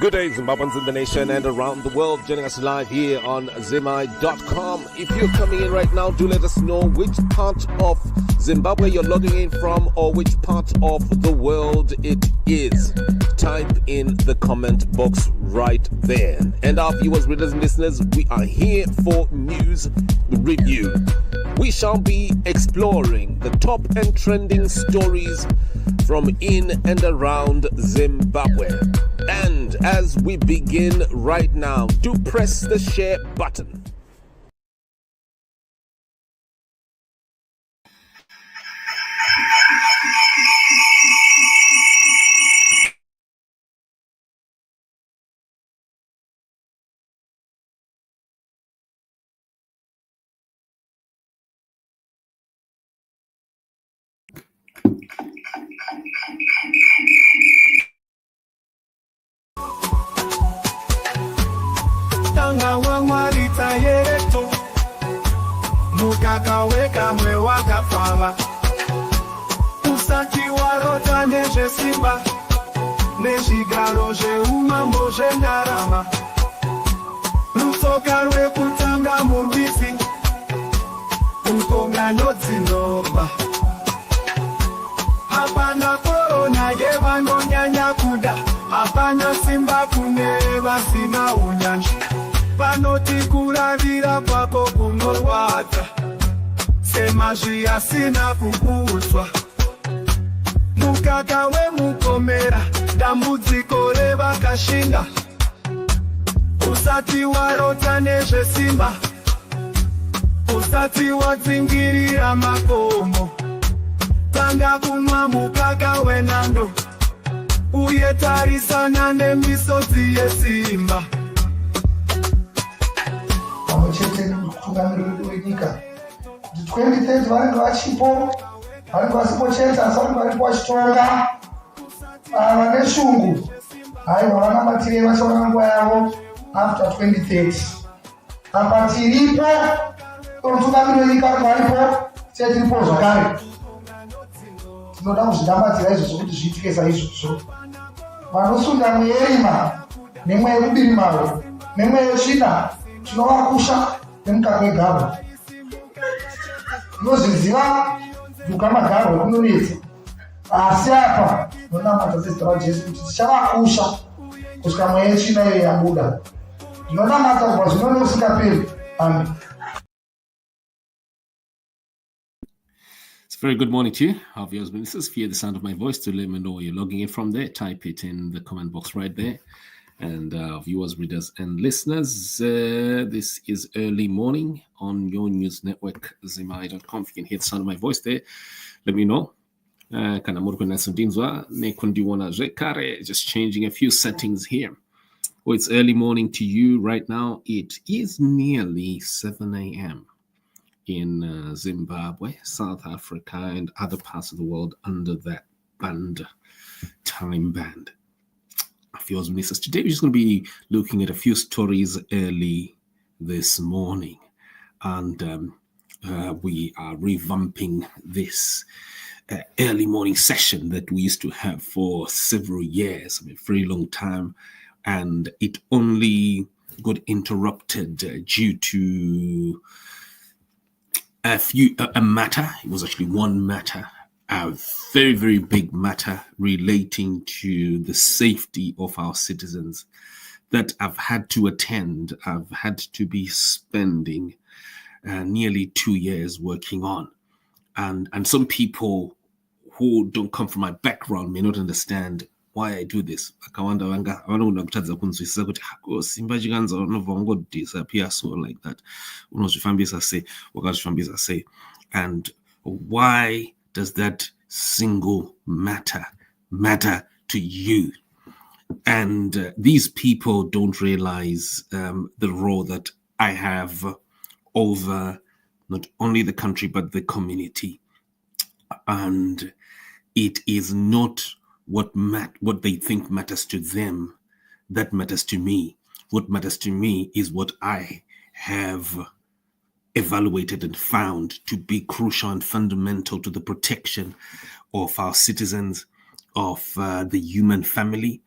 Good day, Zimbabweans in the nation and around the world. Joining us live here on Zimi.com. If you're coming in right now, do let us know which part of Zimbabwe you're logging in from or which part of the world it is. Type in the comment box right there. And our viewers, readers, and listeners, we are here for news review. We shall be exploring the top and trending stories from in and around Zimbabwe. And as we begin right now, do press the share button. Mukaka weka mwe wakafala usati warota nezvesimba nezvigaro zveumambo zvendarama rutsoka rwekutanga murwisi ungano dzinomba hapana korona yevanonyanya kuda hapana simba kune vasina unyanzvi vanoti kuravira kwako kunorwadza semazvi asina kukudzwa mukaka wemukomera dambudziko revakashinga usati warota nezvesimba usati wadzingirira makomo tanga kumwa mukaka wenando uye tarisana nemisodzi yesimba chete kutungamiriri wenyika kuti 2030 vanenge vachipo vanenge vasipocheta asi vanenge varipo vachitonga vane shungu haiwa vanamatirei vachaona nguva yavo after 2030 apa tiripo mutungamiriri wenyika varipo tiripo zvakare tinoda kuzvidambatsira izvozvo kuti zviitike saizvozvo vanosunda mweerima nemwe yekubirimawo nemwe yechina tinovakusha nemukaka wegarwa tinozviziva duka magarwa kunonetsa asi apa tinonamata zita rajesu kuti tichavakusha kusvika mweya yechina iyo yabuda tinonamata kubva zvino neusingaperi. Amen. It's a very good morning to you. Our viewers, this is Fear the sound of my voice. To let me know where you're logging in from there, type it in the comment box right there. And viewers, readers, and listeners, this is early morning on your news network, Zimi.com. If you can hear the sound of my voice there, let me know. Just changing a few settings here. Well, it's early morning to you right now. It is nearly 7 a.m. in Zimbabwe, South Africa, and other parts of the world under that time band. Viewers, listeners, today we're just going to be looking at a few stories early this morning, and we are revamping this early morning session that we used to have for several years, a very long time, and it only got interrupted due to a matter. It was actually one matter, a very, very big matter relating to the safety of our citizens that I've had to attend. I've had to be spending nearly 2 years working on. And some people who don't come from my background may not understand why I do this. Like that. And why does that single matter to you? And these people don't realize the role that I have over not only the country but the community. And it is not what they think matters to them that matters to me. What matters to me is what I have evaluated and found to be crucial and fundamental to the protection of our citizens, of the human family,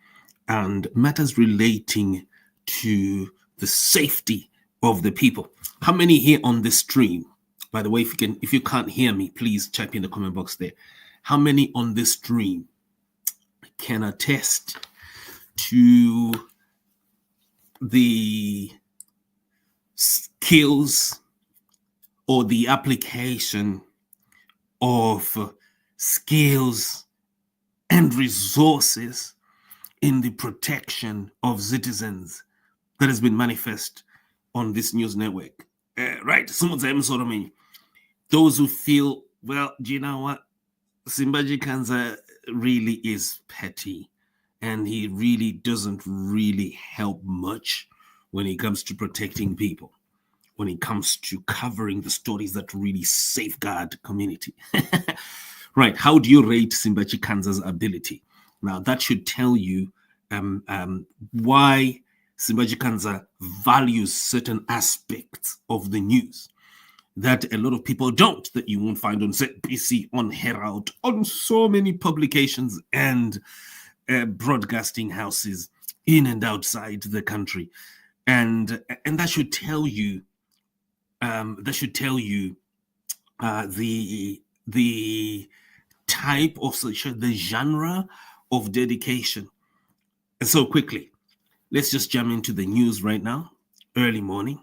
and matters relating to the safety of the people. How many here on this stream, by the way, if you can't hear me, please type in the comment box there. How many on this stream can attest to the skills or the application of skills and resources in the protection of citizens that has been manifest on this news network? Right, those who feel, well, do you know what? Zimbabwean really is petty, and he really doesn't really help much when it comes to protecting people, when it comes to covering the stories that really safeguard community. Right, how do you rate Zimbabwean's ability? Now, that should tell you why Zimbabwean values certain aspects of the news that a lot of people don't, that you won't find on ZBC, on Herald, on so many publications and broadcasting houses in and outside the country. And that should tell you the type of the genre of dedication. And so quickly, let's just jump into the news right now, early morning.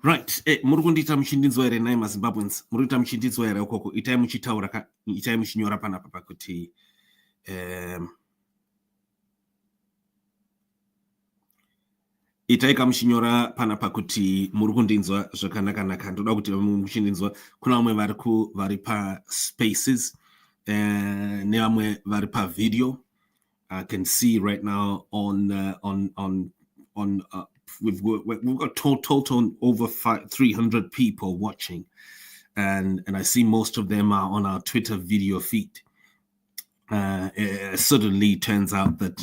Right, murikundita muchindinzwa here nai mazimbabweans, murikuita muchindinzwa here ukoko, itai muchitaura, itai muchinyora panapa pakuti itai kamuchinyora panapa kuti murikundinzwa zvakanaka. Ndoda kuti muchindinzwa. Kuna vamwe vari pa spaces nevamwe vari pa video. I can see right now we've got total over 300 people watching, and I see most of them are on our Twitter video feed. It suddenly turns out that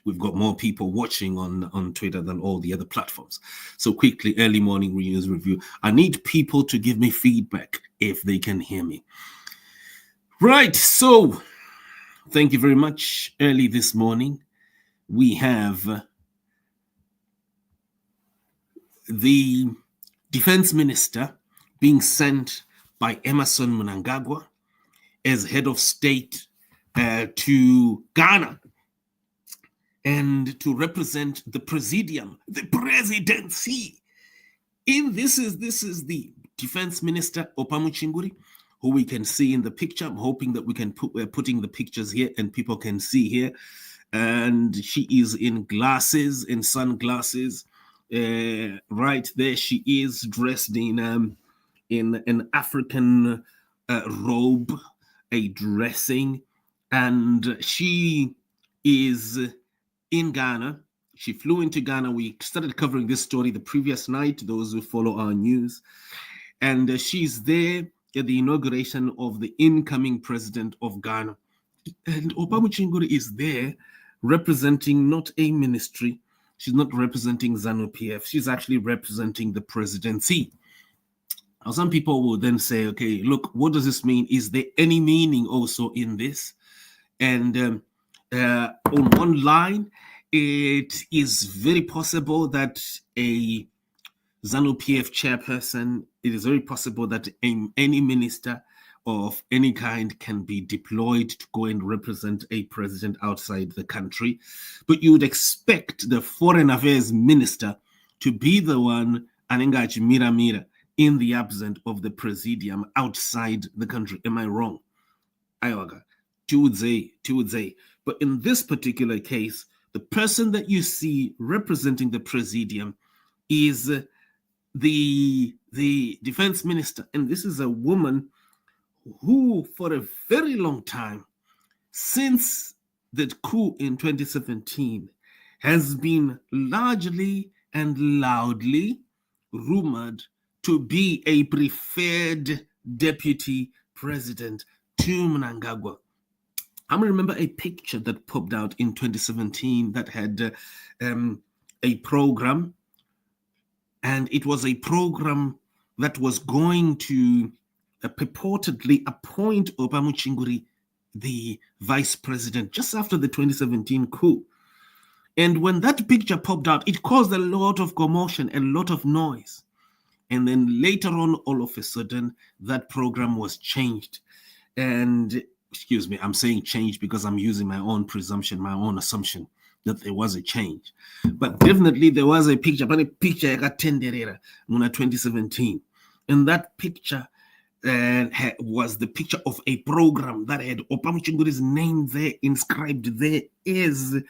we've got more people watching on Twitter than all the other platforms. So quickly, early morning news review. I need people to give me feedback if they can hear me. Right, so thank you very much. Early this morning, we have the defense minister being sent by Emmerson Mnangagwa as head of state to Ghana and to represent the presidium, the presidency. This is the defense minister, Oppah Muchinguri, who we can see in the picture. I'm hoping that we're putting the pictures here and people can see here. And she is in glasses, in sunglasses. Right there, she is dressed in an African robe, a dressing, and she is in Ghana. She flew into Ghana. We started covering this story the previous night, those who follow our news, and she's there at the inauguration of the incoming president of Ghana. And Oppah Muchinguri is there representing not a ministry. She's not representing ZANU PF. She's actually representing the presidency. Now, some people will then say, okay, look, what does this mean? Is there any meaning also in this? And on one line, it is very possible that a ZANU PF chairperson, it is very possible that any minister of any kind can be deployed to go and represent a president outside the country. But you would expect the foreign affairs minister to be the one anengachi mira in the absence of the presidium outside the country. Am I wrong? Ayawaga. Tuudze. But in this particular case, the person that you see representing the presidium is the defense minister. And this is a woman who, for a very long time, since the coup in 2017, has been largely and loudly rumored to be a preferred deputy president to Mnangagwa. I remember a picture that popped out in 2017 that had a program, and it was a program that was going to purportedly appoint Oppah Muchinguri the vice president just after the 2017 coup. And when that picture popped out, it caused a lot of commotion, a lot of noise. And then later on, all of a sudden, that program was changed. And, excuse me, I'm saying changed because I'm using my own presumption, my own assumption that there was a change. But definitely there was a picture, but a picture got tenderera in 2017. And that picture was the picture of a program that had Oppah Muchinguri's name there, inscribed there as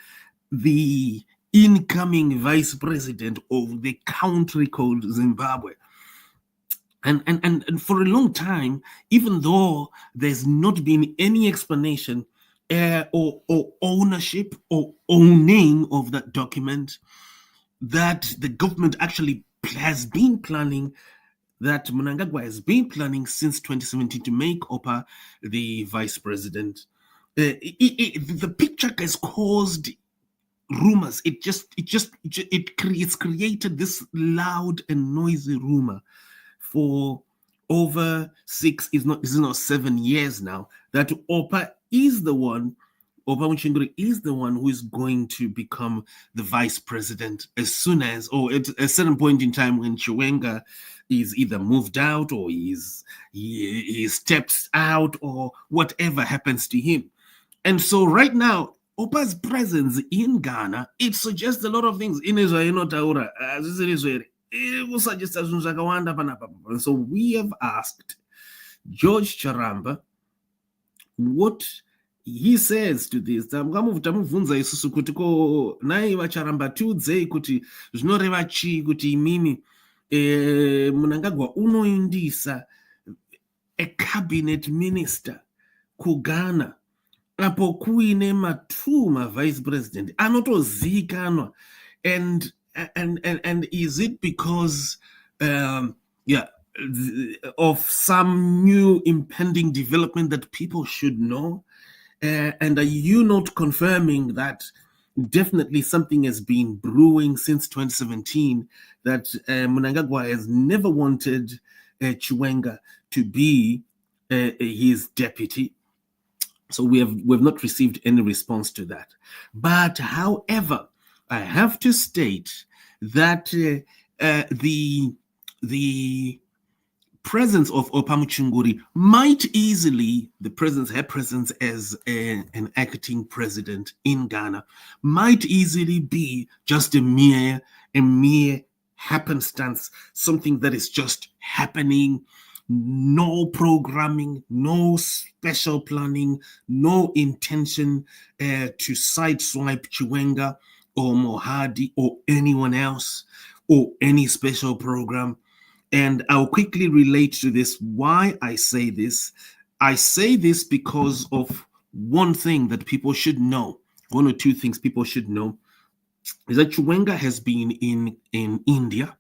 the incoming vice president of the country called Zimbabwe. And for a long time, even though there's not been any explanation or ownership or owning of that document, that the government actually has been planning, that Mnangagwa has been planning since 2017 to make Oppah the vice president. The picture has caused rumors. It's created this loud and noisy rumor for over 6, is not 7 years now, that Oppah Muchinguri is the one who is going to become the vice president as soon as, or at a certain point in time when Chiwenga is either moved out or he steps out or whatever happens to him. And so right now, Oppah's presence in Ghana, it suggests a lot of things. And so we have asked George Charamba what he says to this. Tamuvunza isusu kuti ko nai vacharamba tiudzei kuti zvinoreva chii kuti imimi Mnangagwa unoindisa a cabinet minister kuGhana apo kuine matuma vice president anotozikanwa, and is it because of some new impending development that people should know? And are you not confirming that definitely something has been brewing since 2017, that Mnangagwa has never wanted Chiwenga to be his deputy? So we've not received any response to that. But however, I have to state that the presence of Oppah Muchinguri might easily, her presence as an acting president in Ghana might easily be just a mere happenstance, something that is just happening, no programming, no special planning, no intention to sideswipe Chiwenga or Mohadi or anyone else or any special program. And I'll quickly relate to this, why I say this. I say this because of one thing that people should know, one or two things people should know, is that Chiwenga has been in India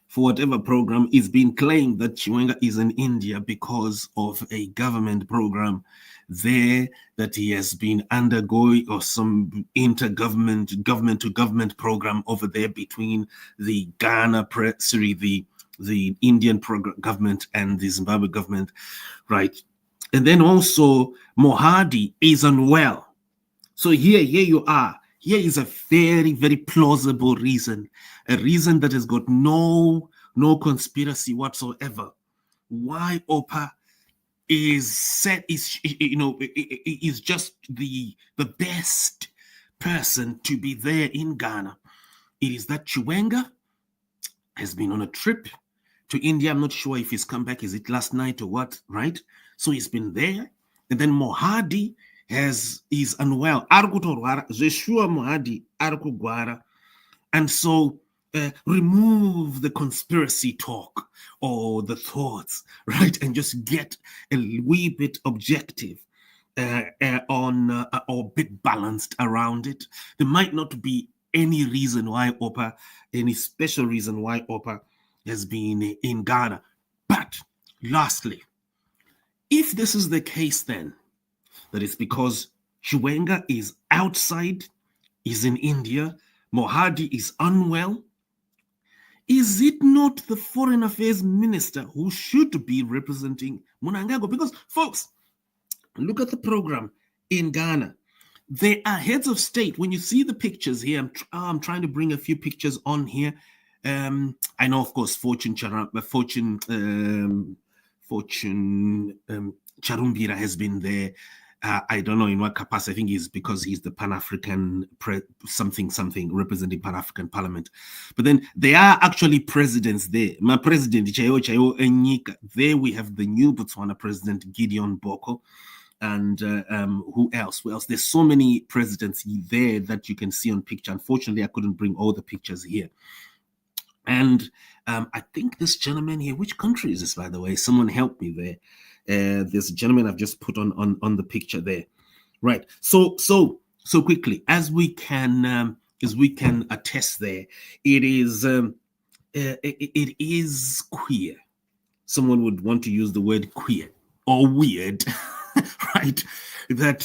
for whatever program. It's been claimed that Chiwenga is in India because of a government program there that he has been undergoing, or some government-to-government program over there between the the Indian government and the Zimbabwe government, right? And then also Mohadi is unwell. So here you are. Here is a very, very plausible reason, a reason that has got no conspiracy whatsoever, why Oppah is just the best person to be there in Ghana. It is that Chiwenga has been on a trip to India. I'm not sure if he's come back. Is it last night or what, right? So he's been there. And then Mohadi is unwell. Mohadi. And so remove the conspiracy talk or the thoughts, right? And just get a wee bit objective on or a bit balanced around it. There might not be any reason why Oppah, any special reason why Oppah has been in Ghana. But lastly, if this is the case, then that it's because Chiwenga is outside, is in India, Mohadi is unwell, is it not the Foreign Affairs Minister who should be representing Mnangagwa? Because, folks, look at the program in Ghana. They are heads of state. When you see the pictures here, I'm trying to bring a few pictures on here. I know, of course, Fortune Charumbira has been there. I don't know in what capacity. I think it's because he's the Pan-African something representing Pan-African Parliament. But then there are actually presidents there. My president, Chayo Enyika. There we have the new Botswana president, Gideon Boko. And who else? There's so many presidents there that you can see on picture. Unfortunately, I couldn't bring all the pictures here. And I think this gentleman here, which country is this, by the way? Someone help me there. There's a gentleman I've just put on the picture there. Right. So quickly, as we can attest there, it is queer. Someone would want to use the word queer or weird, right? That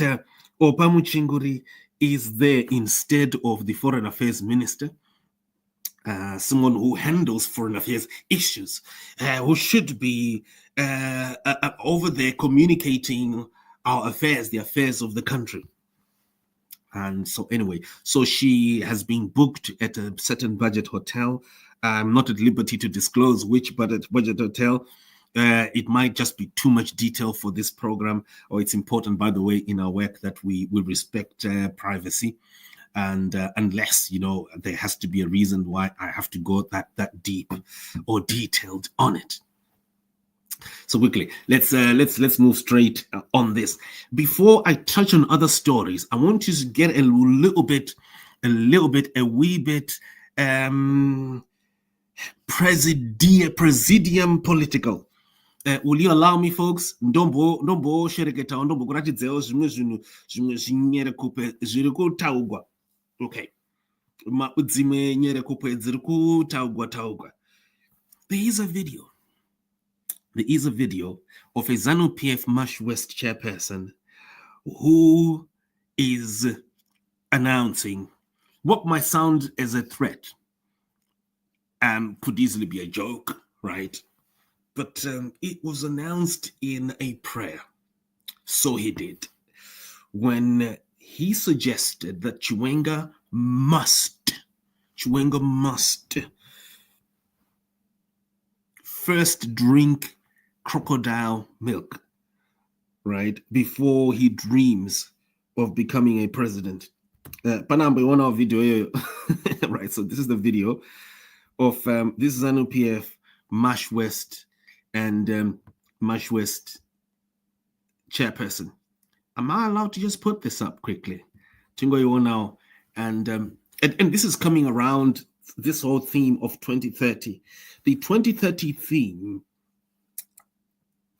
Oppah Muchinguri is there instead of the foreign affairs minister. Someone who handles foreign affairs issues, who should be over there communicating our affairs, the affairs of the country. And so anyway, so she has been booked at a certain budget hotel. I'm not at liberty to disclose which budget hotel. It might just be too much detail for this program, or it's important, by the way, in our work that we respect privacy. And unless, there has to be a reason why I have to go that deep or detailed on it. So quickly, let's move straight on this. Before I touch on other stories, I want you to get a wee bit presidium political. Will you allow me, folks? Ndombo shereketa ndombo kuratidzewo zvimwe nyerekupe zviri kutaugwa. Okay. Dzimwe nyerekupe dziri kutaugwa. There is a video of a ZANU PF Marsh West chairperson who is announcing what might sound as a threat. Could easily be a joke, right? But it was announced in a prayer. So he did. When he suggested that Chiwenga must first drink crocodile milk, right, before he dreams of becoming a president. Panambe, one of video here. Right, so this is the video of this ZANU PF Marsh West and Marsh West chairperson. Am I allowed to just put this up quickly? Tingo now, and this is coming around this whole theme of 2030. The 2030 theme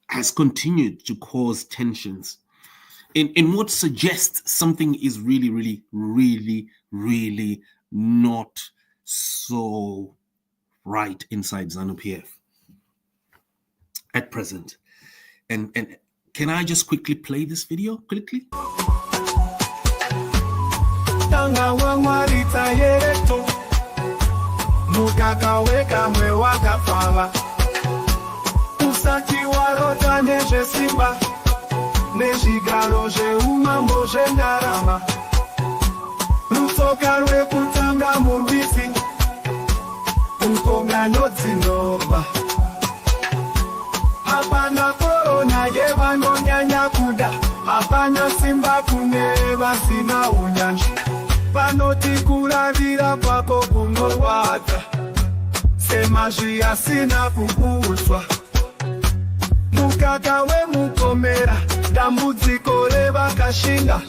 has continued to cause tensions in what suggests something is really not so right inside ZANU PF at present. And can I just quickly play this video quickly? Apana corona yevanonyanya kuda, apana simba kune vasina unyanji, panoti kuravira kwako kunorwadza, semazvi asina kukudzwa. Mukaka wemukomera, dambudziko revakashinga,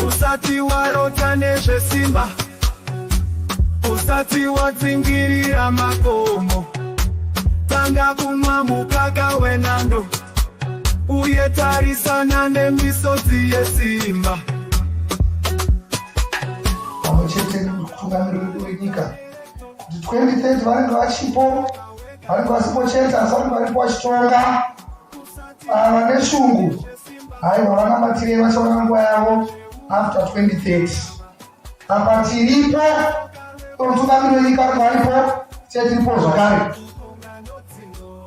usati warota nezvesimba, usati wadzingirira makomo. Tanga kumwa mukaka wenando, uye tarisana nemisodzi yesimba. Pamwechete nekutungamiriri wenyika kuti 2030 vanenge vachipo, vanenge vasipocheta asi vanenge varipo vachitonga. Vane shungu haiwa vanamatirei vachaona nguva yavo after 2030. Apa tiripo, mutungamiriri wenyika varipo, tiripo zvakare.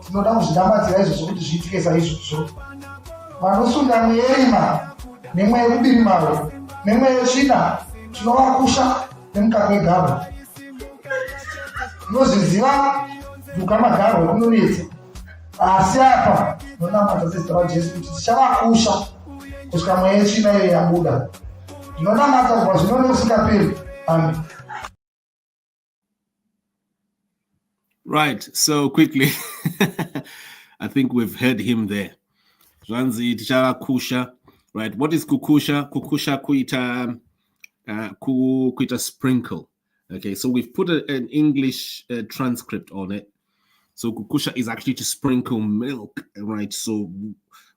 Tinoda kuzvidambatsira izvozvo kuti zviitike saizvozvo. Vanosunga muerima nemwe yekudini mawe nemwe yechina tinovakusha nemukaka wegaro nozviziva duka magaro kunonetsa asi apa nonamata zezita rajesu kuti tichavakusha kusvika mweya yechina iyo yabuda ndinonamata kubva zvino neusingaperi. Amen. Right, so quickly, I think we've heard him there. Zvanzi tichava kusha. Right, what is kukusha? Kukusha kuita sprinkle. Okay, so we've put an English transcript on it. So kukusha is actually to sprinkle milk, right? So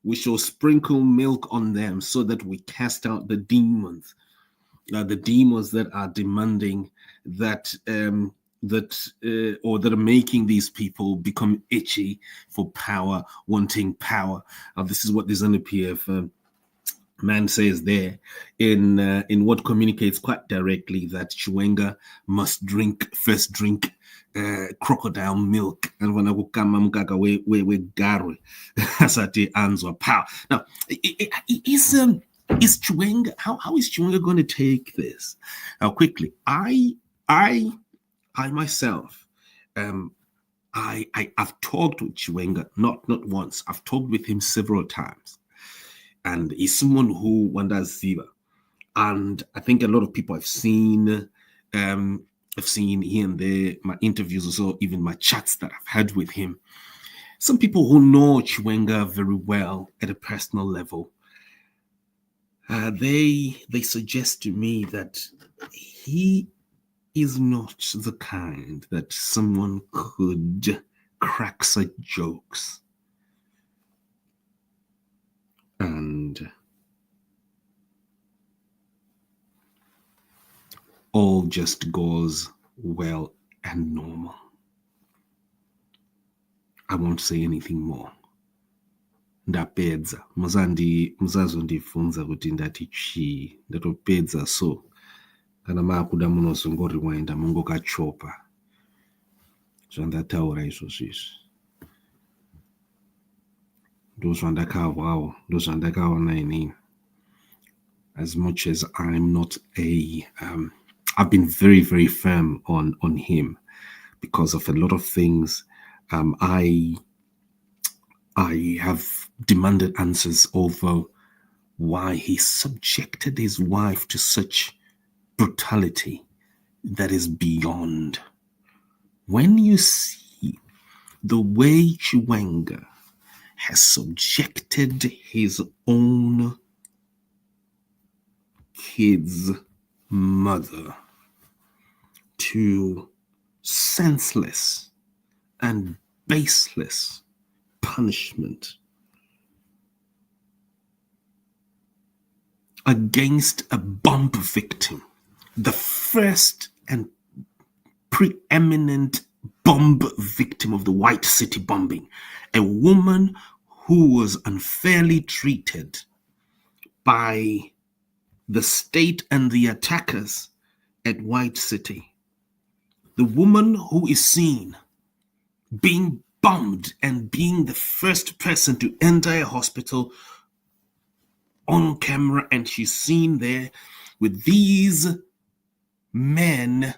we shall sprinkle milk on them so that we cast out the demons that are demanding that or that are making these people become itchy for power, wanting power. This is what the ZANU PF man says there in what communicates quite directly that Chiwenga must first drink crocodile milk and when kukama mukaka we garwe asati anzwa power. Now is Chiwenga, how is Chiwenga going to take this? Now quickly, I myself I've talked with Chiwenga not once. I've talked with him several times. And he's someone who wonders Ziva. And I think a lot of people have seen here and there, my interviews or so, even my chats that I've had with him. Some people who know Chiwenga very well at a personal level, they suggest to me that he is not the kind that someone could crack such jokes and all just goes well and normal. I won't say anything more. Ndapedza muzazondifunza kuti ndati chii ndatopedza so kana maakuda munozongoriwainda mungokachopa zvandataura izvozvizvi ndozvandakahwawo ndozvandakaona inini. As much as I'm not I've been very, very firm on him because of a lot of things. I have demanded answers over why he subjected his wife to such brutality that is beyond. When you see the way Chiwenga has subjected his own kid's mother to senseless and baseless punishment against a bomb victim, the first and preeminent bomb victim of the White City bombing, a woman who was unfairly treated by the state and the attackers at White City. The woman who is seen being bombed and being the first person to enter a hospital on camera, and she's seen there with these men,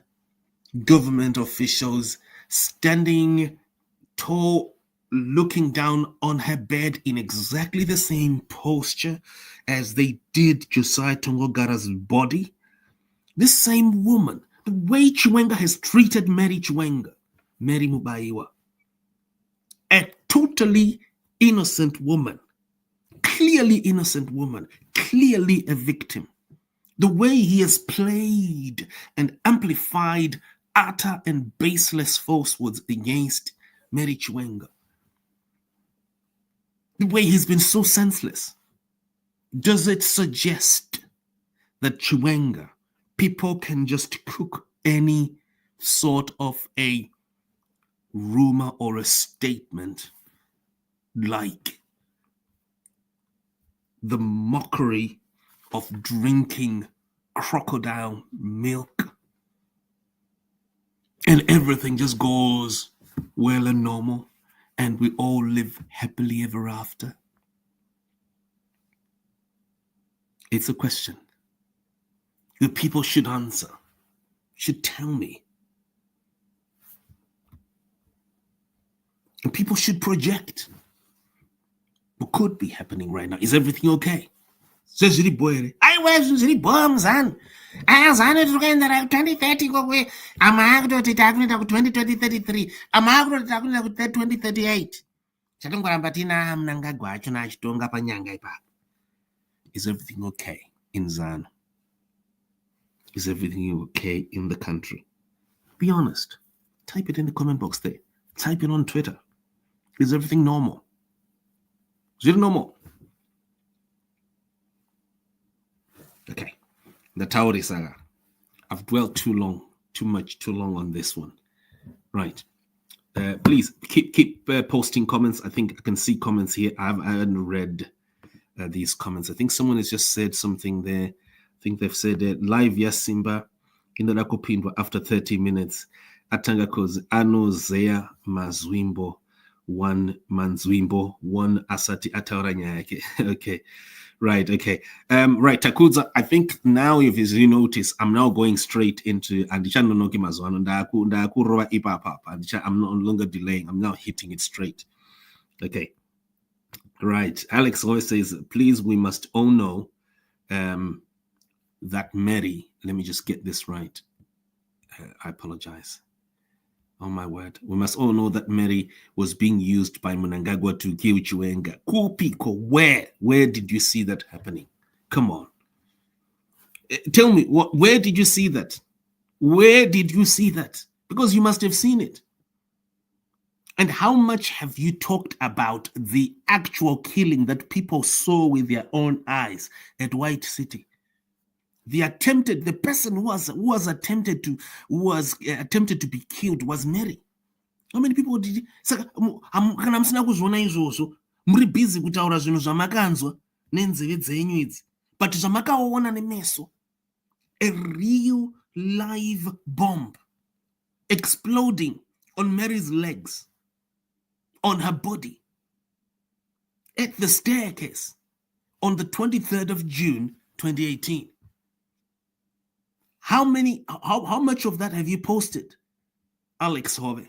government officials, standing tall, looking down on her bed in exactly the same posture as they did Josiah Tongogara's body. This same woman, the way Chiwenga has treated Mary Chiwenga, Mary Mubaiwa, a totally innocent woman, clearly innocent woman, clearly a victim. The way he has played and amplified utter and baseless falsehoods against Mary Chiwenga. The way he's been so senseless. Does it suggest that Chiwenga, people can just cook any sort of a rumor or a statement like the mockery of drinking crocodile milk and everything just goes well and normal and we all live happily ever after? It's a question that people should answer, should tell me. And people should project what could be happening right now. Is everything okay? Says the boy. I was the bombs and as I know again that 2030 go away. I'm agro to tackle 2033. I'm agro to tackle 2038. Is everything okay in ZANU? Is everything okay in the country? Be honest. Type it in the comment box there. Type it on Twitter. Is everything normal? Is it normal? Okay. The Tauri saga. I've dwelt too long on this one. Right. Please keep posting comments. I think I can see comments here. I haven't read these comments. I think someone has just said something there. I think they've said live yes Simba inda kupindwa after 30 minutes. Atanga cause ano zea mazwimbo one manzwimbo one asati atauranya yake. Okay. Right, okay. Right, Takudza, I think now if you notice, I'm now going straight into Andisha Nonoki Mazwano, Ndakurova Ipapa. I'm no longer delaying, I'm now hitting it straight. Okay. Right. Alex always says, please, we must all know that Mary, let me just get this right. I apologize. Oh my word. We must all know that Mary was being used by Mnangagwa to kill Chiwenga. Kupiko, where did you see that happening? Come on. Tell me, where did you see that? Where did you see that? Because you must have seen it. And how much have you talked about the actual killing that people saw with their own eyes at White City? The person who was attempted to be killed was Mary. How many people did you? I'm busy kutaura zvinhu zvamakanzwa nenzeve dzenyu idzi, but zvamakaona nemeso, a real live bomb exploding on Mary's legs, on her body, at the staircase on the 23rd of June 2018. How much of that have you posted, Alex Hove?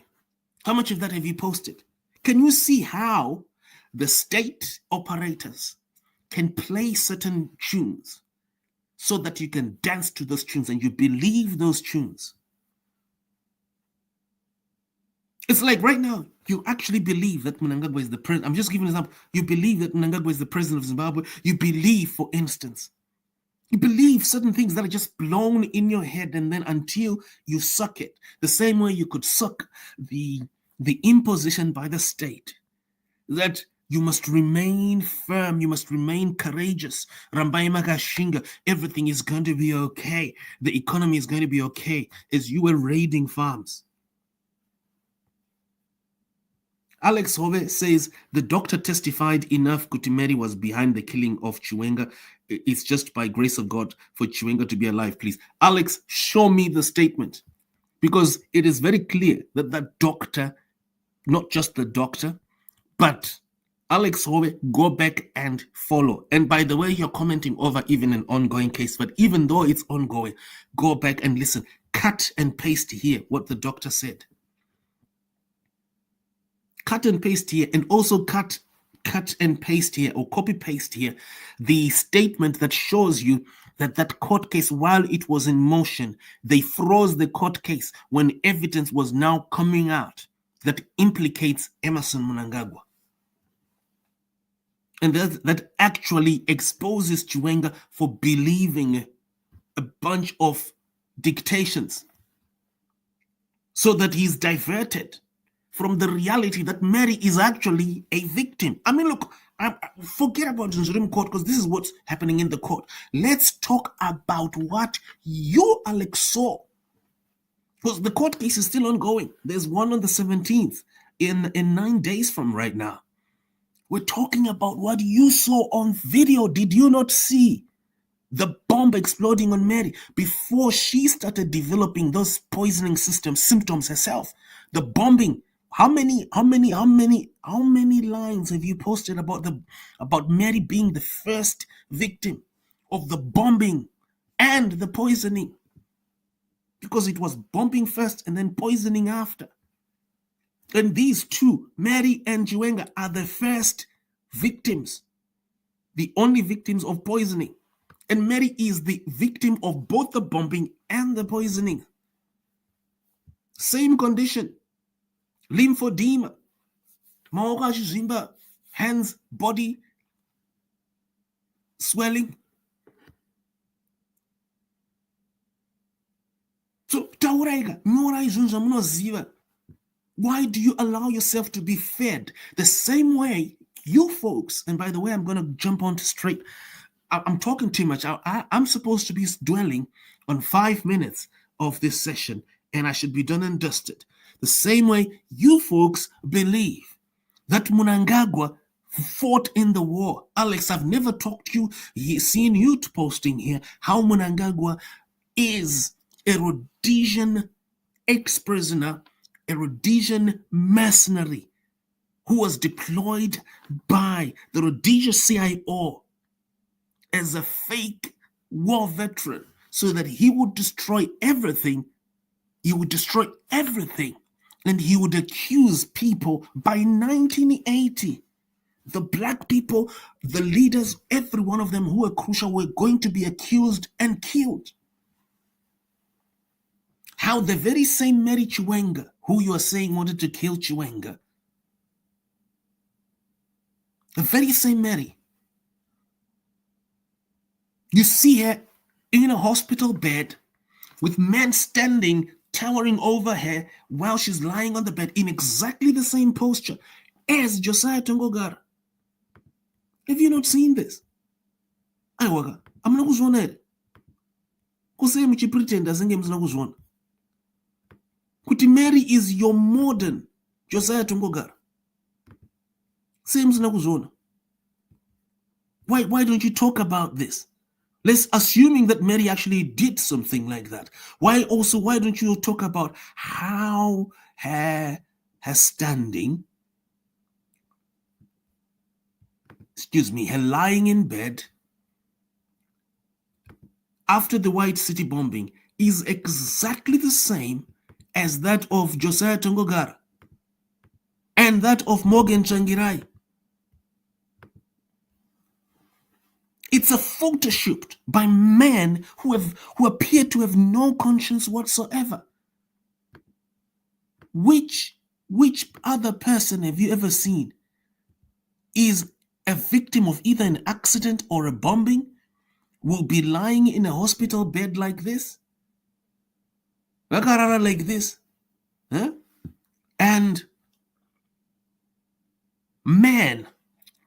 How much of that have you posted? Can you see how the state operators can play certain tunes so that you can dance to those tunes and you believe those tunes? It's like right now, you actually believe that Mnangagwa is the president. I'm just giving an example. You believe that Mnangagwa is the president of Zimbabwe. You believe, for instance, you believe certain things that are just blown in your head, and then until you suck it, the same way you could suck the imposition by the state, that you must remain firm, you must remain courageous. Rambai Magashinga, everything is going to be okay. The economy is going to be okay, as you were raiding farms. Alex Hove says the doctor testified enough Kutimeri was behind the killing of Chiwenga. It's just by grace of God for Chiwenga to be alive, please. Alex, show me the statement. Because it is very clear that that doctor, not just the doctor, but Alex Hove, go back and follow. And by the way, you're commenting over even an ongoing case, but even though it's ongoing, go back and listen. Cut and paste here what the doctor said. Cut and paste here, and also cut and paste here, or copy paste here, the statement that shows you that that court case, while it was in motion, they froze the court case when evidence was now coming out that implicates Emmerson Mnangagwa. And that actually exposes Chiwenga for believing a bunch of dictations so that he's diverted from the reality that Mary is actually a victim. I mean, look, forget about the Supreme Court, because this is what's happening in the court. Let's talk about what you, Alex, saw. Because the court case is still ongoing. There's one on the 17th, in 9 days from right now. We're talking about what you saw on video. Did you not see the bomb exploding on Mary before she started developing those poisoning symptoms herself? The bombing. How many lines have you posted about Mary being the first victim of the bombing and the poisoning, because it was bombing first and then poisoning after. And these two, Mary and Chiwenga, are the first victims, the only victims of poisoning. And Mary is the victim of both the bombing and the poisoning. Same condition, lymphedema, maoko achizvimba, hands, body swelling. So tauraika, nyora izvunhu zvamunoziva. Why do you allow yourself to be fed the same way you folks, and by the way, I'm going to jump on to straight. I'm talking too much. I'm supposed to be dwelling on 5 minutes of this session, and I should be done and dusted. The same way you folks believe that Mnangagwa fought in the war. Alex, I've never talked to you, seen you posting here, how Mnangagwa is a Rhodesian ex-prisoner, a Rhodesian mercenary who was deployed by the Rhodesia CIO as a fake war veteran so that he would destroy everything. He would destroy everything, and he would accuse people. By 1980, the black people, the leaders, every one of them who were crucial were going to be accused and killed. How the very same Mary Chiwenga, who you are saying wanted to kill Chiwenga, the very same Mary, you see her in a hospital bed with men standing, towering over her while she's lying on the bed in exactly the same posture as Josiah Tongogara. Have you not seen this? I'm not going to pretend as I'm Kuti Mary is your modern Josiah Tongogara. Why don't you talk about this? Let's assuming that Mary actually did something like that. Why don't you talk about how her standing, her lying in bed after the White City bombing is exactly the same as that of Josiah Tongogara and that of Morgan Tsvangirai. It's a photo shoot by men who appear to have no conscience whatsoever. Which other person have you ever seen is a victim of either an accident or a bombing, will be lying in a hospital bed like this? Like this? Huh? And men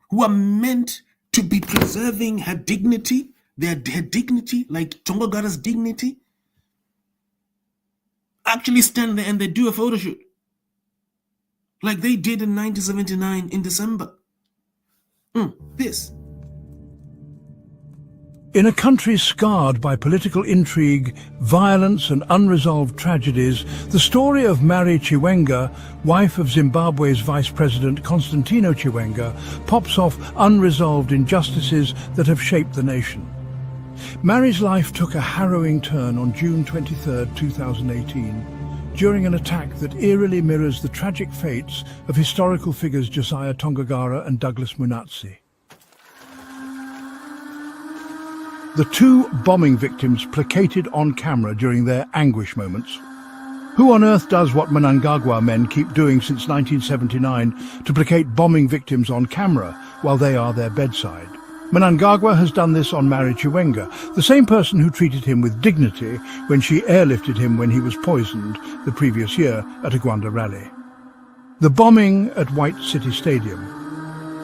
who are meant to be preserving her dignity, her dignity, like Tongogara's dignity, actually stand there and they do a photo shoot. Like they did in 1979 in December. This. In a country scarred by political intrigue, violence and unresolved tragedies, the story of Mary Chiwenga, wife of Zimbabwe's Vice President Constantino Chiwenga, pops off unresolved injustices that have shaped the nation. Mary's life took a harrowing turn on June 23, 2018, during an attack that eerily mirrors the tragic fates of historical figures Josiah Tongogara and Douglas Munatsi. The two bombing victims placated on camera during their anguish moments. Who on earth does what Mnangagwa men keep doing since 1979 to placate bombing victims on camera while they are their bedside? Mnangagwa has done this on Mary Chiwenga, the same person who treated him with dignity when she airlifted him when he was poisoned the previous year at a Gwanda rally. The bombing at White City Stadium.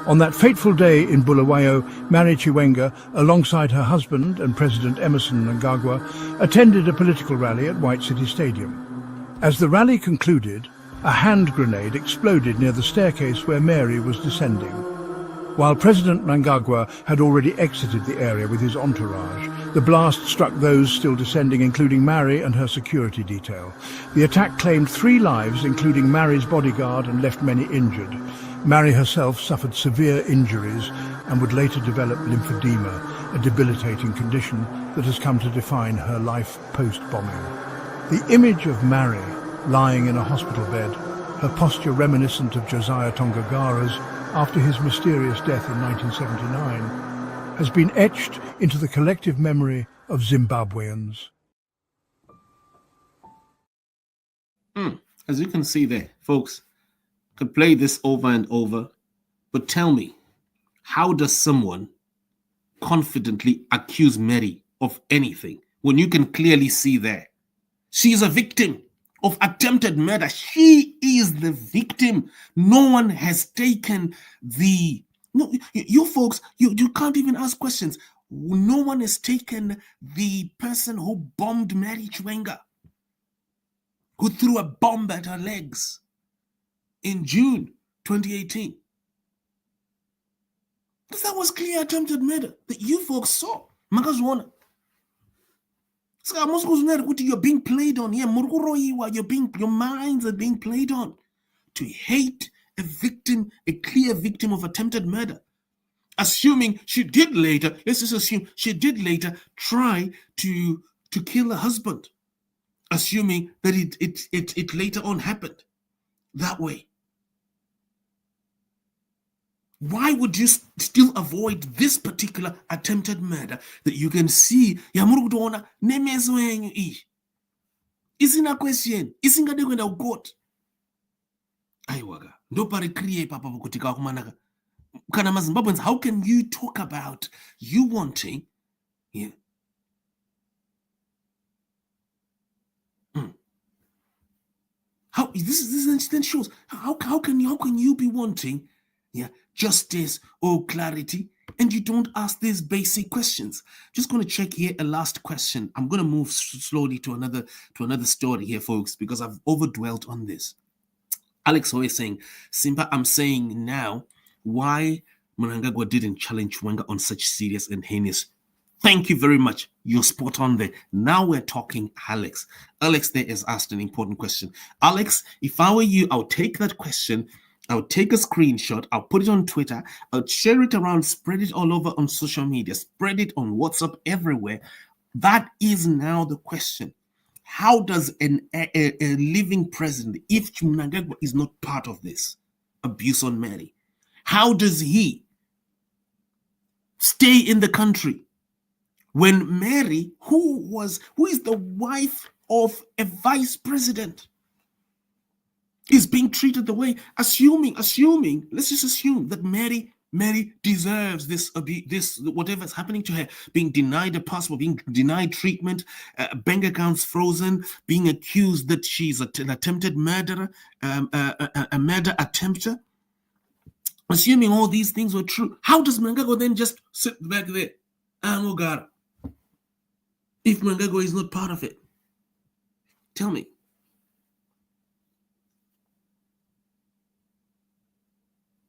On that fateful day in Bulawayo, Mary Chiwenga, alongside her husband and President Emerson Mnangagwa, attended a political rally at White City Stadium. As the rally concluded, a hand grenade exploded near the staircase where Mary was descending. While President Mnangagwa had already exited the area with his entourage, the blast struck those still descending, including Mary and her security detail. The attack claimed 3 lives, including Mary's bodyguard, and left many injured. Mary herself suffered severe injuries and would later develop lymphedema, a debilitating condition that has come to define her life post-bombing. The image of Mary lying in a hospital bed, her posture reminiscent of Josiah Tongagara's after his mysterious death in 1979, has been etched into the collective memory of Zimbabweans. As you can see there, folks, could play this over and over, but tell me, how does someone confidently accuse Mary of anything when you can clearly see there she is a victim of attempted murder? She is the victim. No one has taken the... No, you folks, you can't even ask questions. No one has taken the person who bombed Mary Chiwenga, who threw a bomb at her legs in June 2018. Because that was clear attempted murder that you folks saw. Makazwana. You're being played on. Your minds are being played on to hate a victim, a clear victim of attempted murder. Assuming she did later, let's just assume she did later try to kill her husband. Assuming that it later on happened that way. Why would you still avoid this particular attempted murder that you can see? Isn't a question. Isn't a question of God. Aiwaga. Nobody create papa kutika kumanaka. Kana Zimbabweans, how can you talk about you wanting? Yeah. How this then shows how can you be wanting justice or clarity and you don't ask these basic questions? Just going to check here a last question. I'm going to move slowly to another story here, folks, because I've overdwelt on this. Alex always saying, Simba, I'm saying now why Mnangagwa didn't challenge Chiwenga on such serious and heinous. Thank you very much. You're spot on there. Now we're talking Alex. Alex there has asked an important question. Alex, if I were you, I'll take that question. I'll take a screenshot. I'll put it on Twitter. I'll share it around, spread it all over on social media, spread it on WhatsApp, everywhere. That is now the question. How does a living president, if Mnangagwa is not part of this abuse on Mary, how does he stay in the country when Mary, who is the wife of a vice president, is being treated the way, assuming, let's just assume that Mary deserves this whatever's happening to her, being denied a passport, being denied treatment, bank accounts frozen, being accused that she's an attempted murderer, a murder attempter. Assuming all these things were true, how does Mnangagwa then just sit back there? If Mnangagwa is not part of it, tell me.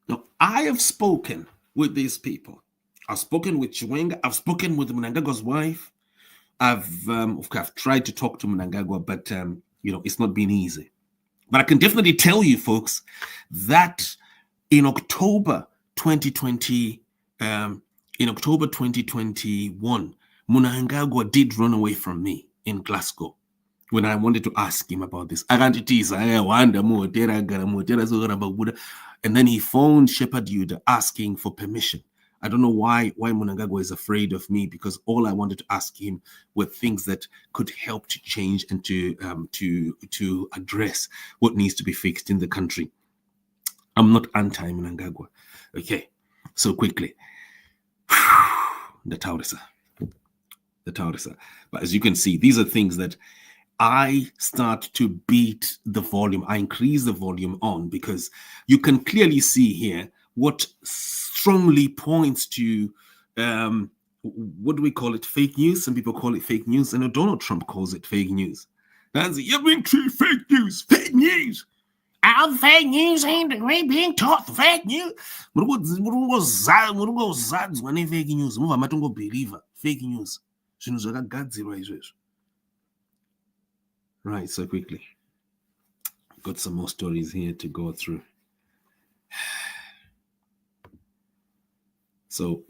Now, I have spoken with these people. I've spoken with Chiwenga. I've spoken with Mnangagwa's wife. I've tried to talk to Mnangagwa, but it's not been easy. But I can definitely tell you, folks, that in October 2021, Mnangagwa did run away from me in Glasgow when I wanted to ask him about this. And then he phoned Shepherd Yuda asking for permission. I don't know why Mnangagwa is afraid of me, because all I wanted to ask him were things that could help to change and to address what needs to be fixed in the country. I'm not anti-Mnangagwa. Okay, so quickly. The Taurisa. But as you can see, these are things that I start to beat the volume. I increase the volume on because you can clearly see here what strongly points to, what do we call it? Fake news. Some people call it fake news. And Donald Trump calls it fake news. That's it. You're being treated fake news. Fake news. Our fake news ain't being taught fake news. But what was Zads when fake news? Move a matungo believer. Fake news. Right, so quickly. Got some more stories here to go through. So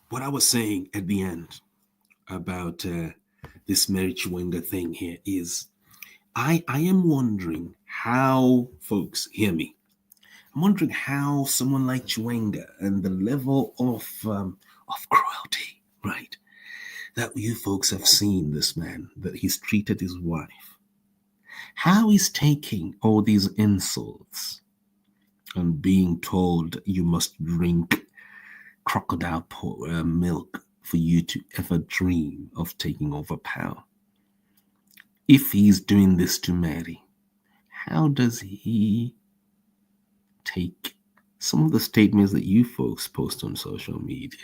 what I was saying at the end about this Mary Chiwenga thing here is I am wondering how, folks, hear me. I'm wondering how someone like Chiwenga and the level of cruelty, right, that you folks have seen this man, that he's treated his wife, how he's taking all these insults and being told you must drink crocodile milk for you to ever dream of taking over power. If he's doing this to Mary, how does he take some of the statements that you folks post on social media?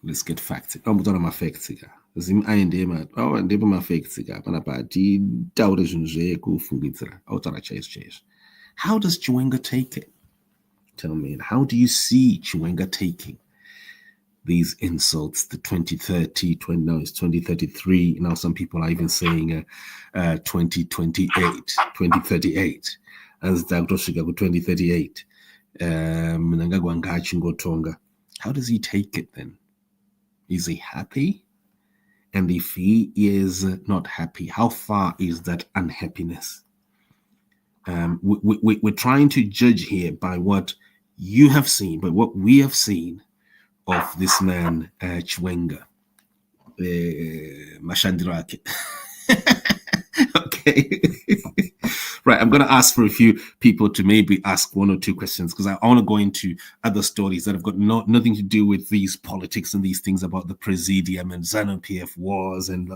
Let's get facts. I'm talking about facts. Zim ayendema. Oh, ndeba ma facts. Pana party taure zvinhu kufungitsira. Autara chase. How does Chiwenga take it? Tell me, how do you see Chiwenga taking these insults? The 2030, now it's 2033. Now some people are even saying 2028, 2038. As Dr. Shigago 2038. How does he take it then? Is he happy? And if he is not happy, how far is that unhappiness? We're trying to judge here by what you have seen, by what we have seen of this man, Chiwenga. Mashandirake. Okay. Right, I'm going to ask for a few people to maybe ask one or two questions because I want to go into other stories that have got nothing to do with these politics and these things about the Presidium and ZANU PF wars and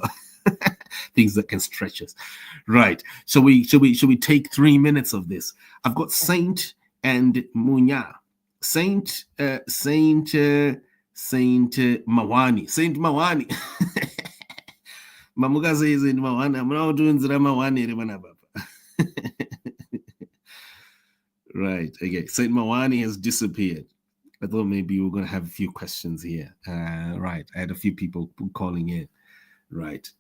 things that can stretch us. Right, should we take 3 minutes of this? I've got Saint and Munya. Saint Mawani. Saint Mawani. Mamuka says Saint Mawani. I'm not doing Zira Mawani. Right, okay. Saint Mawani has disappeared. I thought maybe we were going to have a few questions here. Right, I had a few people calling in. Right.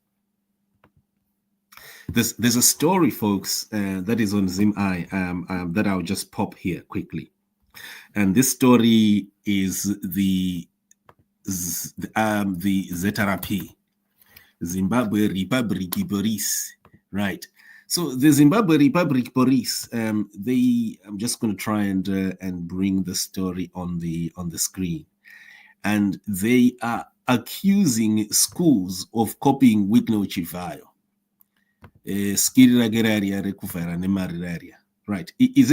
There's a story, folks, that is on Zim-I that I'll just pop here quickly. And this story is the ZARP, Zimbabwe Republic Police, right? So the Zimbabwe Republic Police, I'm just going to try and bring the story on the screen, and they are accusing schools of copying Wigno Chivayo. Right? Is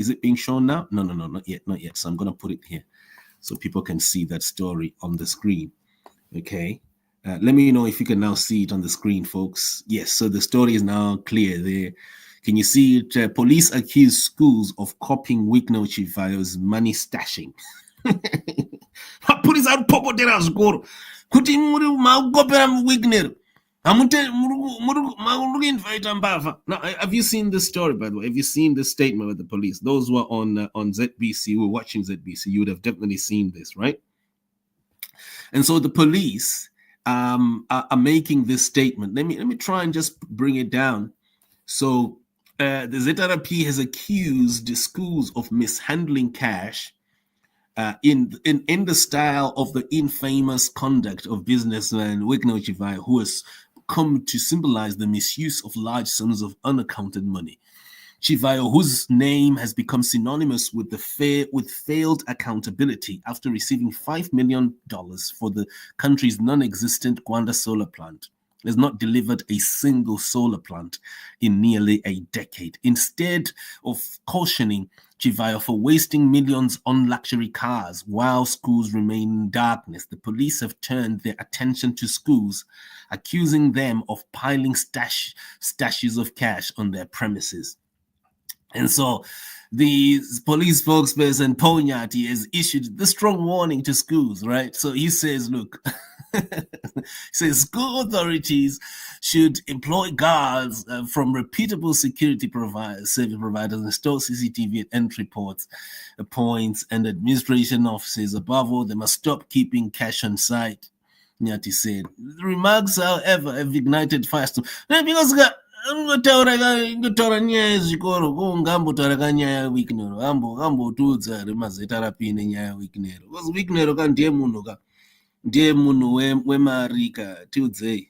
it being shown now? No, not yet. So I'm going to put it here so people can see that story on the screen. Okay. Let me know if you can now see it on the screen, folks. Yes, so the story is now clear there. Can you see it? Police accuse schools of copying Wigno Chivayo's money stashing. Police are popotera zvikoro kuti muri makopera Wigner. Now, have you seen this story, by the way? Have you seen this statement with the police? Those who are on ZBC, who are watching ZBC, you would have definitely seen this, right? And so the police are making this statement. Let me try and just bring it down. So the ZARP has accused the schools of mishandling cash in the style of the infamous conduct of businessman Wigno Chivayo, who has come to symbolize the misuse of large sums of unaccounted money. Chivayo, whose name has become synonymous with failed accountability after receiving $5 million for the country's non-existent Gwanda solar plant, has not delivered a single solar plant in nearly a decade. Instead of cautioning Chivayo for wasting millions on luxury cars while schools remain in darkness, the police have turned their attention to schools, accusing them of piling stashes of cash on their premises. And so the police spokesperson Ponyati has issued the strong warning to schools, right? So he says, look, he says school authorities should employ guards from reputable security service providers, install CCTV at entry points, and administration offices. Above all, they must stop keeping cash on site, Nyati said. The remarks, however, have ignited firestorm. Because ngotaura nyaya yezvikoro ngambotaura kanyaya yewikinero ambotudza remazita rapine nyaya yewikinero because wikinero ka ndiye munhu wemari ka tiudzei.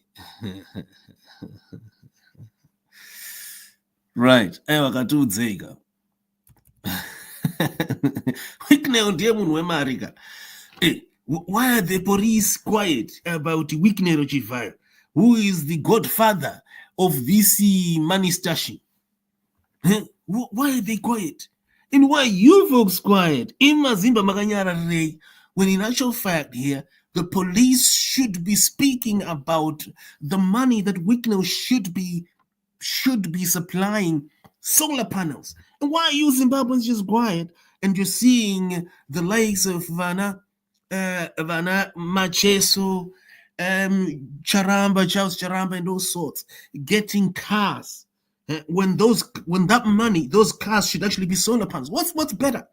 Right, aiwa katiudzei ka. Wikinero ndiye munhu wemari ka. Why are the police quiet about Wikinero Chivaya, who is the godfather of this money stashing? Why are they quiet? And why are you folks quiet? In Mazimba Maganyara Rey, when in actual fact here, the police should be speaking about the money that Wikinero should be supplying solar panels. And why are you Zimbabweans just quiet? And you're seeing the likes of Vana Macheso, Charles Charamba, and those sorts getting cars. When that money, those cars should actually be solar panels. What's better?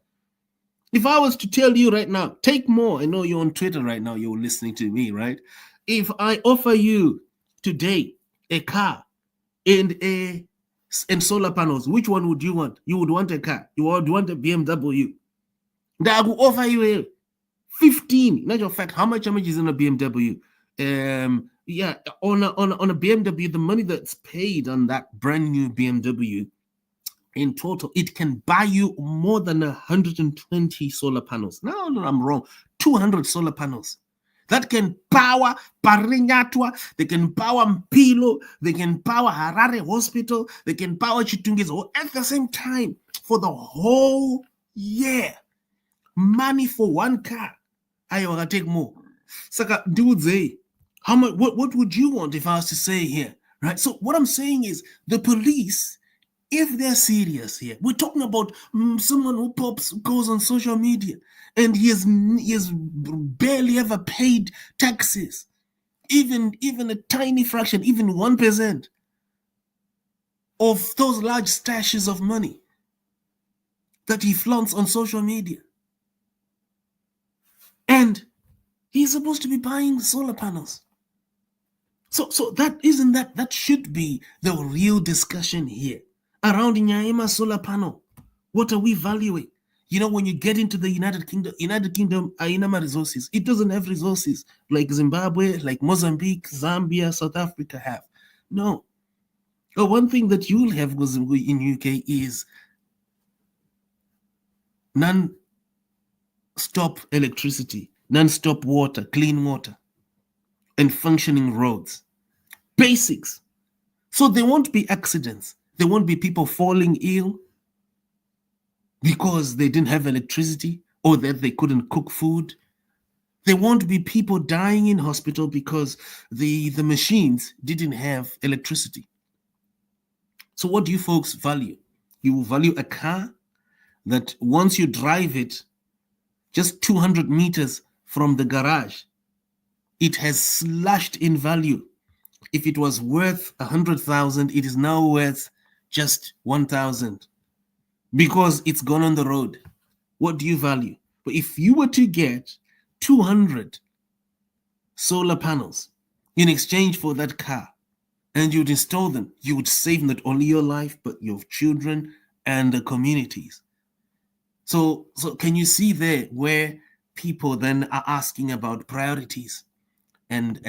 If I was to tell you right now, take more. I know you're on Twitter right now. You're listening to me, right? If I offer you today a car and solar panels, which one would you want? You would want a car. You would want a BMW. That I will offer you 15. In actual fact, how much is in a BMW? On a BMW, the money that's paid on that brand new BMW, in total, it can buy you more than 120 solar panels. No, I'm wrong. 200 solar panels that can power Parinyatwa, they can power Mpilo, they can power Harare Hospital, they can power Chitungis all at the same time for the whole year. Money for one car. I want to take more. Saka, dude, how much? What would you want if I was to say here, right? So what I'm saying is the police, if they're serious here, we're talking about someone who goes on social media and he has barely ever paid taxes, even a tiny fraction, even 1% of those large stashes of money that he flaunts on social media. And he's supposed to be buying solar panels. So that should be the real discussion here. Around Nyaima solar panel, what are we valuing? You know, when you get into the United Kingdom, Ainama resources, it doesn't have resources like Zimbabwe, like Mozambique, Zambia, South Africa have. No. One thing that you'll have in UK is non-stop electricity, non-stop water, clean water, and functioning roads. Basics. So there won't be accidents. There won't be people falling ill because they didn't have electricity or that they couldn't cook food. There won't be people dying in hospital because the machines didn't have electricity. So what do you folks value? You will value a car that once you drive it, just 200 meters from the garage, it has slashed in value. If it was worth 100,000, it is now worth just 1,000 because it's gone on the road. What do you value? But if you were to get 200 solar panels in exchange for that car and you'd install them, you would save not only your life, but your children and the communities. So can you see there where people then are asking about priorities and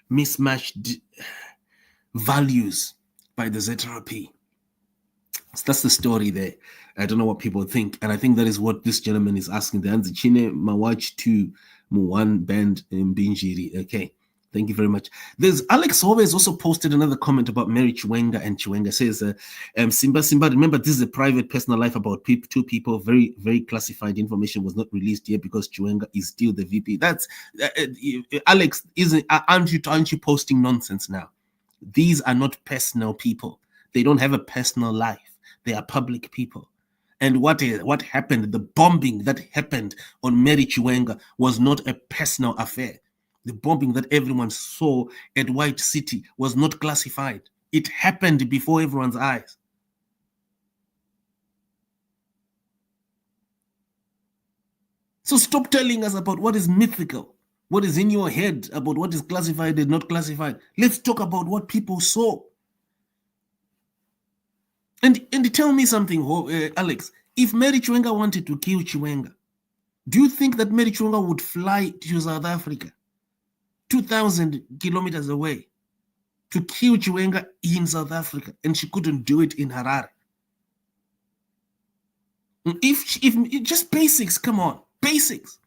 mismatched values by the ZRP? So that's the story there. I don't know what people think, and I think that is what this gentleman is asking. The answer, Chine Mawach to Muwan Band in Binjiri. Okay. Thank you very much. There's Alex Hove has also posted another comment about Mary Chiwenga, and Chiwenga says, Simba, remember this is a private personal life about two people. Very, very classified information was not released here because Chiwenga is still the VP. That's Alex, aren't you posting nonsense now? These are not personal people. They don't have a personal life. They are public people. And what happened, the bombing that happened on Mary Chiwenga was not a personal affair. The bombing that everyone saw at White City was not classified. It happened before everyone's eyes. So stop telling us about what is mythical. what is in your head about what is classified and not classified. Let's talk about what people saw. And tell me something, Alex. If Mary Chiwenga wanted to kill Chiwenga, do you think that Mary Chiwenga would fly to South Africa, 2,000 kilometers away, to kill Chiwenga in South Africa, and she couldn't do it in Harare? If just basics, come on, basics.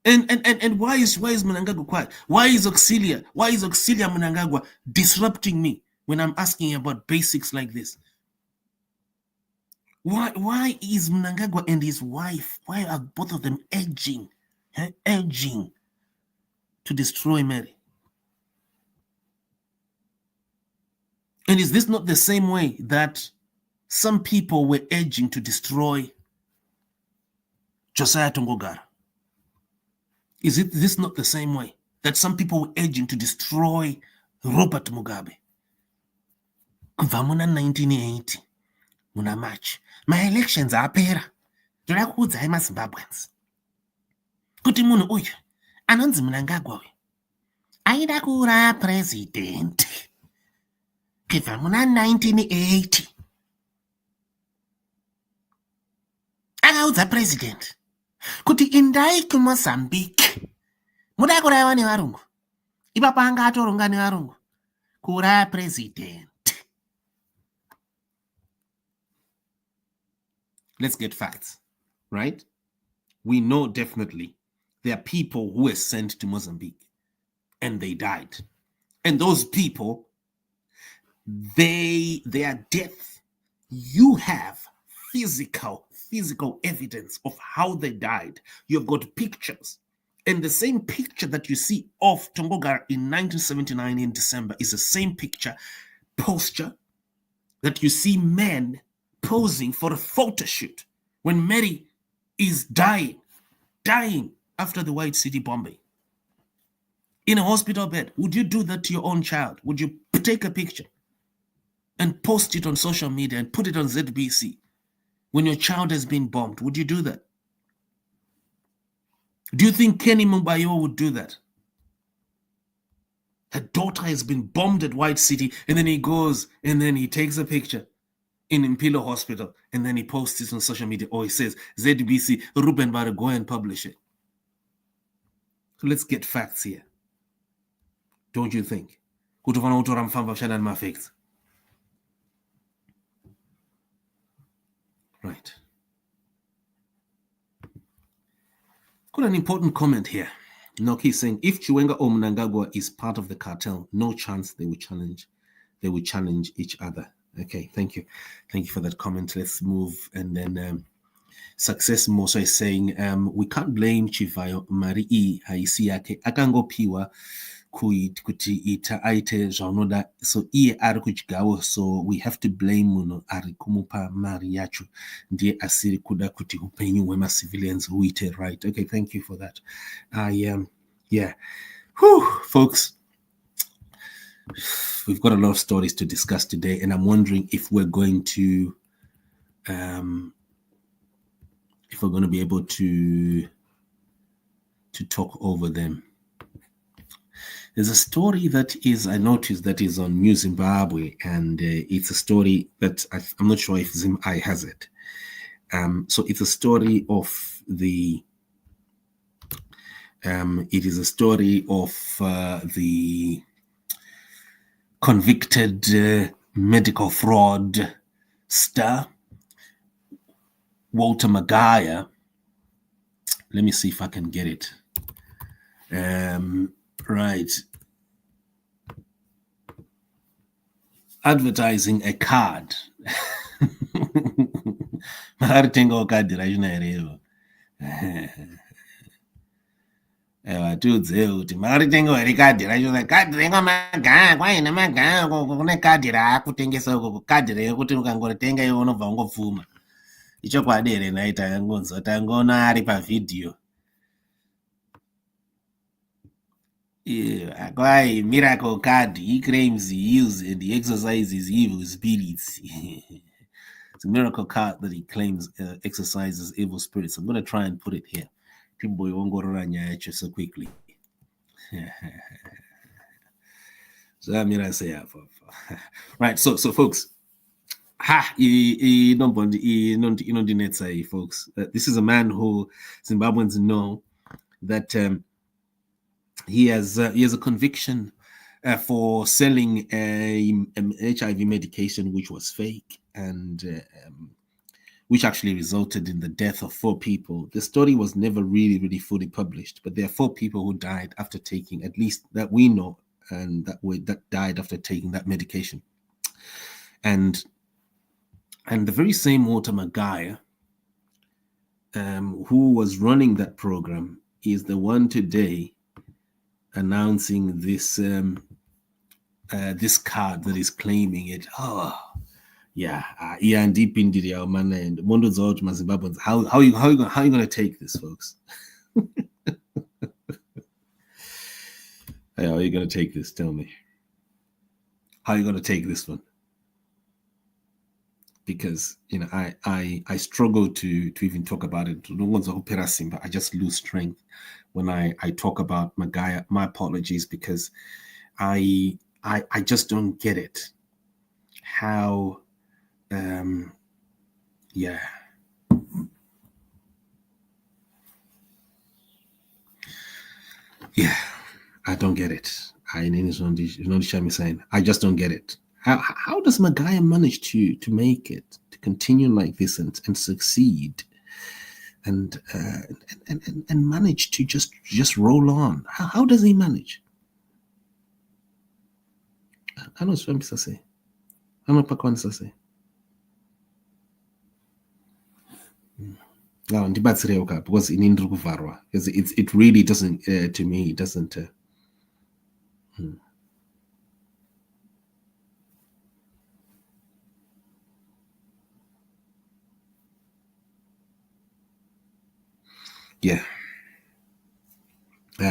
And why is Mnangagwa quiet? Why is Auxilia Mnangagwa disrupting me when I'm asking about basics like this? Why is Mnangagwa and his wife, why are both of them urging to destroy Mary? And is this not the same way that some people were urging to destroy Josiah Tongogara? Is this not the same way that some people were urging to destroy Robert Mugabe? Kubva muna 1980 muna March, ma-elections apera. Ndoda kuudzai maZimbabweans kuti munhu uyu anonzi Mnangagwa uyu aida kuuraya president kubva muna 1980. Akaudza president kuti indai kuMozambique muda kuraiwa nevarungu. Ipapo anga atoronga nevarungu kuuraya president. Let's get facts, right? We know definitely there are people who were sent to Mozambique and they died. And those people, their death, you have physical evidence of how they died. You've got pictures. And the same picture that you see of Tongogara in 1979 in December is the same posture that you see men posing for a photo shoot when Mary is dying after the White City bombing in a hospital bed. Would you do that to your own child? Would you take a picture and post it on social media and put it on ZBC when your child has been bombed? Would you do that? Do you think Kenny Mumbayo would do that? Her daughter has been bombed at White City, and then he goes and then he takes a picture in Impilo Hospital, and then he posts it on social media, or he says, ZBC, Ruben Barre, go and publish it. So let's get facts here. Don't you think? Right. Got an important comment here. Noki saying, if Chiwenga or Mnangagwa is part of the cartel, no chance they will challenge each other. Okay, thank you. Thank you for that comment. Let's move. And then Success Mosa is saying, we can't blame Chivayo Marii haisi yake akango piwa kuti ita aite zaunoda so iye ari kuchigawo, so we have to blame muno ari kumupa mari yacho ndiye asiri kuda kuti upenyu hwema civilians huite right. Okay, thank you for that. Yeah. Whew, folks. We've got a lot of stories to discuss today, and I'm wondering if we're going to be able to talk over them. There's a story that I noticed that is on New Zimbabwe, and it's a story that I'm not sure if ZimI has it. So it's a story of the convicted medical fraud star Walter Magaya. Let me see if I can get it. Right. Advertising a card. Vatudze kuti maritenga iri kadhi racho kadhi renga magaya kwaine magaya kune kadhi raakutengesa uko kadhi rekuti ukangoritenga iwe unobva ungopfuma. Ichokwadi here naita yangonzwa tangoona ari pavhidhiyo. Kwai miracle card, he claims he uses and he exercises evil spirits. It's a miracle card that he claims exercises evil spirits. I'm going to try and put it here. So quickly. So I mean, I say, right. So folks, folks. This is a man who Zimbabweans know that he has a conviction for selling a HIV medication which was fake and which actually resulted in the death of 4 people. The story was never really fully published, but there are 4 people who died after taking, at least that we know, and that died after taking that medication. And the very same Walter Magaya, who was running that program, is the one today announcing this this card that is claiming it. And deep in the man and Zimbabweans. How are you going to take this, folks? How are you going to take this? Tell me. How are you going to take this one? Because I struggle to even talk about it. No one's but I just lose strength when I talk about Magaya. My apologies, because I just don't get it. How I don't get it. I just don't get it. How does Magaya manage to make it, to continue like this and succeed and manage to just roll on? How does he manage? I know what I'm saying. I know what I'm saying. Because in Indrukuvarwa, it really doesn't, to me, it doesn't.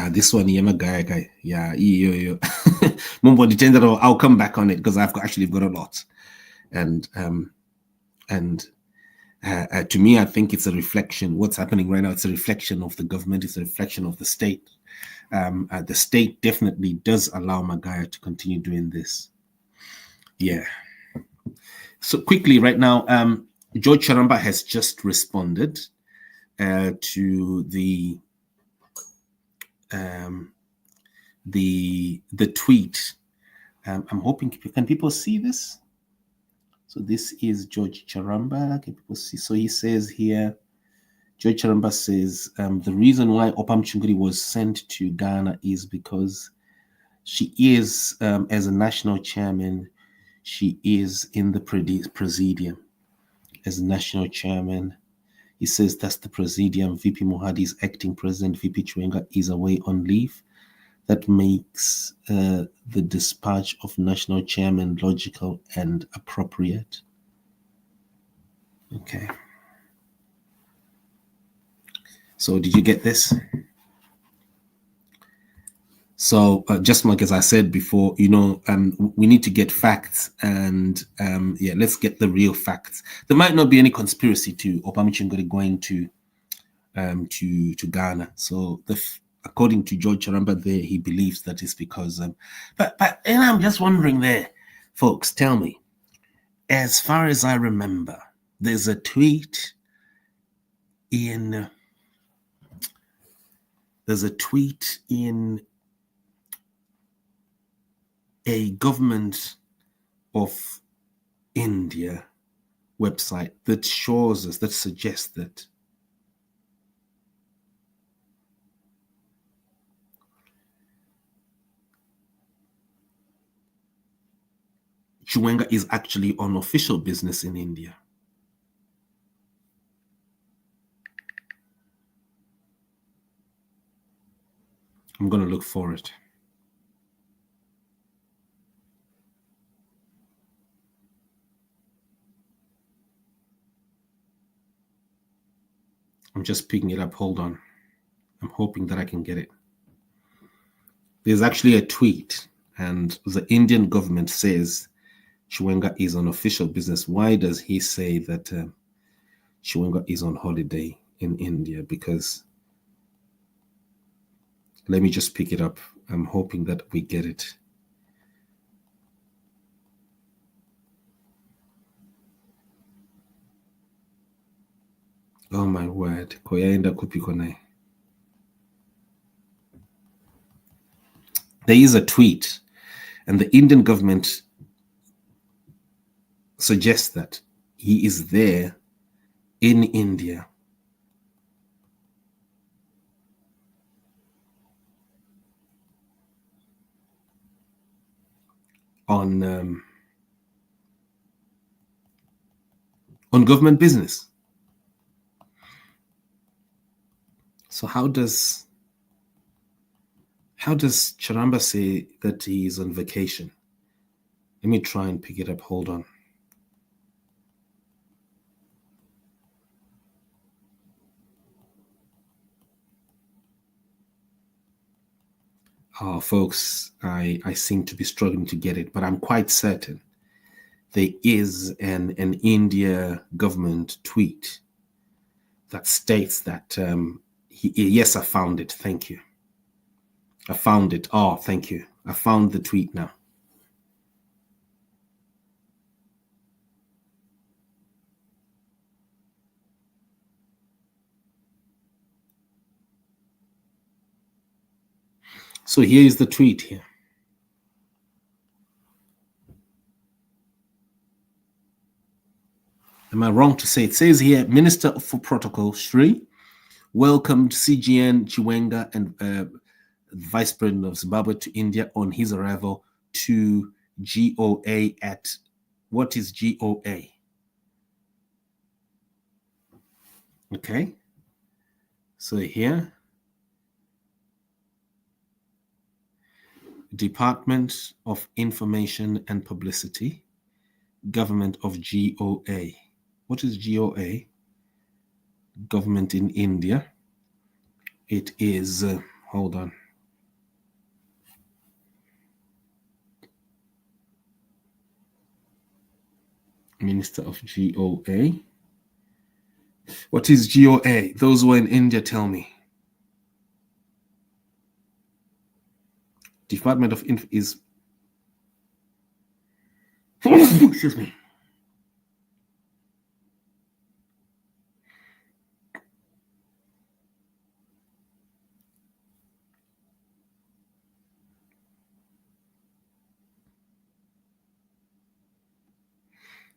This one, guy. I'll come back on it because I've got a lot, and to me, I think it's a reflection. What's happening right now, it's a reflection of the government. It's a reflection of the state. The state definitely does allow Magaya to continue doing this. So quickly right now, George Charamba has just responded to the tweet. I'm hoping, can people see this? So this is George Charamba. Can people see? So he says here, George Charamba says, the reason why Oppah Mchunguri was sent to Ghana is because she is, as a national chairman, she is in the presidium. As national chairman, he says that's the presidium. VP Mohadi is acting president. VP Chiwenga is away on leave. That makes the dispatch of national chairman logical and appropriate. Okay. So did you get this? So just like as I said before, we need to get facts, and let's get the real facts. There might not be any conspiracy to Oppah Mchunguri going to Ghana. So according to George Charamba there, he believes that it's because but and I'm just wondering there, folks, tell me, as far as I remember, there's a tweet in a government of India website that suggests that Chiwenga is actually on official business in India. I'm going to look for it. I'm just picking it up. Hold on. I'm hoping that I can get it. There's actually a tweet, and the Indian government says Chiwenga is on official business. Why does he say that Chiwenga is on holiday in India? Because Let me just pick it up. I'm hoping that we get it. Oh my word. Koyaenda kupiko naye. There is a tweet, and the Indian government suggests that he is there in India on government business. So how does Charamba say that he is on vacation? Let me try and pick it up. Hold on. Oh, folks, I seem to be struggling to get it, but I'm quite certain there is an India government tweet that states that yes, I found it. Thank you. I found it. Oh, thank you. I found the tweet now. So here is the tweet here. Am I wrong to say? It says here, Minister for Protocol, Shri, welcomed CGN Chiwenga and Vice President of Zimbabwe to India on his arrival to GOA at, what is GOA? Okay. So here, Department of Information and Publicity, Government of GOA. What is GOA? Government in India. It is, hold on. Minister of GOA. What is GOA? Those who are in India, tell me. Department of Inf is excuse me.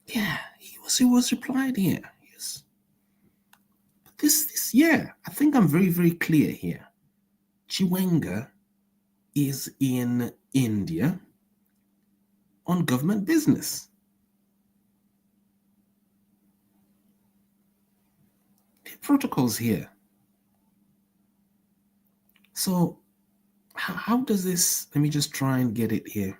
Yeah, he was replied here. Yes. But this, yeah, I think I'm very, very clear here. Chiwenga is in India on government business. The protocols here. So how does this, let me just try and get it here.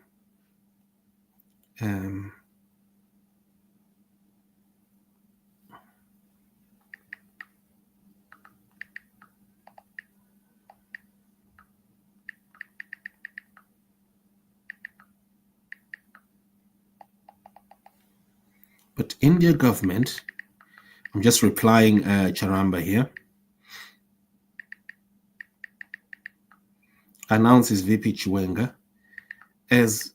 But India government, I'm just replying Charamba here, announces VP Chiwenga as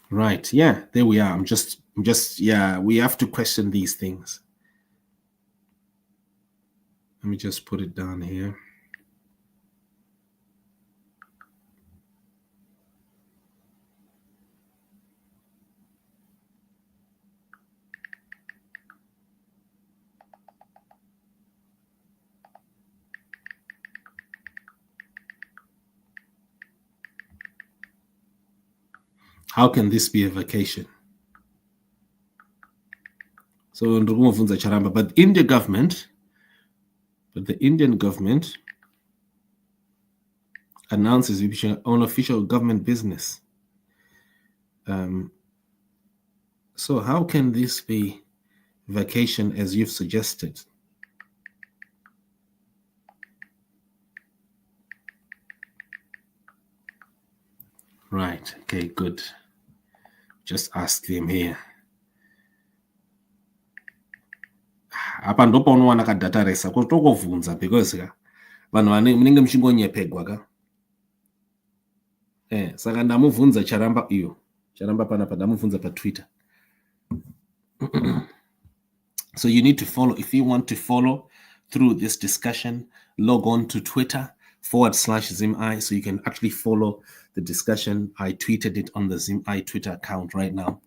right. Yeah, there we are. I'm just, yeah, we have to question these things. Let me just put it down here. How can this be a vacation? So, but the Indian government announces on official government business. So how can this be vacation as you've suggested? Right. Okay, good. Just ask them here. Apa ndopa unowana kadata resa kutokovhunza because vanhu munenge muchingonyepegwa ka. Saka ndamubvunza charamba panapa ndamubvunza paTwitter. So you need to follow. If you want to follow through this discussion, log on to Twitter /ZimI so you can actually follow the discussion. I tweeted it on the ZimI Twitter account right now.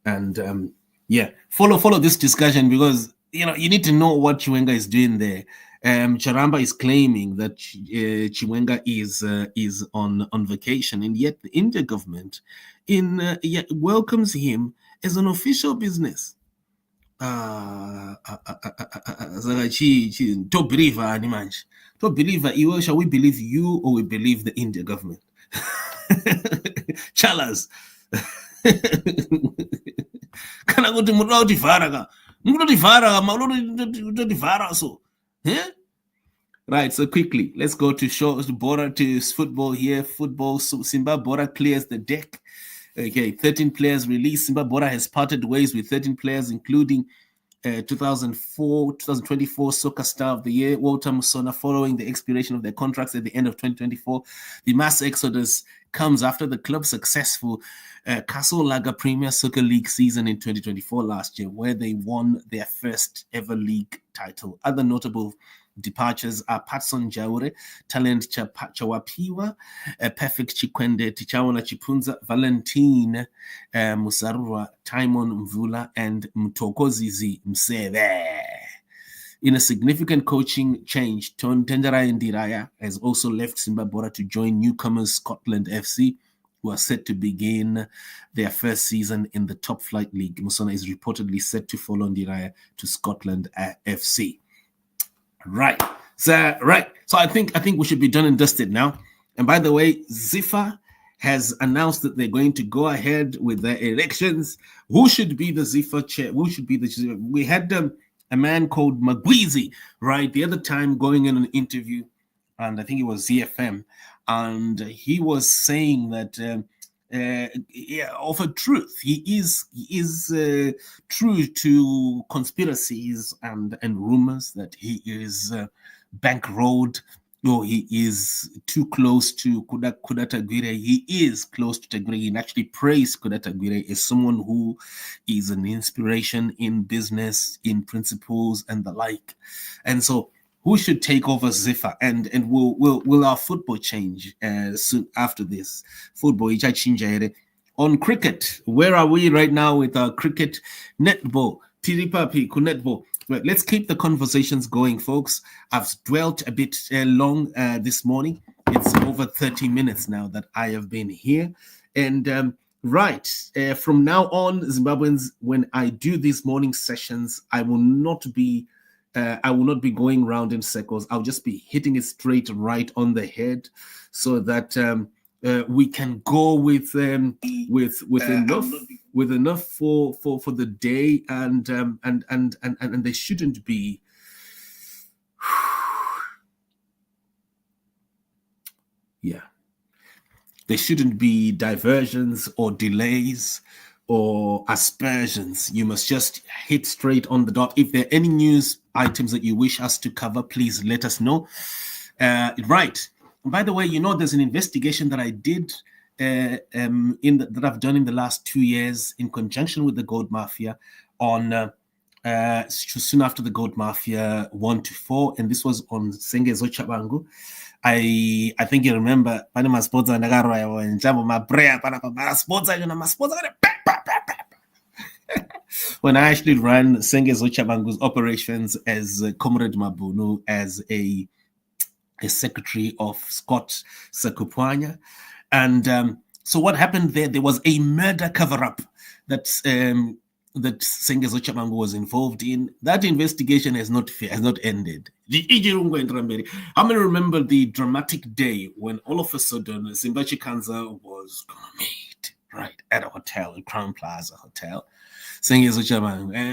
And follow this discussion because you need to know what Chiwenga is doing there. Charamba is claiming that Chiwenga is on vacation, and yet the India government welcomes him as an official business. To believe shall we believe you or we believe the India government? Chalas. Kana kuti muda kutivhara ka munotivhara munotivhara so right. So quickly let's go to football here. Zimbabwe clears the deck. Okay, 13 players released. Zimbabwe has parted ways with 13 players, including 2024 Soccer Star of the Year, Walter Musona, following the expiration of their contracts at the end of 2024. The mass exodus comes after the club's successful Castle Lager Premier Soccer League season in 2024 last year, where they won their first ever league title. Other notable departures are Patson Jaure, Talent Chawapiwa, Perfect Chikwende, Tichawana Chipunza, Valentine Musarua, Timon Mvula, and Mtokozizi Mseve. In a significant coaching change, Tendera Ndiraya has also left Zimbabwe to join newcomers Scotland FC, who are set to begin their first season in the top flight league. Musona is reportedly set to follow Ndiraya to Scotland FC. Right. So I think we should be done and dusted now. And by the way, ZIFA has announced that they're going to go ahead with their elections. Who should be the ZIFA chair? We had a man called Magwizi, right, the other time going in an interview, and I think it was ZFM, and he was saying that of a truth, he is true to conspiracies and rumors that he is bankrolled, or he is too close to Kudata Gwire. He is close to Tagwire. He actually praised Kudata Gwire as someone who is an inspiration in business, in principles, and the like. And so, who should take over ZIFA? And will our football change soon after this? Football, on cricket, where are we right now with our cricket? Netball, Tiripapi, Kunetball. Right, let's keep the conversations going, folks. I've dwelt a bit long this morning. It's over 30 minutes now that I have been here. And from now on, Zimbabweans, when I do these morning sessions, I will not be going round in circles. I'll just be hitting it straight right on the head, so that we can go with enough for the day, and there shouldn't be there shouldn't be diversions or delays or aspersions. You must just hit straight on the dot. If there are any news items that you wish us to cover, please let us know. Right. By the way, there's an investigation that I did that I've done in the last 2 years in conjunction with the Gold Mafia on soon after the Gold Mafia 1 to 4, and this was on Sengezo Chabangu. I think you remember when I actually ran Sengezo Chabangu's operations as Comrade Mabunu, as a secretary of Scott Sakupwanya. And so what happened there was a murder cover-up that Sengezo Chabangu was involved in. That investigation has not ended. How many remember the dramatic day when all of a sudden Simbachi Kanza was gonna meet, right, at a hotel, a Crown Plaza Hotel. And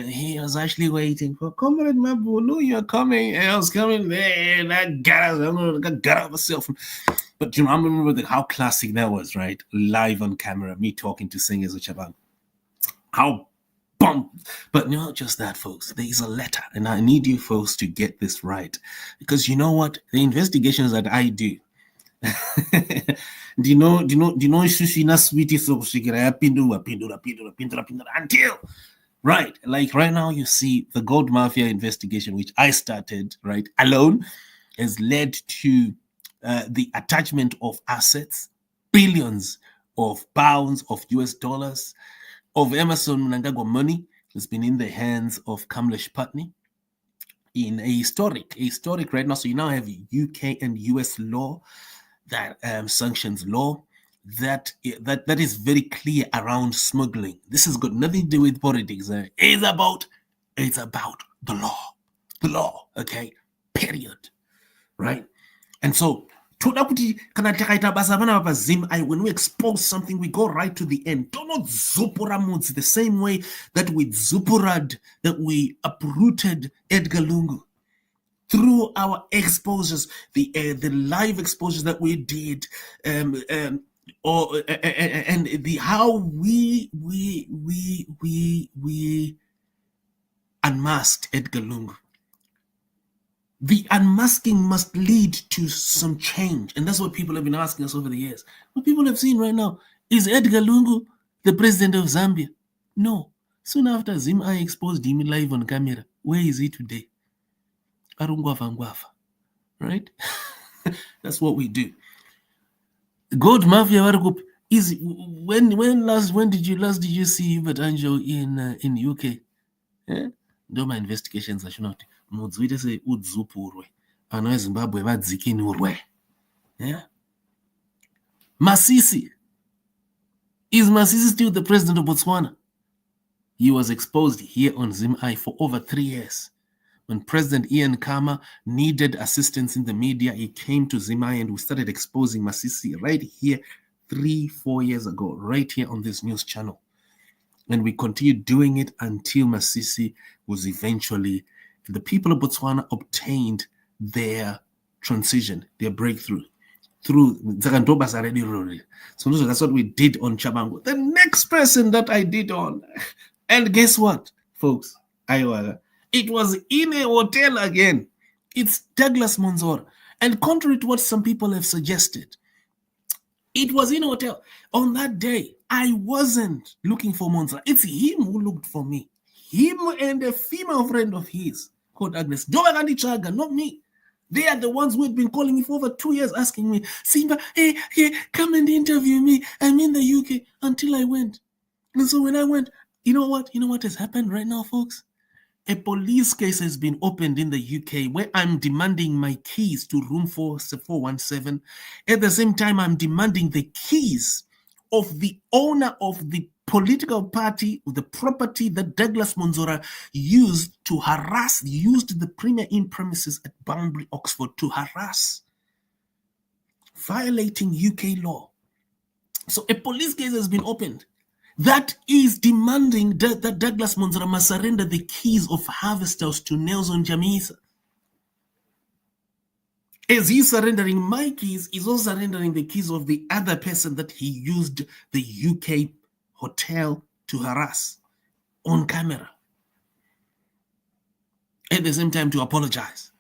he was actually waiting for Comrade Mabulu, you're coming. And I was coming there, and I got out myself. But I remember how classic that was, right? Live on camera, me talking to Singers Uchabang. How bumped. But not just that, folks. There is a letter, and I need you folks to get this right. Because you know what? The investigations that I do, do you know Shushina sweetie so until right, like right now you see the gold mafia investigation, which I started right alone, has led to the attachment of assets, billions of pounds of US dollars of Emerson Mnangagwa money has been in the hands of Kamlesh Patni in a historic right now. So you now have UK and US law that sanctions law that is very clear around smuggling. This has got nothing to do with politics. It's about the law. Okay, period. Right, and so when we expose something, we go right to the end. Do not zupura the same way that we zupurad, that we uprooted Edgar Lungu. Through our exposures, the live exposures that we did, and the how we unmasked Edgar Lungu. The unmasking must lead to some change, and that's what people have been asking us over the years. What people have seen right now is Edgar Lungu the president of Zambia? No. Soon after ZIMI exposed him live on camera, where is he today? Right? That's what we do. Gold Mafia is when did you see Hubert Angel in UK? Yeah? Do my investigations are not mudzwite se udzupurwe ana eZimbabwe vadzikinurwe. Yeah? Masisi, is Masisi still the president of Botswana? He was exposed here on ZIMI for over 3 years. When President Ian Khama needed assistance in the media, he came to ZIMI and we started exposing Masisi right here 3-4 years ago, right here on this news channel. And we continued doing it until Masisi was eventually, the people of Botswana obtained their transition, their breakthrough through Zakantobas already ruled. So that's what we did on Chabango. The next person that I did on, and guess what, folks? It was in a hotel again. It's Douglas Monzora. And contrary to what some people have suggested, it was in a hotel. On that day, I wasn't looking for Monzora. It's him who looked for me. Him and a female friend of his called Agnes. Chaga, not me. They are the ones who had been calling me for over 2 years, asking me, Simba, hey, come and interview me. I'm in the UK, until I went. And so when I went, you know what has happened right now, folks? A police case has been opened in the UK where I'm demanding my keys to room 417. At the same time, I'm demanding the keys of the owner of the political party, the property that Douglas Monzora used the Premier Inn premises at Banbury, Oxford to harass, violating UK law. So a police case has been opened that is demanding that Douglas Monzora must surrender the keys of Harvest House to Nelson Jamisa. As he's surrendering my keys, he's also surrendering the keys of the other person that he used the UK hotel to harass on camera. At the same time to apologize.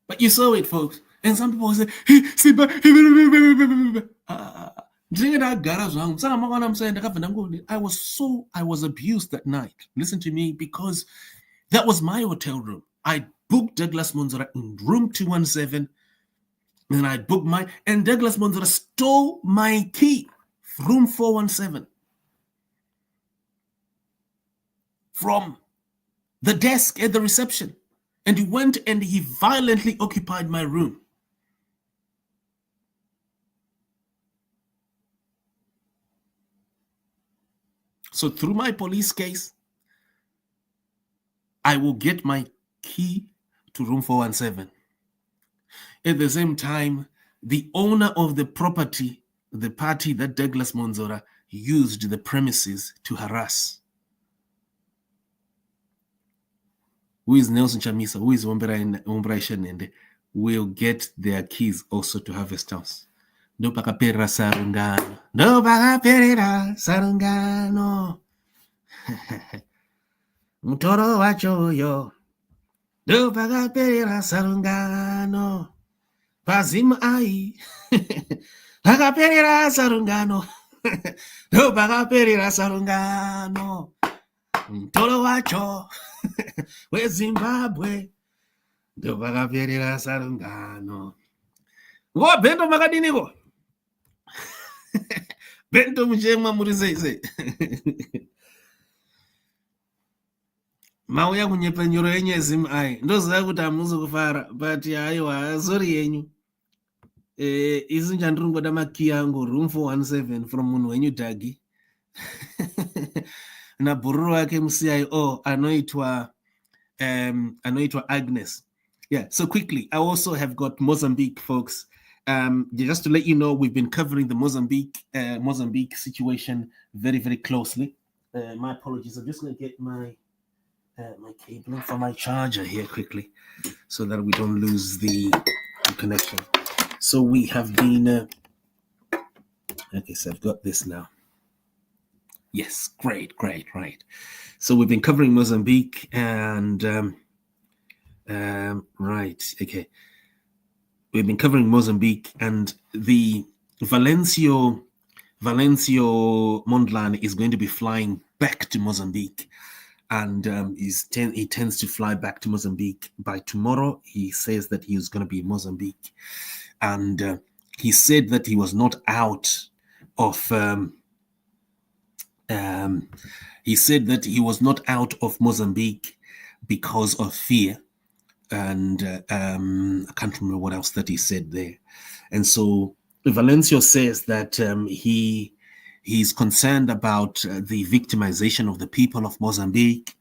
But you saw it, folks. And some people say, I was abused that night. Listen to me, because that was my hotel room. I booked Douglas Monzora in room 217, and I booked and Douglas Monzora stole my key, room 417, from the desk at the reception. And he went and he violently occupied my room. So through my police case, I will get my key to room 417. At the same time, the owner of the property the party that Douglas Monzora used the premises to harass. Who is Nelson Chamisa, who is Wombrai Shenende, will get their keys also to Harvest House. No pakaperera sarungano. No pakaperera sarungano. Mutoro wacho yo. No pakaperera sarungano. Pazim ai. Pakaperera sarungano. No pakaperera sarungano. Mutoro wacho. We Zimbabwe. No pakaperera sarungano. Go bendo makadiniko. Bento mjema murizeze. Mauya kunyepa nyoro yenye zim ai. Ndo za kuti amuzo kufara. But aiwa sorry yenyu. Izi njandrungo da makia yangu room 417 from munhu wenyu Dagi. Na bururu wake MCIO anoitwa Agnes. Yeah, so quickly, I also have got Mozambique, folks. Just to let you know, we've been covering the Mozambique situation very, very closely. My apologies. I'm just going to get my cable for my charger here quickly, so that we don't lose the connection. So we have been. Okay, so I've got this now. Yes, great. So we've been covering Mozambique and right. Okay. We've been covering Mozambique, and the Venancio Mondlane is going to be flying back to Mozambique, and he tends to fly back to Mozambique by tomorrow. He says that he is going to be in Mozambique, and he said that he was not out of. He said that he was not out of Mozambique because of fear. And I can't remember what else that he said there. And so Venancio says that he's concerned about the victimization of the people of Mozambique,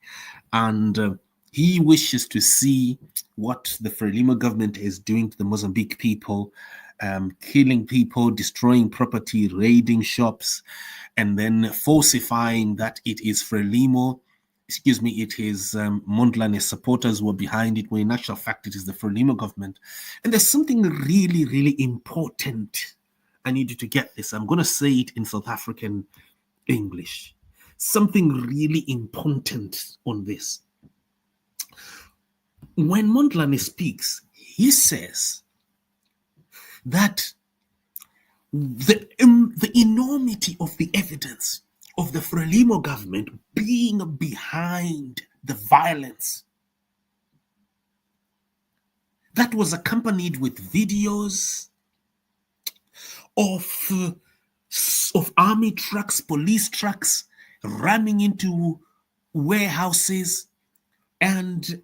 and he wishes to see what the Frelimo government is doing to the Mozambique people, killing people, destroying property, raiding shops, and then falsifying that it is Frelimo. It is Mondlane supporters who are behind it, when in actual fact it is the Frelimo government. And there's something really, really important. I need you to get this. I'm going to say it in South African English. Something really important on this. When Mondlane speaks, he says that the enormity of the evidence of the Frelimo government being behind the violence that was accompanied with videos of army trucks, police trucks ramming into warehouses and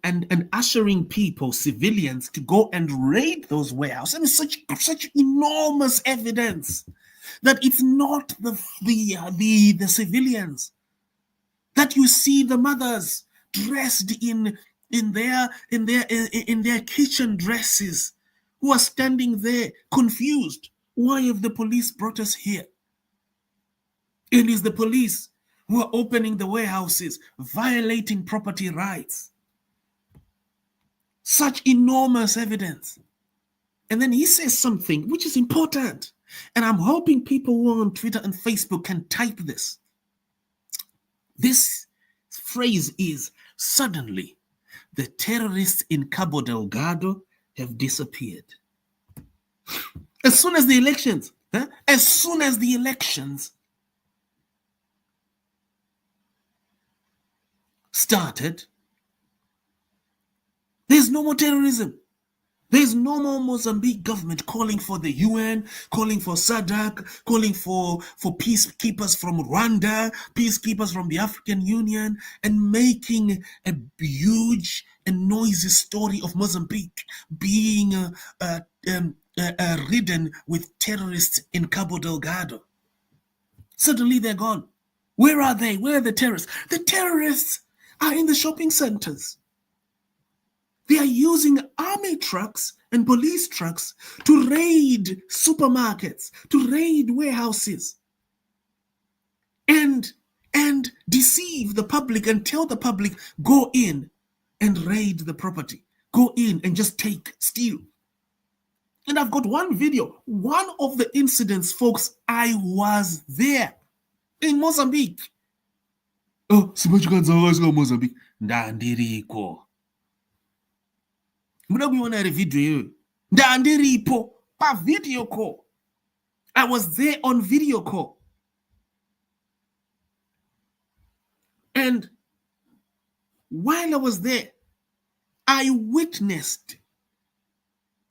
ushering people, civilians, to go and raid those warehouses. I mean, such enormous evidence that it's not the civilians, that you see the mothers dressed in their kitchen dresses, who are standing there confused. Why have the police brought us here? It is the police who are opening the warehouses, violating property rights. Such enormous evidence. And then he says something which is important. And I'm hoping people who are on Twitter and Facebook can type this. This phrase is, suddenly, the terrorists in Cabo Delgado have disappeared. As soon as the elections started, there's no more terrorism. There's no more Mozambique government calling for the UN, calling for SADC, calling for peacekeepers from Rwanda, peacekeepers from the African Union, and making a huge and noisy story of Mozambique being ridden with terrorists in Cabo Delgado. Suddenly they're gone. Where are they? Where are the terrorists? The terrorists are in the shopping centers. They are using army trucks and police trucks to raid supermarkets, to raid warehouses, and deceive the public and tell the public, go in and raid the property. Go in and just steal. And I've got one video, one of the incidents, folks. I was there in Mozambique. Oh, Mozambique. Ndandiriko. Mudakuiona ere video hiyo. Ndandiripo pa video call. I was there on video call. And while I was there, I witnessed,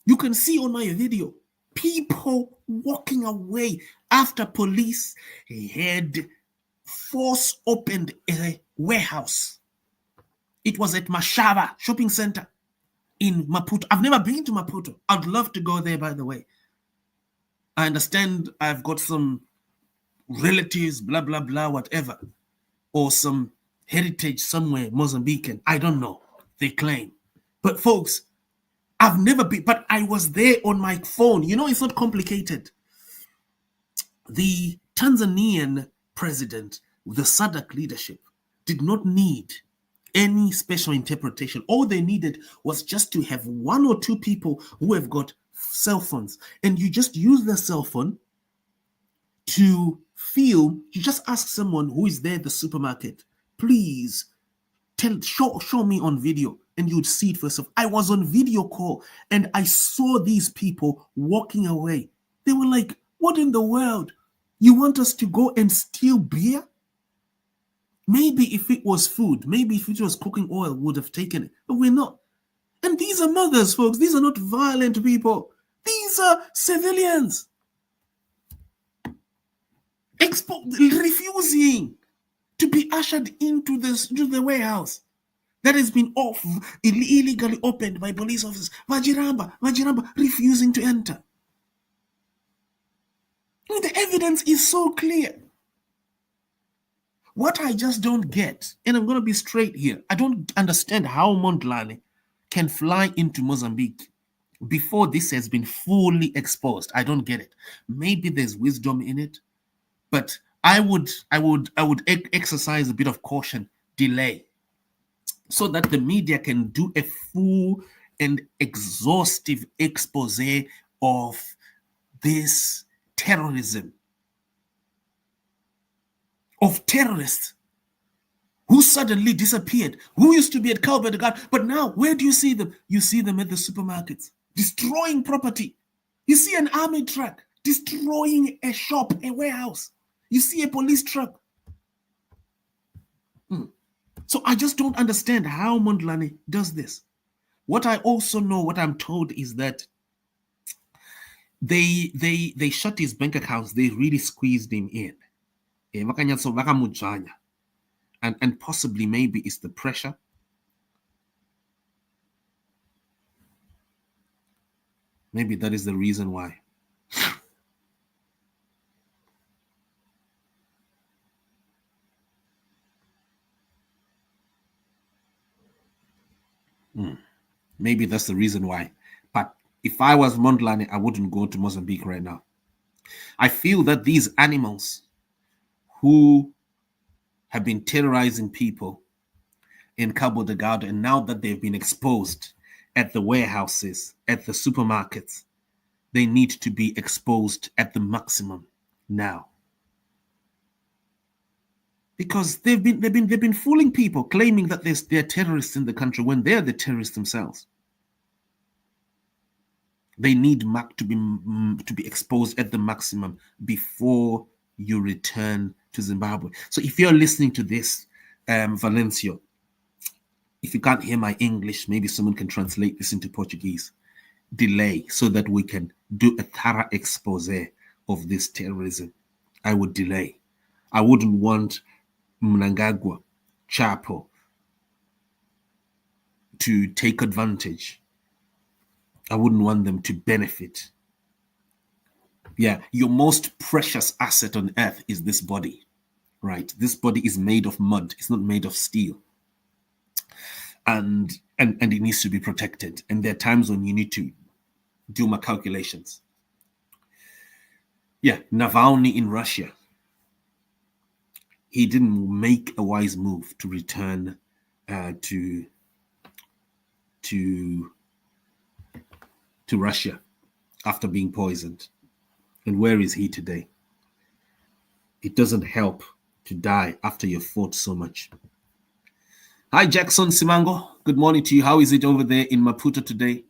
you can see on my video, people walking away after police had force opened a warehouse. It was at Mashava shopping center in Maputo. I've never been to Maputo. I'd love to go there, by the way. I understand I've got some relatives, blah, blah, blah, whatever, or some heritage somewhere, Mozambican. I don't know. They claim. But folks, I've never been, but I was there on my phone. You know, it's not complicated. The Tanzanian president, the SADC leadership, did not need any special interpretation. All they needed was just to have one or two people who have got cell phones, and you just use their cell phone to film. You just ask someone who is there at the supermarket, please show me on video, and you'd see it for yourself. I was on video call and I saw these people walking away. They were like, what in the world? You want us to go and steal beer? Maybe if it was food, maybe if it was cooking oil, we would have taken it, but we're not. And these are mothers, folks. These are not violent people. These are civilians. Refusing to be ushered into the warehouse that has been illegally opened by police officers. Vajiramba, refusing to enter. And the evidence is so clear. What I just don't get, and I'm going to be straight here, I don't understand how Mondlane can fly into Mozambique before this has been fully exposed. I don't get it. Maybe there's wisdom in it, but I would exercise a bit of caution, delay, so that the media can do a full and exhaustive expose of this terrorism, of terrorists who suddenly disappeared, who used to be at Calvert, but now where do you see them? You see them at the supermarkets, destroying property. You see an army truck destroying a shop, a warehouse. You see a police truck. So I just don't understand how Mondlane does this. What I also know, what I'm told, is that they shut his bank accounts. They really squeezed him in. And possibly maybe it's the pressure. Maybe that is the reason why. Maybe that's the reason why. But if I was Mondlane, I wouldn't go to Mozambique right now. I feel that these animals who have been terrorizing people in Cabo Delgado, and now that they've been exposed at the warehouses, at the supermarkets, they need to be exposed at the maximum now. Because they've been fooling people, claiming that they're terrorists in the country when they're the terrorists themselves. They need to be exposed at the maximum before you return to Zimbabwe. So if you're listening to this, Venancio, if you can't hear my English, maybe someone can translate this into Portuguese. Delay so that we can do a thorough expose of this terrorism. I would delay. I wouldn't want Mnangagwa, Chapo to take advantage. I wouldn't want them to benefit. Yeah, your most precious asset on earth is this body, right? This body is made of mud. It's not made of steel. And it needs to be protected. And there are times when you need to do my calculations. Yeah, Navalny in Russia. He didn't make a wise move to return to Russia after being poisoned. And where is he today? It doesn't help to die after you fought so much. Hi, Jackson Simango. Good morning to you. How is it over there in Maputo today?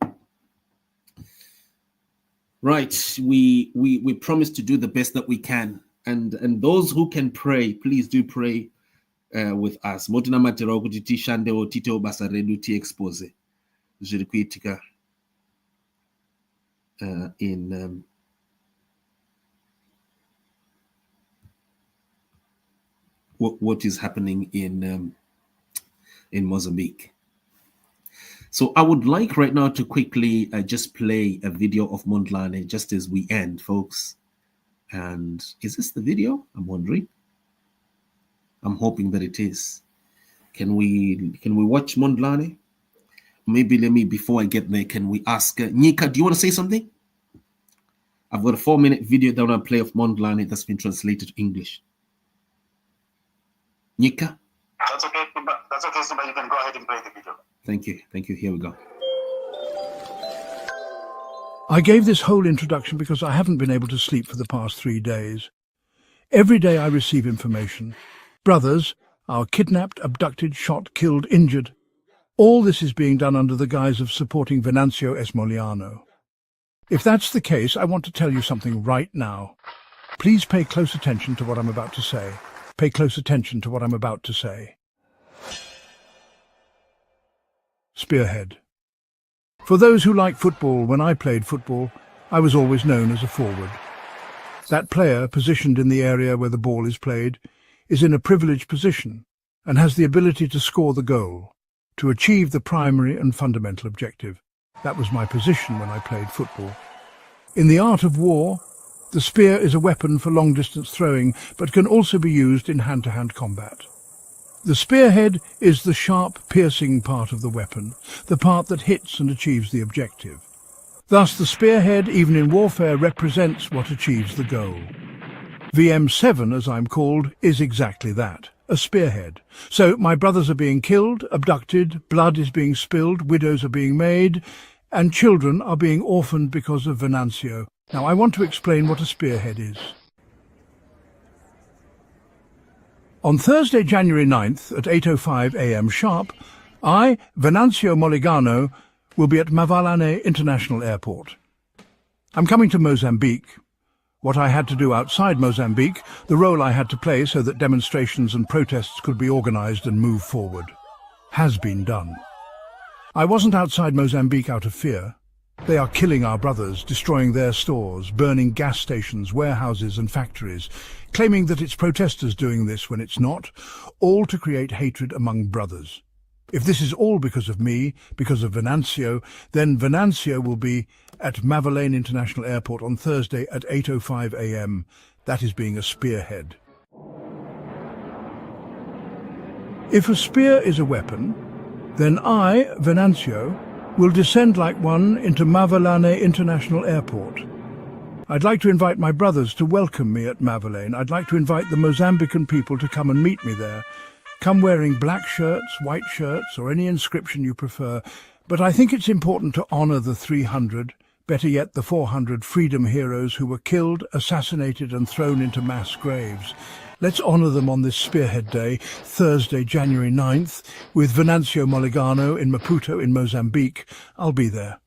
Right, we promise to do the best that we can, and those who can pray, please do pray with us. Motina matero kuti tishande otite basa redu ti expose zviri kuitika in what is happening in Mozambique. So I would like right now to quickly just play a video of Mondlane just as we end, folks. And is this the video? I'm wondering. I'm hoping that it is. Can we watch Mondlane? Maybe let me, before I get there, can we ask Nika, do you want to say something? I've got a 4-minute video that I want to play of Mondlane that's been translated to English. Nika? That's okay, Simba. You can go ahead and play the video. Thank you. Thank you. Here we go. I gave this whole introduction because I haven't been able to sleep for the past 3 days. Every day I receive information. Brothers are kidnapped, abducted, shot, killed, injured. All this is being done under the guise of supporting Venancio Mondlane. If that's the case, I want to tell you something right now. Please pay close attention to what I'm about to say. Pay close attention to what I'm about to say. Spearhead. For those who like football, when I played football, I was always known as a forward. That player, positioned in the area where the ball is played, is in a privileged position and has the ability to score the goal, to achieve the primary and fundamental objective. That was my position when I played football. In the art of war, the spear is a weapon for long-distance throwing, but can also be used in hand-to-hand combat. The spearhead is the sharp, piercing part of the weapon, the part that hits and achieves the objective. Thus, the spearhead, even in warfare, represents what achieves the goal. VM7, as I'm called, is exactly that, a spearhead. So my brothers are being killed, abducted, blood is being spilled, widows are being made, and children are being orphaned because of Venancio. Now, I want to explain what a spearhead is. On Thursday, January 9th, at 8:05 a.m. sharp, I, Venancio Mondlane, will be at Mondlane International Airport. I'm coming to Mozambique. What I had to do outside Mozambique, the role I had to play so that demonstrations and protests could be organized and move forward, has been done. I wasn't outside Mozambique out of fear. They are killing our brothers, destroying their stores, burning gas stations, warehouses and factories, claiming that it's protesters doing this when it's not, all to create hatred among brothers. If this is all because of me, because of Venancio, then Venancio will be at Mondlane International Airport on Thursday at 8:05 a.m. That is being a spearhead. If a spear is a weapon, then I, Venancio, will descend like one into Mondlane International Airport. I'd like to invite my brothers to welcome me at Mondlane. I'd like to invite the Mozambican people to come and meet me there. Come wearing black shirts, white shirts, or any inscription you prefer. But I think it's important to honour the 300, better yet the 400 freedom heroes who were killed, assassinated and thrown into mass graves. Let's honour them on this Spearhead Day, Thursday, January 9th, with Venancio Mondlane in Maputo in Mozambique. I'll be there.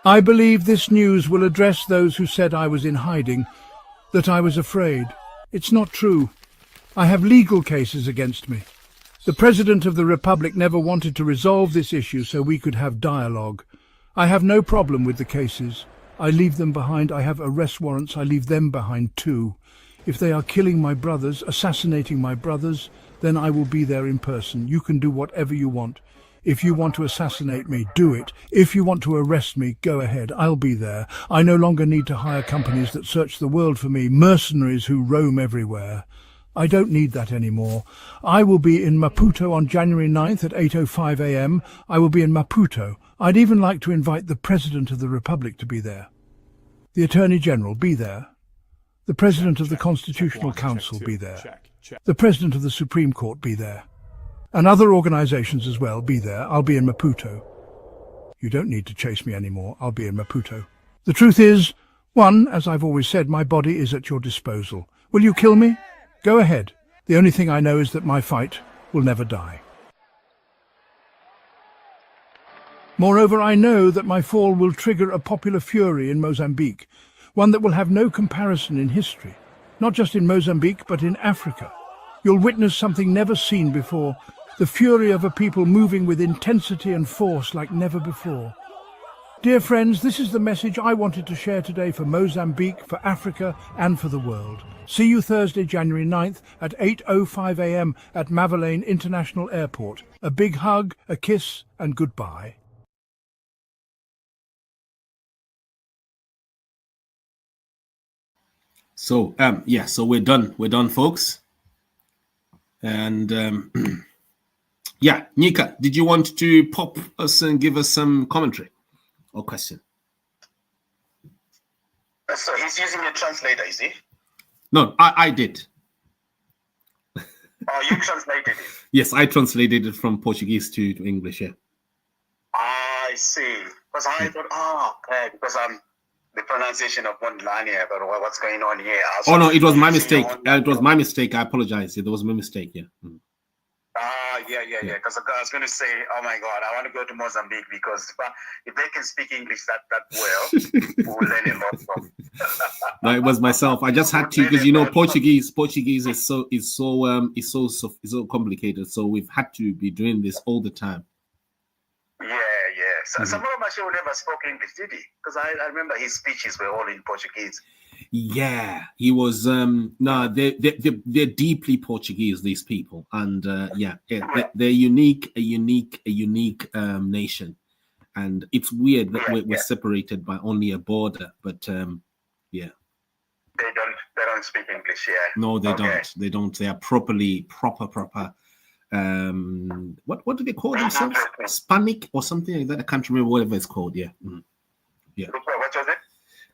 I believe this news will address those who said I was in hiding, that I was afraid. It's not true. I have legal cases against me. The President of the Republic never wanted to resolve this issue so we could have dialogue. I have no problem with the cases. I leave them behind. I have arrest warrants. I leave them behind too. If they are killing my brothers, assassinating my brothers, then I will be there in person. You can do whatever you want. If you want to assassinate me, do it. If you want to arrest me, go ahead. I'll be there. I no longer need to hire companies that search the world for me, mercenaries who roam everywhere. I don't need that anymore. I will be in Maputo on January 9th at 8:05 a.m. I will be in Maputo. I'd even like to invite the President of the Republic to be there. The Attorney General, be there. The President of the Constitutional Council, be there. The President of the Supreme Court, be there. And other organizations as well, be there. I'll be in Maputo. You don't need to chase me anymore. I'll be in Maputo. The truth is, one, as I've always said, my body is at your disposal. Will you kill me? Go ahead. The only thing I know is that my fight will never die. Moreover, I know that my fall will trigger a popular fury in Mozambique, one that will have no comparison in history, not just in Mozambique, but in Africa. You'll witness something never seen before, the fury of a people moving with intensity and force like never before. Dear friends, this is the message I wanted to share today for Mozambique, for Africa, and for the world. See you Thursday, January 9th at 8:05 a.m. at Mondlane International Airport. A big hug, a kiss, and goodbye. So, so we're done, folks. And, yeah, Nika, did you want to pop us and give us some commentary or question? So he's using a translator, is he? No, I did. Oh, you translated it? Yes, I translated it from Portuguese to English, yeah. I see. Because I thought, okay, because the pronunciation of Mondlane, but what's going on here? Oh, no, it was my mistake. It was my mistake. I apologize. There was my mistake, yeah. Yeah. Because I was going to say, oh my God, I want to go to Mozambique because if they can speak English that well, we'll learn a lot from. No, it was myself. I just had to, because Portuguese is so complicated. So we've had to be doing this all the time. Yeah. So Samora Machel never spoke English, did he? Because I remember his speeches were all in Portuguese. Yeah, he was. They're deeply Portuguese, these people, and they're a unique nation, and it's weird that we're separated by only a border, but yeah. They don't speak English, yeah. No, they don't. They are proper. What do they call themselves? Hispanic or something like that? I can't remember whatever it's called. Yeah. Yeah. What was it?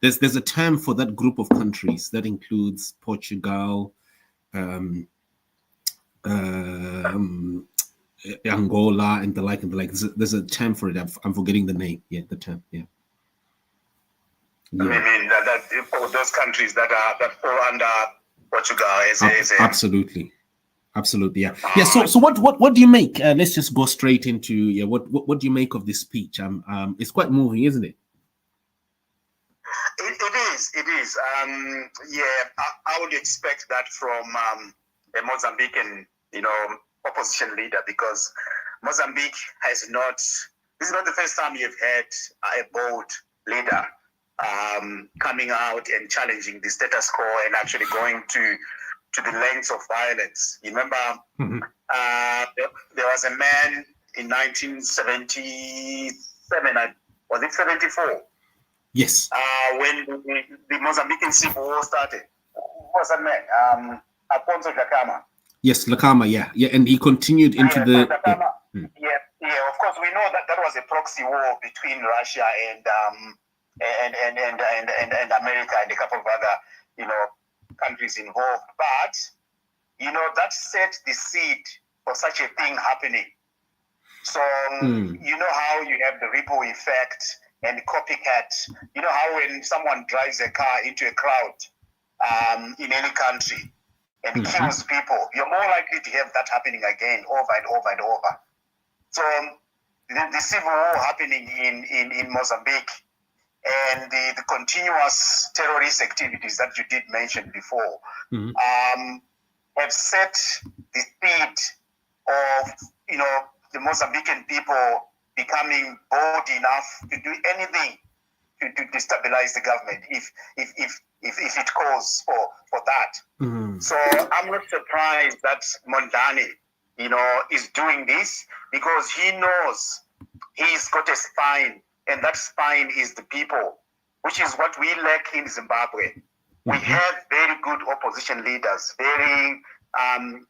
There's a term for that group of countries that includes Portugal, Angola, and the like. There's a term for it. I'm forgetting the name. Yeah, the term. Yeah. I mean that those countries that fall under Portugal Absolutely, yeah. So what do you make? Let's just go straight into what do you make of this speech? It's quite moving, isn't it? It is. I would expect that from a Mozambican, opposition leader, because Mozambique has not. This is not the first time you've had a bold leader coming out and challenging the status quo and actually going to the lengths of violence. You remember, there was a man in 1977. Was it 74? Yes. When the Mozambican Civil War started. Who was that man? Afonso Dhlakama. Yes, Dhlakama, yeah, and he continued into the. Of course, we know that was a proxy war between Russia and America and a couple of other, countries involved. But that set the seed for such a thing happening. So you know how you have the ripple effect and copycat. You know how when someone drives a car into a crowd in any country and kills people, you're more likely to have that happening again over and over and over. So the civil war happening in Mozambique and the continuous terrorist activities that you did mention before have set the speed of the Mozambican people becoming bold enough to do anything to destabilize the government if it calls for that. So I'm not surprised that Mondlane, is doing this, because he knows he's got a spine, and that spine is the people, which is what we lack in Zimbabwe. We have very good opposition leaders, very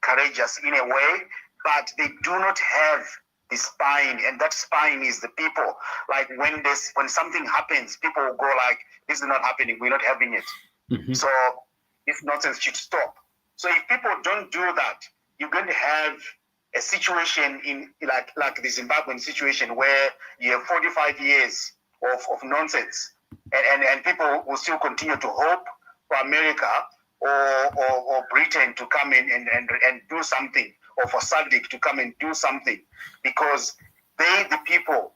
courageous in a way, but they do not have the spine, and that spine is the people. Like when something happens, people will go like, this is not happening, we're not having it. Mm-hmm. So this nonsense should stop. So if people don't do that, you're going to have a situation in like the Zimbabwean situation where you have 45 years of nonsense, and people will still continue to hope for America or Britain to come in and do something, or for SADC to come and do something, because the people,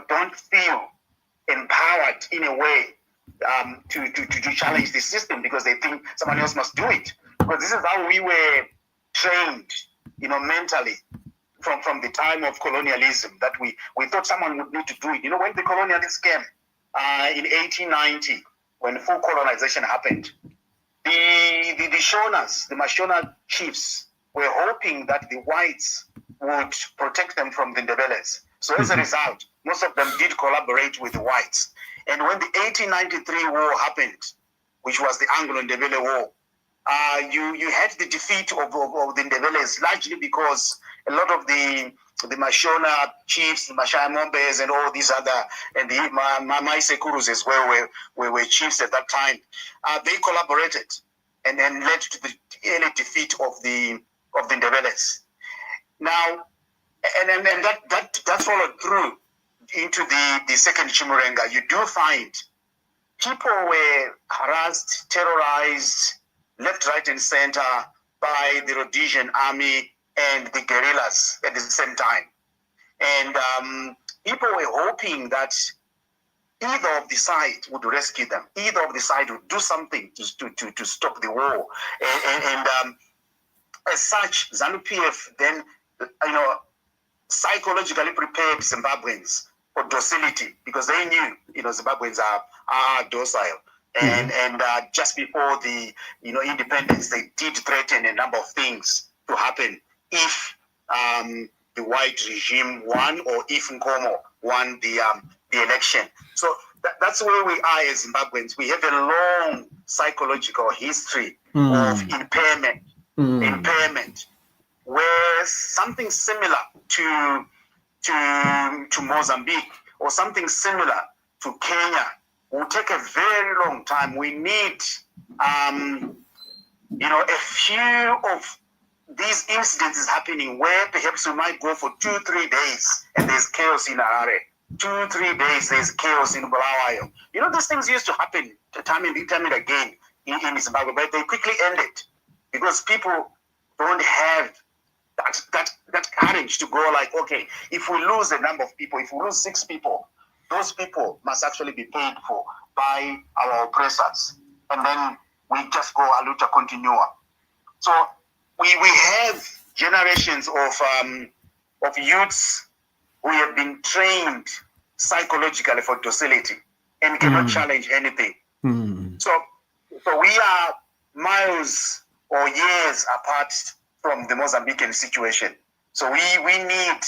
don't feel empowered in a way to challenge the system, because they think someone else must do it. Because this is how we were trained, mentally from the time of colonialism, that we thought someone would need to do it. When the colonialists came in 1890, when full colonization happened, the Shonas, the Mashona chiefs, were hoping that the whites would protect them from the Ndebelés. So as a result, most of them did collaborate with the whites. And when the 1893 war happened, which was the Anglo-Ndebele War, you had the defeat of the Ndebelés, largely because a lot of the Mashona chiefs, the Mashaya Mombes, and all these other, and the Maisekurus as well were chiefs at that time. They collaborated and then led to the early defeat of the Ndebelés. Now, and that followed through into the second Chiwenga. You do find people were harassed, terrorized, left, right, and center by the Rhodesian army and the guerrillas at the same time. And people were hoping that either of the side would rescue them, either of the side would do something to stop the war. And as such, ZANU PF then, psychologically prepared Zimbabweans for docility, because they knew, Zimbabweans are docile. And just before the independence, they did threaten a number of things to happen if the white regime won, or if Nkomo won the election. So that's where we are as Zimbabweans. We have a long psychological history of impairment, where something similar to Mozambique or something similar to Kenya will take a very long time. We need, a few of these incidents is happening where perhaps we might go for 2-3 days and there's chaos in Harare. 2-3 days there's chaos in Bulawayo. These things used to happen time and again in Zimbabwe, but they quickly ended because people don't have that courage to go like, okay, if we lose a number of people, if we lose 6 people, those people must actually be paid for by our oppressors. And then we just go a luta continua. So we have generations of youths who have been trained psychologically for docility and cannot challenge anything. So we are miles or years apart from the Mozambican situation. So we need,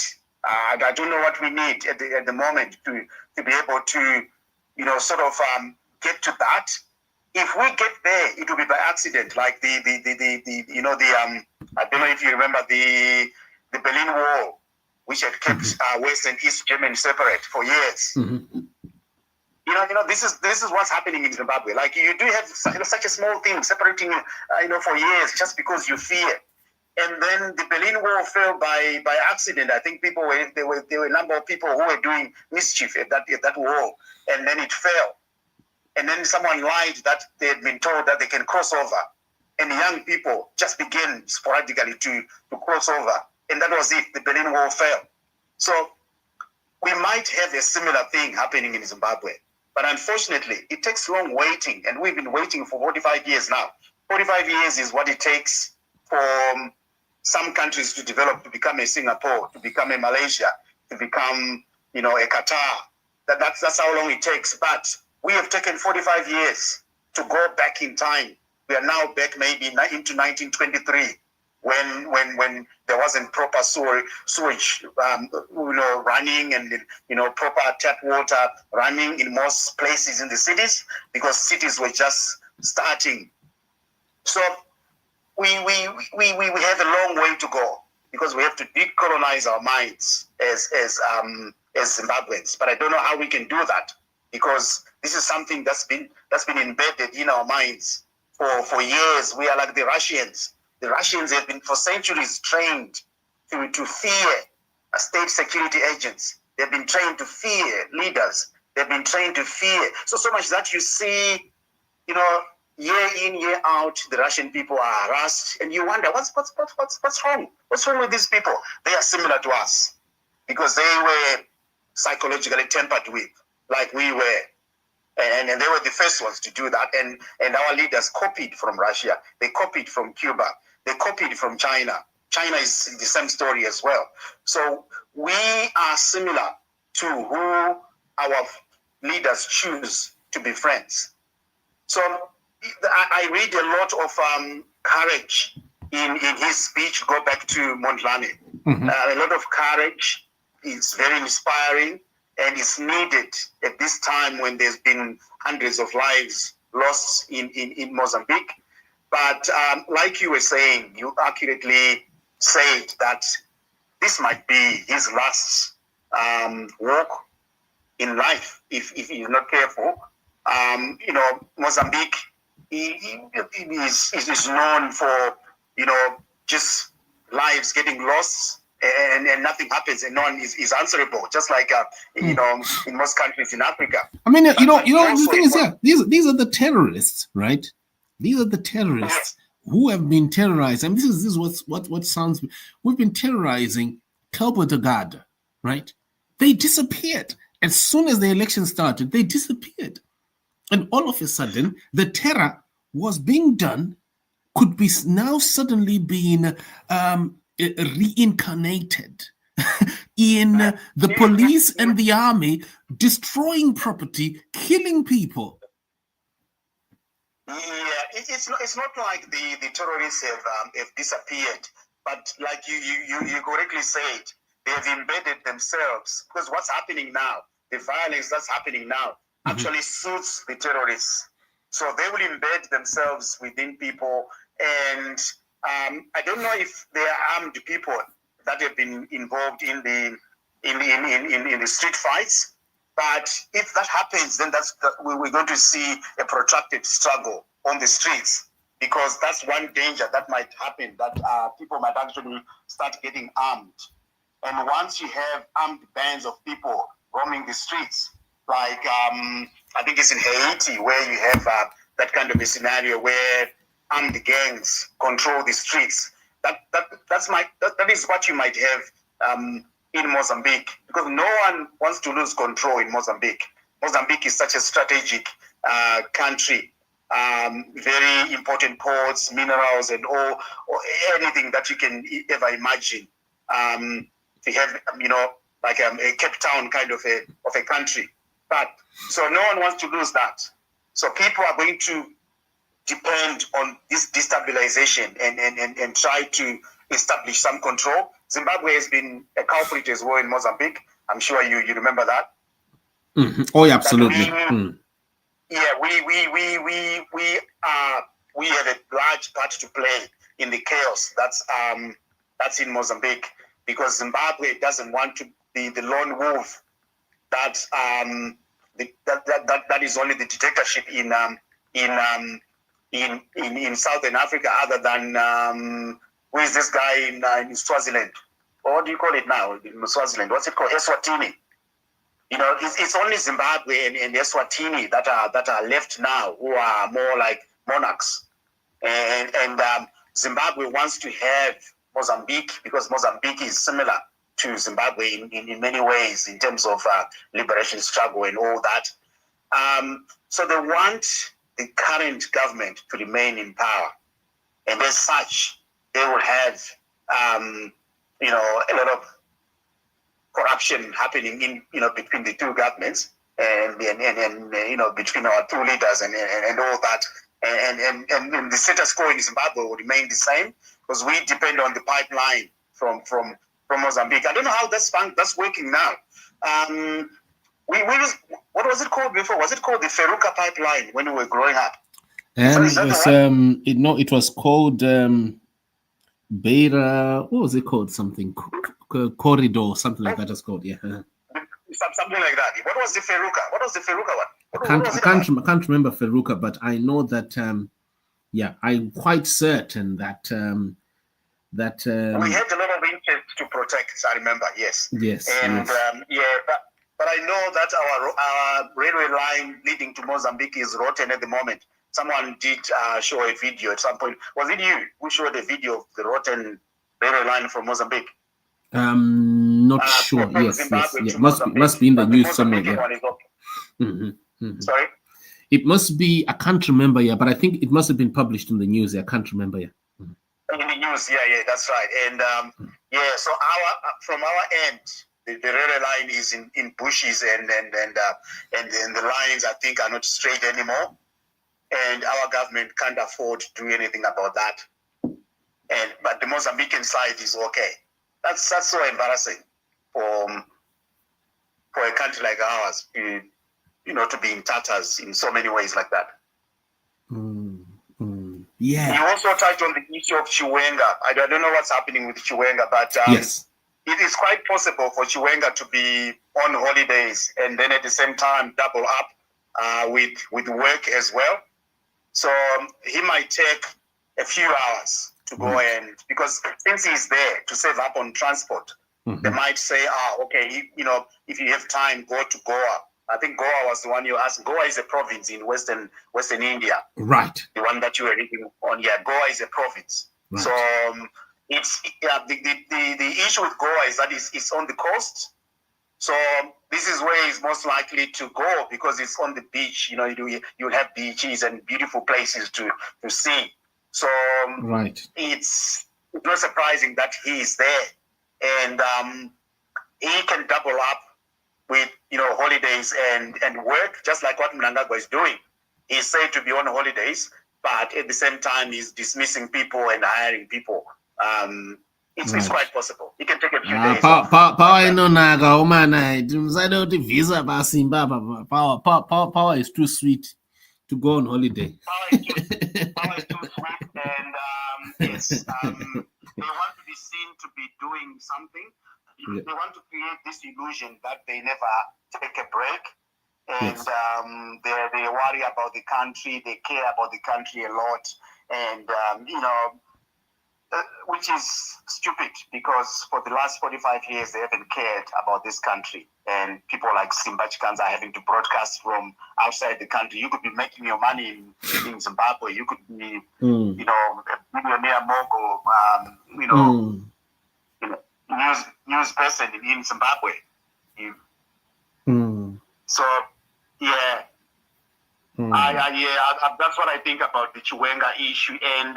I don't know what we need at the moment to be able to, get to that. If we get there, it will be by accident, like the I don't know if you remember the Berlin Wall, which had kept West and East Germany separate for years. This is what's happening in Zimbabwe. Like, you do have such a small thing separating, for years, just because you fear. And then the Berlin Wall fell by accident. I think there were a number of people who were doing mischief at that wall, and then it fell. And then someone lied that they had been told that they can cross over, and young people just began sporadically to cross over, and that was it. The Berlin Wall fell. So we might have a similar thing happening in Zimbabwe, but unfortunately, it takes long waiting, and we've been waiting for 45 years now. 45 years is what it takes for some countries to develop, to become a Singapore, to become a Malaysia, to become, a Qatar. That's how long it takes. But we have taken 45 years to go back in time. We are now back maybe into 1923, when there wasn't proper sewage, running, and proper tap water running in most places in the cities, because cities were just starting. So we have a long way to go. because we have to decolonize our minds as Zimbabweans. But I don't know how we can do that, because this is something that's been embedded in our minds for years. We are like the Russians. The Russians have been for centuries trained to fear state security agents. They've been trained to fear leaders. They've been trained to fear. So much that you see, year in, year out, the Russian people are harassed, and you wonder what's wrong? What's wrong with these people? They are similar to us because they were psychologically tampered with, like we were, and they were the first ones to do that. And our leaders copied from Russia. They copied from Cuba. They copied from China. China is the same story as well. So we are similar to who our leaders choose to be friends. So I read a lot of courage in his speech. Go back to Mondlane. A lot of courage. It's very inspiring, and it's needed at this time when there's been hundreds of lives lost in Mozambique. But like you were saying, you accurately said that this might be his last walk in life if he's not careful. Mozambique is known for, just lives getting lost and nothing happens and no one is answerable, just like, in most countries in Africa. I mean, the thing is, these are the terrorists, right? These are the terrorists who have been terrorized. And this is what sounds, we've been terrorizing Cabo Delgado, right? They disappeared. As soon as the election started, they disappeared. And all of a sudden, the terror was being done, could be now suddenly being reincarnated in the police and the army, destroying property, killing people. Yeah, it's not like the terrorists have disappeared, but like you correctly said, they have embedded themselves, because what's happening now, the violence that's happening now, actually suits the terrorists. So they will embed themselves within people, and I don't know if they are armed people that have been involved in the street fights. But if that happens, then we're going to see a protracted struggle on the streets, because that's one danger that might happen, that people might actually start getting armed. And once you have armed bands of people roaming the streets, like I think it's in Haiti where you have that kind of a scenario where armed gangs control the streets. That is what you might have in Mozambique, because no one wants to lose control in Mozambique. Mozambique is such a strategic country, very important ports, minerals, and all anything that you can ever imagine. We have, like a Cape Town kind of a country. But so no one wants to lose that. So people are going to depend on this destabilization and try to establish some control. Zimbabwe has been a culprit as well in Mozambique. I'm sure you remember that. Oh, yeah, absolutely. Yeah, we have a large part to play in the chaos that's in Mozambique, because Zimbabwe doesn't want to be the lone wolf that is only the dictatorship in Southern Africa, other than who is this guy in Swaziland? Or what do you call it now in Swaziland? What's it called? Eswatini. It's only Zimbabwe and Eswatini that are left now, who are more like monarchs. And Zimbabwe wants to have Mozambique, because Mozambique is similar to Zimbabwe in many ways in terms of liberation struggle and all that. So they want the current government to remain in power, and as such, they will have a lot of corruption happening in between the two governments and between our two leaders and all that, and the status quo in Zimbabwe will remain the same, because we depend on the pipeline from Mozambique. I don't know how that's working now. What was it called before? Was it called the Feruka pipeline when we were growing up? And it was called Beira, what was it called? Something corridor, something like that. It's called, yeah. Something like that. What was the Feruka? What was the Feruka one? I can't remember Feruka, but I know that. Yeah, I'm quite certain that we had a lot of interest to protect. I remember, yes. Yes. And yes. but I know that our railway line leading to Mozambique is rotten at the moment. Someone did show a video at some point. Was it you who showed a video of the rotten railway line from Mozambique? Not sure. Yes. Yeah. Must be in the news somewhere. Yeah. Sorry. It must be. I can't remember. Yeah, but I think it must have been published in the news. I can't remember. Yeah. In the news. Yeah, that's right. And so from our end, the railway line is in bushes and the lines I think are not straight anymore. And our government can't afford to do anything about that. But the Mozambican side is okay. That's so embarrassing for a country like ours, to be in tatters in so many ways like that. Yeah. You also touched on the issue of Chiwenga. I don't know what's happening with Chiwenga, but yes, it is quite possible for Chiwenga to be on holidays and then at the same time double up with work as well. So he might take a few hours to go and, because since he's there to save up on transport, they might say, okay, if you have time, go to Goa. I think Goa was the one you asked. Goa is a province in Western India. Right. The one that you were reading on. Yeah, Goa is a province. Right. So it's the issue with Goa is that it's on the coast. So this is where it's most likely to go because it's on the beach. You have beaches and beautiful places to see. So right. It's not surprising that he is there, and he can double up with holidays and work, just like what Mnangagwa is doing. He's said to be on holidays, but at the same time he's dismissing people and hiring people. It's quite possible. He can take a few days off. Power is too sweet to go on holiday. Power is too sweet, and yes, they want to be seen to be doing something. Yeah. They want to create this illusion that they never take a break, and they worry about the country. They care about the country a lot, and which is stupid because for the last 45 years they haven't cared about this country, and people like Zimbabweans are having to broadcast from outside the country. You could be making your money in Zimbabwe. You could be, a millionaire mogul, news person in Zimbabwe. So yeah, that's what I think about the Chiwenga issue, and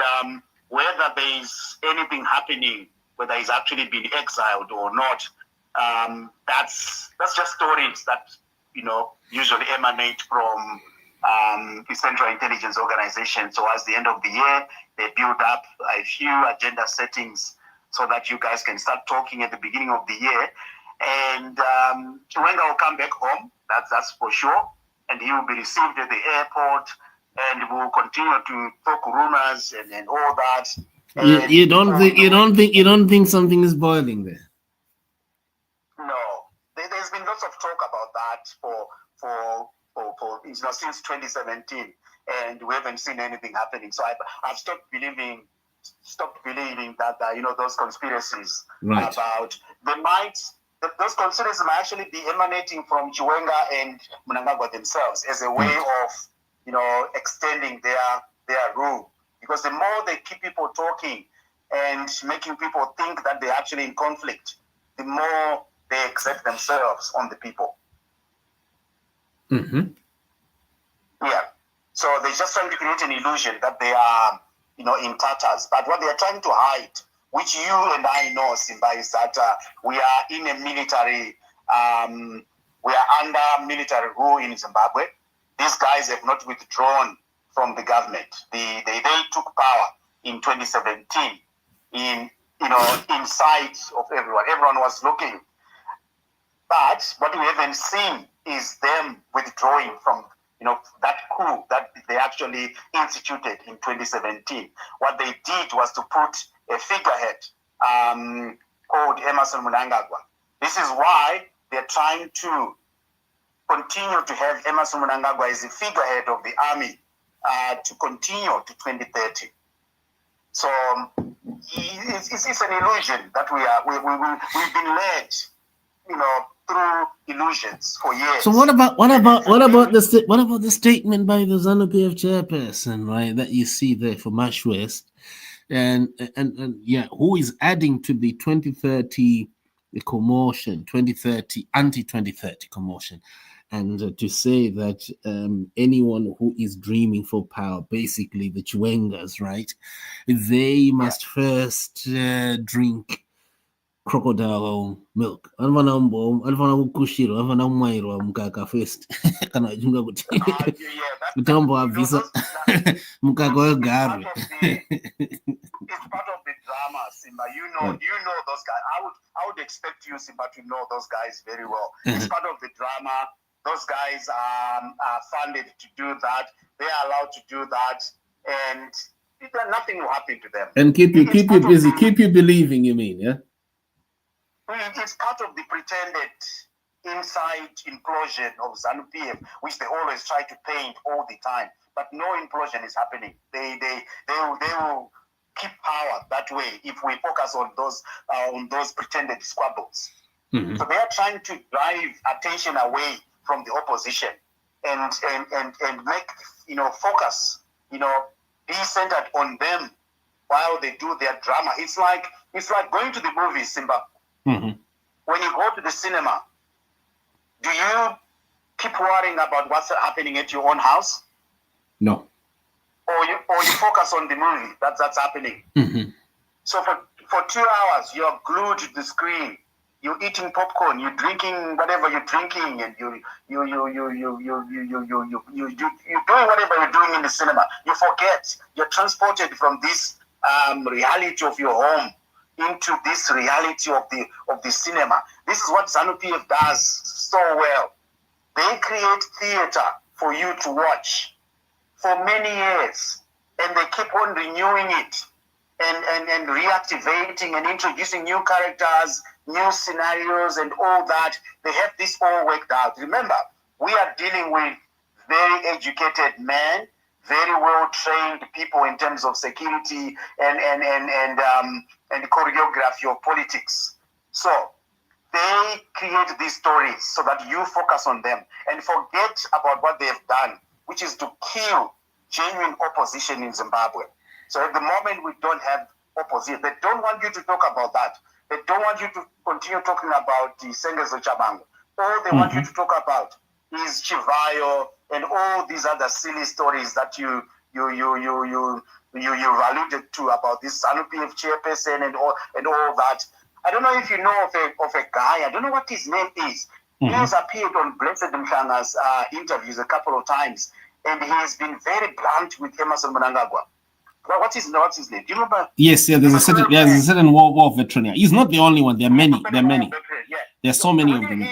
whether there is anything happening, whether he's actually been exiled or not, that's just stories that usually emanate from the Central Intelligence Organization. So at the end of the year, they build up a few agenda settings so that you guys can start talking at the beginning of the year. And Chiwenga will come back home, that's for sure, and he will be received at the airport, and we will continue to talk rumors and all that. You don't think something is boiling there? No, there's been lots of talk about that for since 2017, and we haven't seen anything happening. So I've stopped believing that those conspiracies about those conspiracies might actually be emanating from Chiwenga and Mnangagwa themselves as a way of extending their rule. Because the more they keep people talking and making people think that they're actually in conflict, the more they exert themselves on the people. Yeah. So they're just trying to create an illusion that they are, in tatters. But what they are trying to hide, which you and I know, Simba, is that we are in a military, we are under military rule in Zimbabwe. These guys have not withdrawn from the government. They took power in 2017 in sight of everyone. Everyone was looking. But what we haven't seen is them withdrawing from that coup that they actually instituted in 2017. What they did was to put a figurehead called Emmerson Mnangagwa. This is why they're trying to continue to have Emmerson Mnangagwa as the figurehead of the army to continue to 2030. So it's an illusion that we've been led, through illusions for years. So what about the statement by the ZANU PF chairperson, right, that you see there for Marsh West, and who is adding to the 2030 commotion, 2030 anti-2030 commotion, and to say that anyone who is dreaming for power, basically the Chiwengas, right, they must first drink crocodile milk. First. It's part of the drama, Simba. You know those guys. I would expect you, Simba, to know those guys very well. It's part of the drama. Those guys are funded to do that. They are allowed to do that, and nothing will happen to them. And keep you busy, keep you believing. You mean, yeah? It's part of the pretended inside implosion of ZANU PF, which they always try to paint all the time. But no implosion is happening. They will keep power that way if we focus on those pretended squabbles. Mm-hmm. So they are trying to drive attention away from the opposition and make focus be centered on them while they do their drama. It's like going to the movies, Simba. Mm-hmm. When you go to the cinema, do you keep worrying about what's happening at your own house? No. Or you focus on the movie that's happening. Mm-hmm. So for 2 hours you're glued to the screen. You're eating popcorn. You're drinking whatever you're drinking, and you're doing whatever you're doing in the cinema. You forget. You're transported from this reality of your home into this reality of the cinema. This is what ZANU PF does so well. They create theater for you to watch for many years, and they keep on renewing it and reactivating and introducing new characters, new scenarios, and all that. They have this all worked out. Remember, we are dealing with very educated men, very well trained people in terms of security and choreography of politics. So they create these stories so that you focus on them and forget about what they've done, which is to kill genuine opposition in Zimbabwe. So at the moment, we don't have opposition. They don't want you to talk about that. They don't want you to continue talking about the Sengezo Chabango. All they want you to talk about is Chivayo and all these other silly stories that you alluded to about this ZANU PF chairperson and all that. I don't know if you know of a guy. I don't know what his name is. He has appeared on Blessed Mshanga's interviews a couple of times, and he has been very blunt with Emmerson Mnangagwa. But what's his name? Do you remember? Yes, there's a certain war veteran. He's not the only one. There are many. There are many. There are so many of them.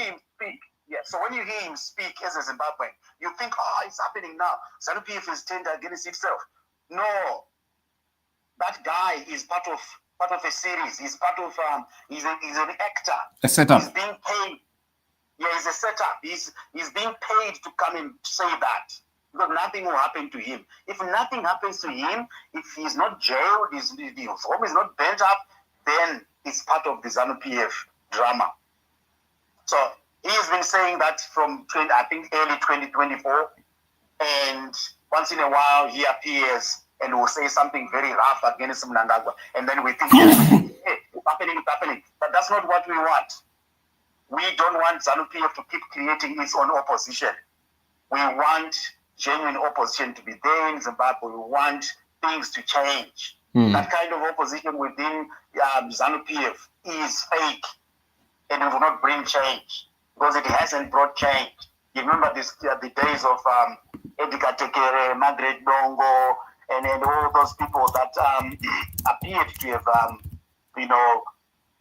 So when you hear him speak as a Zimbabwean, you think, it's happening now. ZANU PF is turned against itself. No, that guy is part of a series. He's part of he's an actor. A setup. He's being paid. Yeah, he's a setup. He's being paid to come and say that. Because nothing will happen to him. If nothing happens to him, if he's not jailed, his home is not bent up, then it's part of the ZANU PF drama. So he's been saying that from early 2024, and once in a while he appears and will say something very rough against Mnangagwa, and then we think, hey, it's happening. But that's not what we want. We don't want ZANU PF to keep creating its own opposition. We want genuine opposition to be there in Zimbabwe. We want things to change. That kind of opposition within ZANU PF is fake, and it will not bring change because it hasn't brought change. You remember the days of Edgar Tekere, Margaret Bongo, and all those people that appeared to have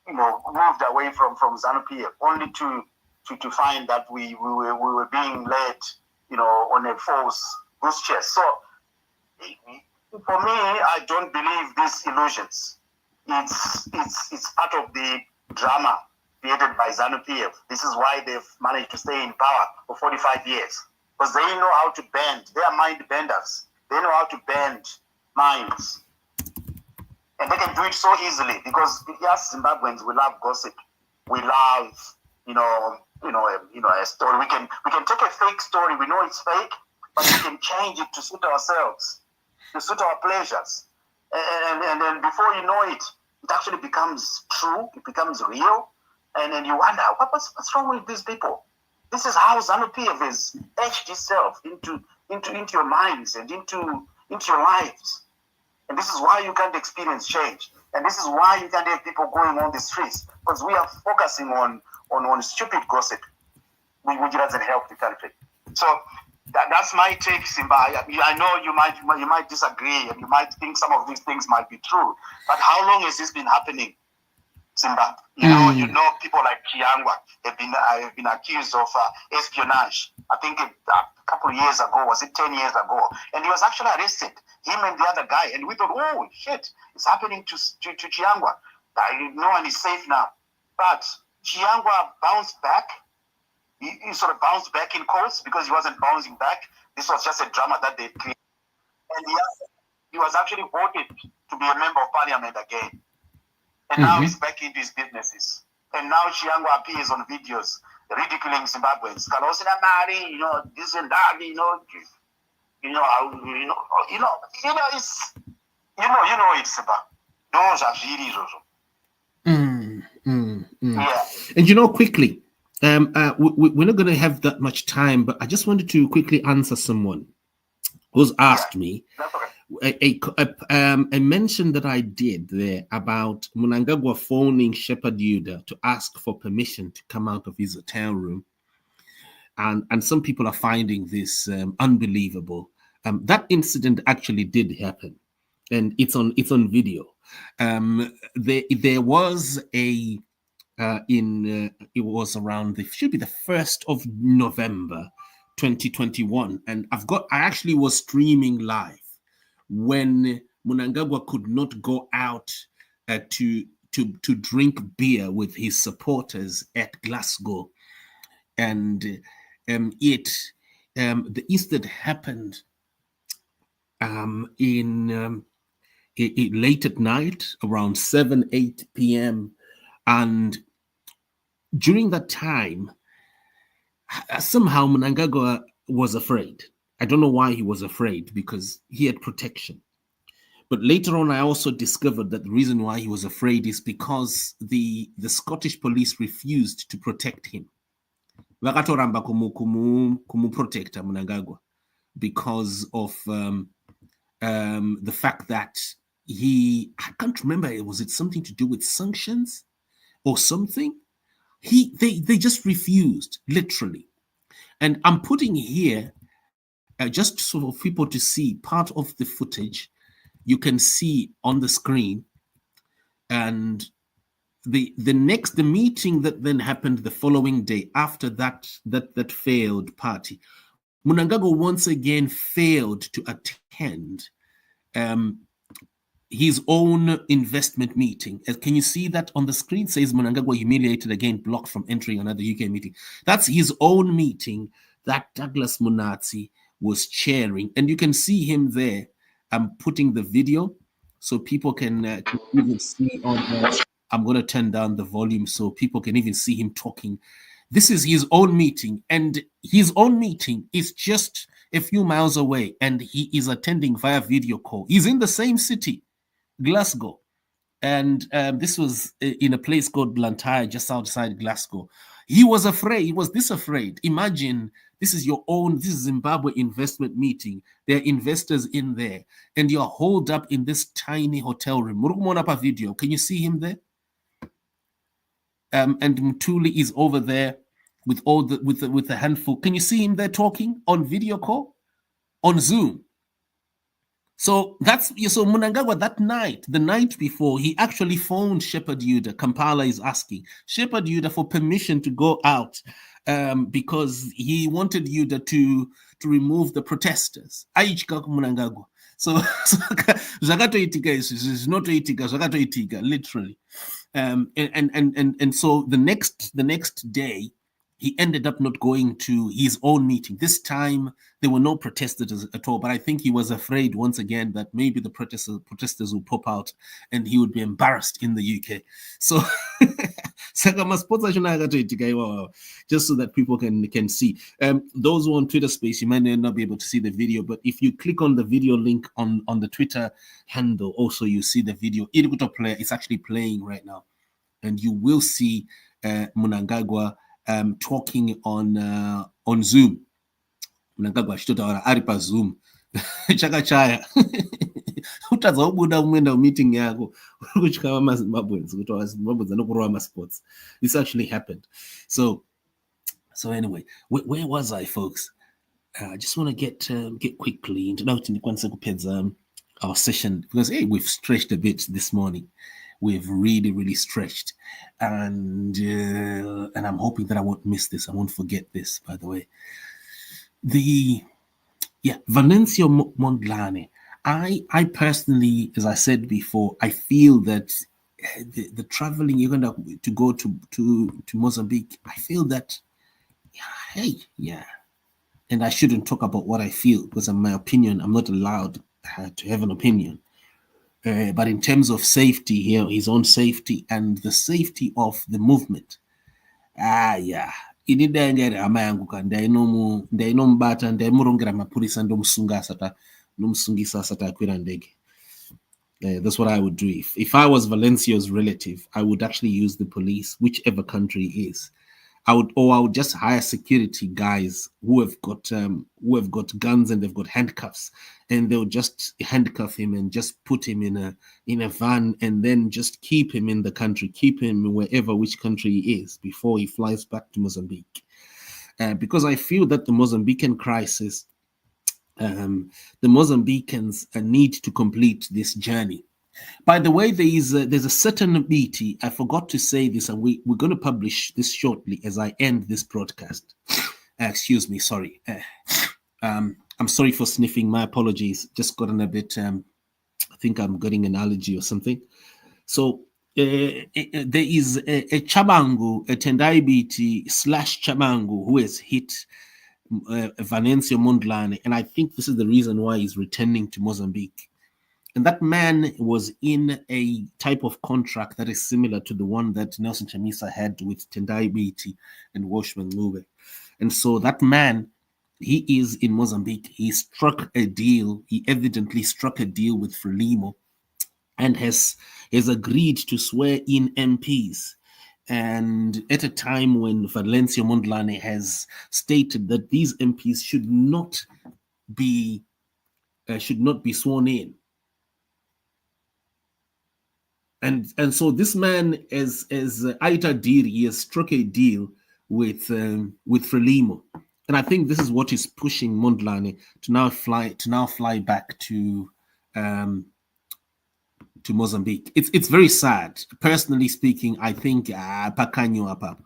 moved away from ZANU PF, only to find that we were being led on a false goose chase. So for me, I don't believe these illusions. it's part of the drama created by ZANU PF. This is why they've managed to stay in power for 45 years. Because they know how to bend. They are mind benders. They know how to bend minds. And they can do it so easily because us Zimbabweans, we love gossip. We love, a story. We can take a fake story. We know it's fake, but we can change it to suit ourselves, to suit our pleasures. And then before you know it, it actually becomes true. It becomes real. And then you wonder, what's wrong with these people? This is how ZANU PF has etched itself into your minds and into your lives. And this is why you can't experience change. And this is why you can't have people going on the streets. Because we are focusing on stupid gossip, which doesn't help the country. So that's my take, Simba. I know you might disagree and you might think some of these things might be true. But how long has this been happening, Simba? You know, people like Chiwenga have been accused of espionage. I think a couple of years ago, was it 10 years ago? And he was actually arrested, him and the other guy. And we thought, oh shit, it's happening to Chiwenga. No one is safe now. But Chiwenga bounced back. He sort of bounced back in courts because he wasn't bouncing back. This was just a drama that they created. And he was actually voted to be a member of parliament again. And now he's back into his businesses. And now Chiwenga appears on videos ridiculing Zimbabweans. This and that, it's about those are Yeah. And quickly, we're not going to have that much time, but I just wanted to quickly answer someone who's asked me a mention that I did there about Mnangagwa phoning Shepherd Yuda to ask for permission to come out of his hotel room. And some people are finding this unbelievable. That incident actually did happen, and it's on video. There was a it was around should be the 1st of November 2021, and I actually was streaming live when Mnangagwa could not go out to drink beer with his supporters at Glasgow, and the incident happened in late at night, around 7-8 p.m. And during that time, somehow Mnangagwa was afraid. I don't know why he was afraid, because he had protection. But later on, I also discovered that the reason why he was afraid is because the Scottish police refused to protect him. Vakatoramba kumuprotecta Mnangagwa because of the fact that I can't remember, was it something to do with sanctions or something? They just refused, literally. And I'm putting here, just so for people to see part of the footage you can see on the screen. And the meeting that then happened the following day after that failed party, Mnangagwa once again failed to attend his own investment meeting. Can you see that on the screen? It says Mnangagwa humiliated again, blocked from entering another UK meeting. That's his own meeting that Douglas Munatsi was chairing. And you can see him there. I'm putting the video so people can even see on I'm going to turn down the volume so people can even see him talking. This is his own meeting, and his own meeting is just a few miles away, and he is attending via video call. He's in the same city, Glasgow, and this was in a place called Blantyre, just outside Glasgow. He was afraid. He was this afraid. Imagine this is Zimbabwe investment meeting. There are investors in there, and you're holed up in this tiny hotel room. Murukumonapa video. Can you see him there? And Mtuli is over there with with the handful. Can you see him there talking on video call, on Zoom? So Mnangagwa that night, the night before, he actually phoned Shepherd Yuda. Kampala is asking Shepherd Yuda for permission to go out because he wanted Yuda to remove the protesters. Aichika Mnangagwa. So zvakatoitika izvi zvinotoitika zvakatoitika literally. And so the next day he ended up not going to his own meeting. This time there were no protesters at all, but I think he was afraid once again that maybe the protesters would pop out and he would be embarrassed in the UK. So just so that people can see. Those who are on Twitter space, you might not be able to see the video, but if you click on the video link on the Twitter handle, also you see the video. It's actually playing right now, and you will see Mnangagwa talking on Zoom. Mnangagwa achitotaura ari paZoom. Chakachaya. Utadza kubuda kumenda meeting yako uri kutyava maZimbabweans kuti vaZimbabweans vanokurova masports. This actually happened. So anyway, where was I, folks? I just want to get quickly into our session because hey, we've stretched a bit this morning. We've really stretched, and I'm hoping that I won't miss this. I won't forget this. By the way, Venancio Mondlane. I personally, as I said before, I feel that the traveling you're going to go to Mozambique, I feel that, and I shouldn't talk about what I feel because in my opinion, I'm not allowed to have an opinion. But in terms of safety here, his own safety and the safety of the movement, inidangere hama yangu ka ndainomubata ndaimurongera mapurisa ndomusungisa asati akwira ndege. That's what I would do. If I was Valencio's relative, I would actually use the police, whichever country it is. I would just hire security guys who have got guns and they've got handcuffs, and they'll just handcuff him and just put him in a van and then just keep him in the country, keep him which country he is before he flies back to Mozambique. Because I feel that the Mozambican crisis, the Mozambicans need to complete this journey. By the way, there's a certain BT. I forgot to say this, and we're going to publish this shortly as I end this broadcast. Excuse me, sorry. I'm sorry for sniffing. My apologies. Just gotten a bit. I think I'm getting an allergy or something. So there is a Chabangu, a Tendai BT / Chabangu who has hit Venancio Mondlane, and I think this is the reason why he's returning to Mozambique. And that man was in a type of contract that is similar to the one that Nelson Chamisa had with Tendai Biti and Washman Lube. And so that man, he is in Mozambique. He struck a deal. He evidently struck a deal with Frelimo and has agreed to swear in MPs. And at a time when Venancio Mondlane has stated that these MPs should not be sworn in. And so this man, as Aita Diri, he has struck a deal with Frelimo, and I think this is what is pushing Mondlane to now fly back to Mozambique. It's very sad. Personally speaking, I think Pakanyo Apap.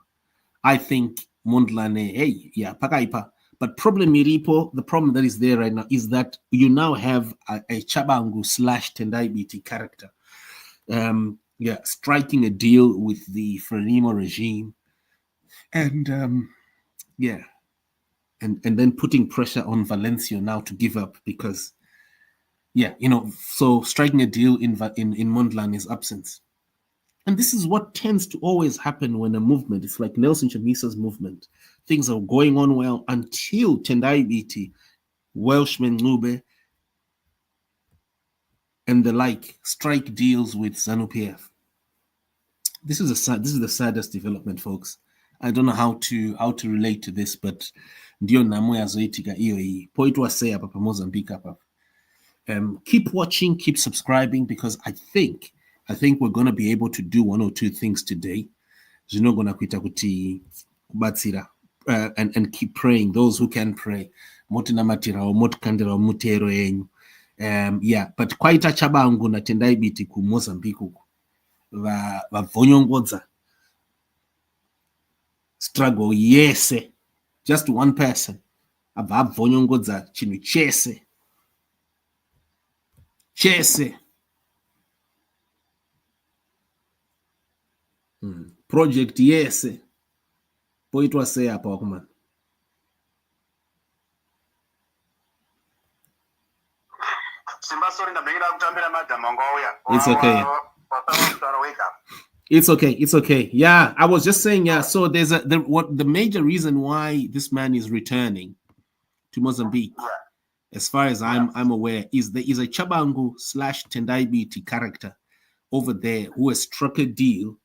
I think Mondlane, Pakaipa. But the problem that is there right now is that you now have a Chabangu / Tendai BT character. Striking a deal with the Frelimo regime, and and then putting pressure on Venancio now to give up because, so striking a deal in Mondlane's absence, and this is what tends to always happen when a movement, it's like Nelson Chamisa's movement, things are going on well until Tendai Biti, Welshman Lube, and the like strike deals with ZANU PF. This is the saddest development, folks. I don't know how to relate to this, but ndio namo yazoitika iyo hii. Poitwa say hapa pa Mozambique hapa. Keep watching, keep subscribing, because I think we're going to be able to do one or two things today. Gonna kuita kuti kubatsira and keep praying. Those who can pray. Motina matira o motkandira mutero yenyu. But kwaita Chabangu na Tendai Biti ku Mozambique vavhonyongodza struggle yese, just one person abva abvonyongodza chinhu chese. Chese. Project yes. Poitwa say apa wakumana. It's okay. It's okay. It's okay. Yeah, I was just saying. Yeah, so there's the major reason why this man is returning to Mozambique, as far as I'm aware, is there is a Chabangu / Tendai Biti character over there who has struck a deal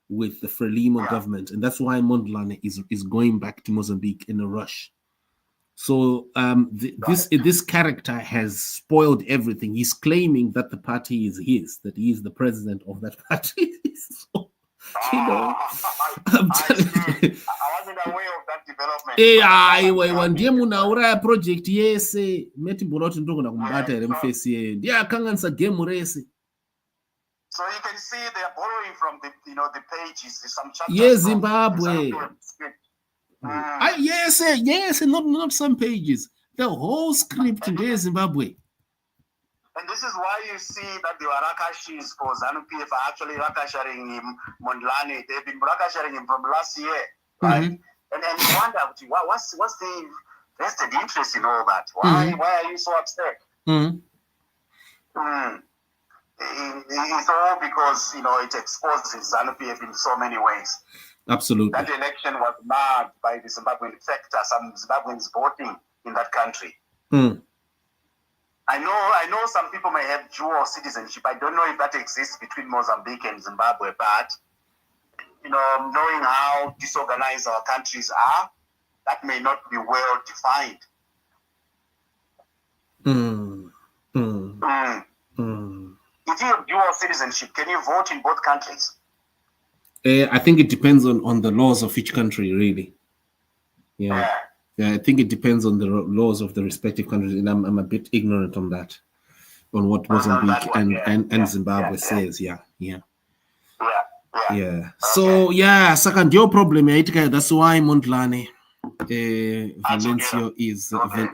with the Frelimo government, and that's why Mondlane is going back to Mozambique in a rush. So this character has spoiled everything. He's claiming that the party is his, that he is the president of that party. So, you know, I'm telling you. I wasn't aware of that development. Ndiye munaura project yese meti mbonoti ndokona kumbata ere mufesi ye ndiye akanganisa game race. So you can see they are borrowing from the the pages, some chapters. Yes, Zimbabwe. Yes, not some pages. The whole script in Zimbabwe. And this is why you see that the Warakashis for ZANU PF are actually rakasharing him, Mondlane. They've been rakasharing him from last year, right? And you wonder, what's the vested interest in all that? Why are you so upset? It's all because it exposes ZANU PF in so many ways. Absolutely. That election was marred by the Zimbabwean factor, some Zimbabweans voting in that country. I know some people may have dual citizenship. I don't know if that exists between Mozambique and Zimbabwe, but knowing how disorganized our countries are, that may not be well defined. If you have dual citizenship, can you vote in both countries? I think it depends on the laws of each country, really. Yeah, I think it depends on the laws of the respective countries, and I'm a bit ignorant on that, on what Mozambique and Zimbabwe says. Yeah. So second, your problem, that's why Mondlane,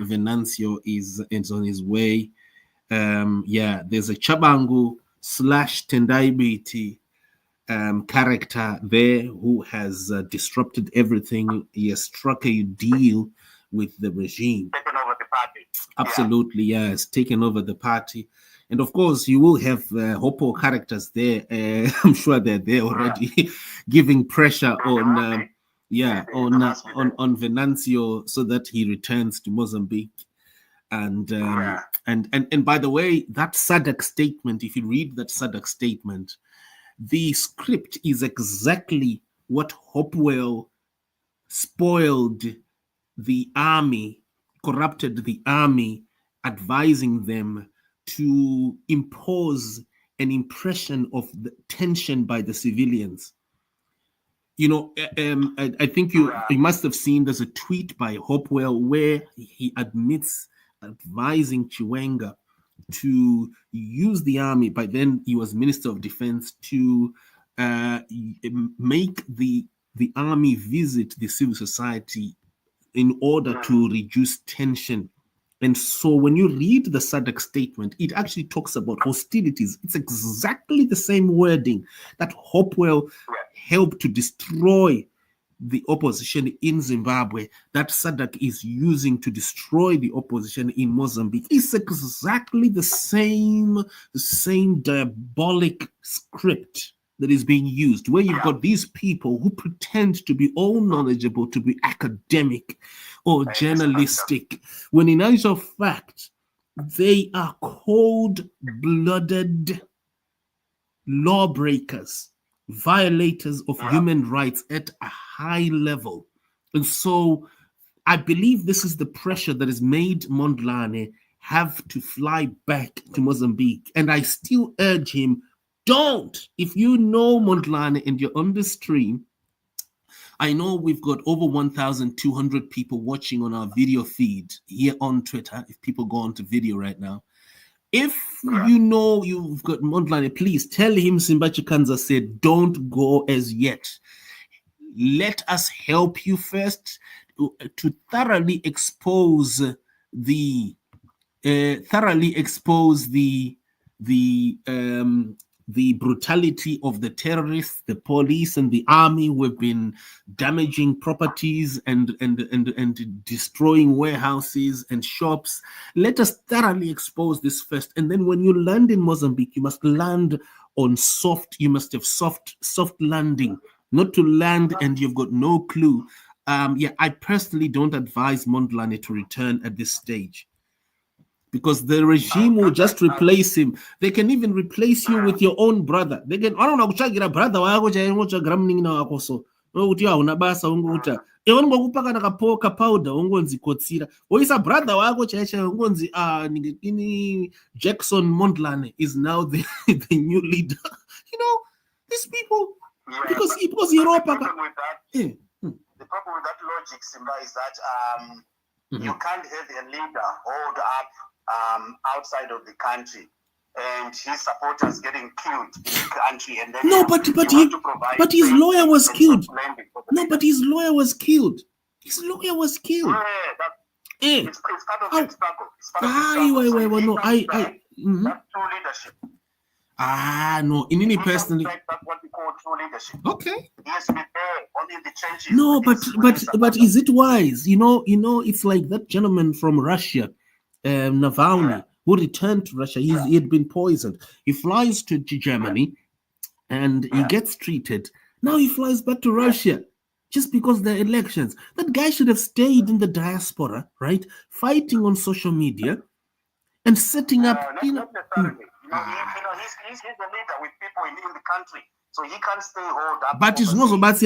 Venancio is on his way. There's a Chabangu / Tendai Biti character there who has disrupted everything. He has struck a deal with the regime. Taken over the party. Absolutely, yes, taken over the party. And of course, you will have Hopo characters there. I'm sure they're there already, giving pressure on Venancio so that he returns to Mozambique. And by the way, that SADC statement, if you read that SADC statement, the script is exactly what Hopewell spoiled the army, corrupted the army, advising them to impose an impression of the tension by the civilians. I think you must have seen there's a tweet by Hopewell where he admits advising Chiwenga to use the army. By then he was Minister of Defense, to make the army visit the civil society in order to reduce tension. And so when you read the SADC statement, it actually talks about hostilities. It's exactly the same wording that Hopewell helped to destroy the opposition in Zimbabwe, that SADC is using to destroy the opposition in Mozambique. It's exactly the same diabolic script that is being used, where you've got these people who pretend to be all knowledgeable, to be academic or journalistic, when in actual fact, they are cold-blooded lawbreakers, violators of human rights at a high level. And so I believe this is the pressure that has made Mondlane have to fly back to Mozambique. And I still urge him, don't. If you know Mondlane and you're on the stream, I know we've got over 1,200 people watching on our video feed here on Twitter. If people go on to video right now, if you know you've got Mondlane, please tell him Simbachi Kanza said, don't go as yet. Let us help you first to thoroughly expose the the brutality of the terrorists, the police, and the army who have been damaging properties and destroying warehouses and shops. Let us thoroughly expose this first. And then when you land in Mozambique, you must land on soft, you must have soft landing, not to land and you've got no clue. I personally don't advise Mondlane to return at this stage, because the regime will just replace him. They can even replace you with your own brother. They can, I don't know, kuchagira brother wako chaira mningina wako so. Kuti unabasa unguta. Ngokupaka nakapoka powder ungonzi kotsira. Oisa brother wako chaira ungonzi ini Jackson Mondlane is now the new leader. You know, these people, because Europe. The problem with that logic, Simba, is that you can't have a leader hold up outside of the country and his supporters getting killed in the country, and then but his lawyer was killed. No, but his lawyer was killed. His lawyer was killed. Yeah, it's part of the struggle. It's part of the struggle. That's true leadership. No, in any personally. That's what we call true leadership. Okay. He has to be there, only in the trenches. No, but is it wise? You know, it's like that gentleman from Russia, Navalny, who returned to Russia. He had been poisoned. He flies to Germany, and he gets treated. Now he flies back to Russia, just because there are elections. That guy should have stayed in the diaspora, right? Fighting on social media, and setting up. Not necessarily. He's the leader with people in the country, so he can't stay hold up. But it's not so bad,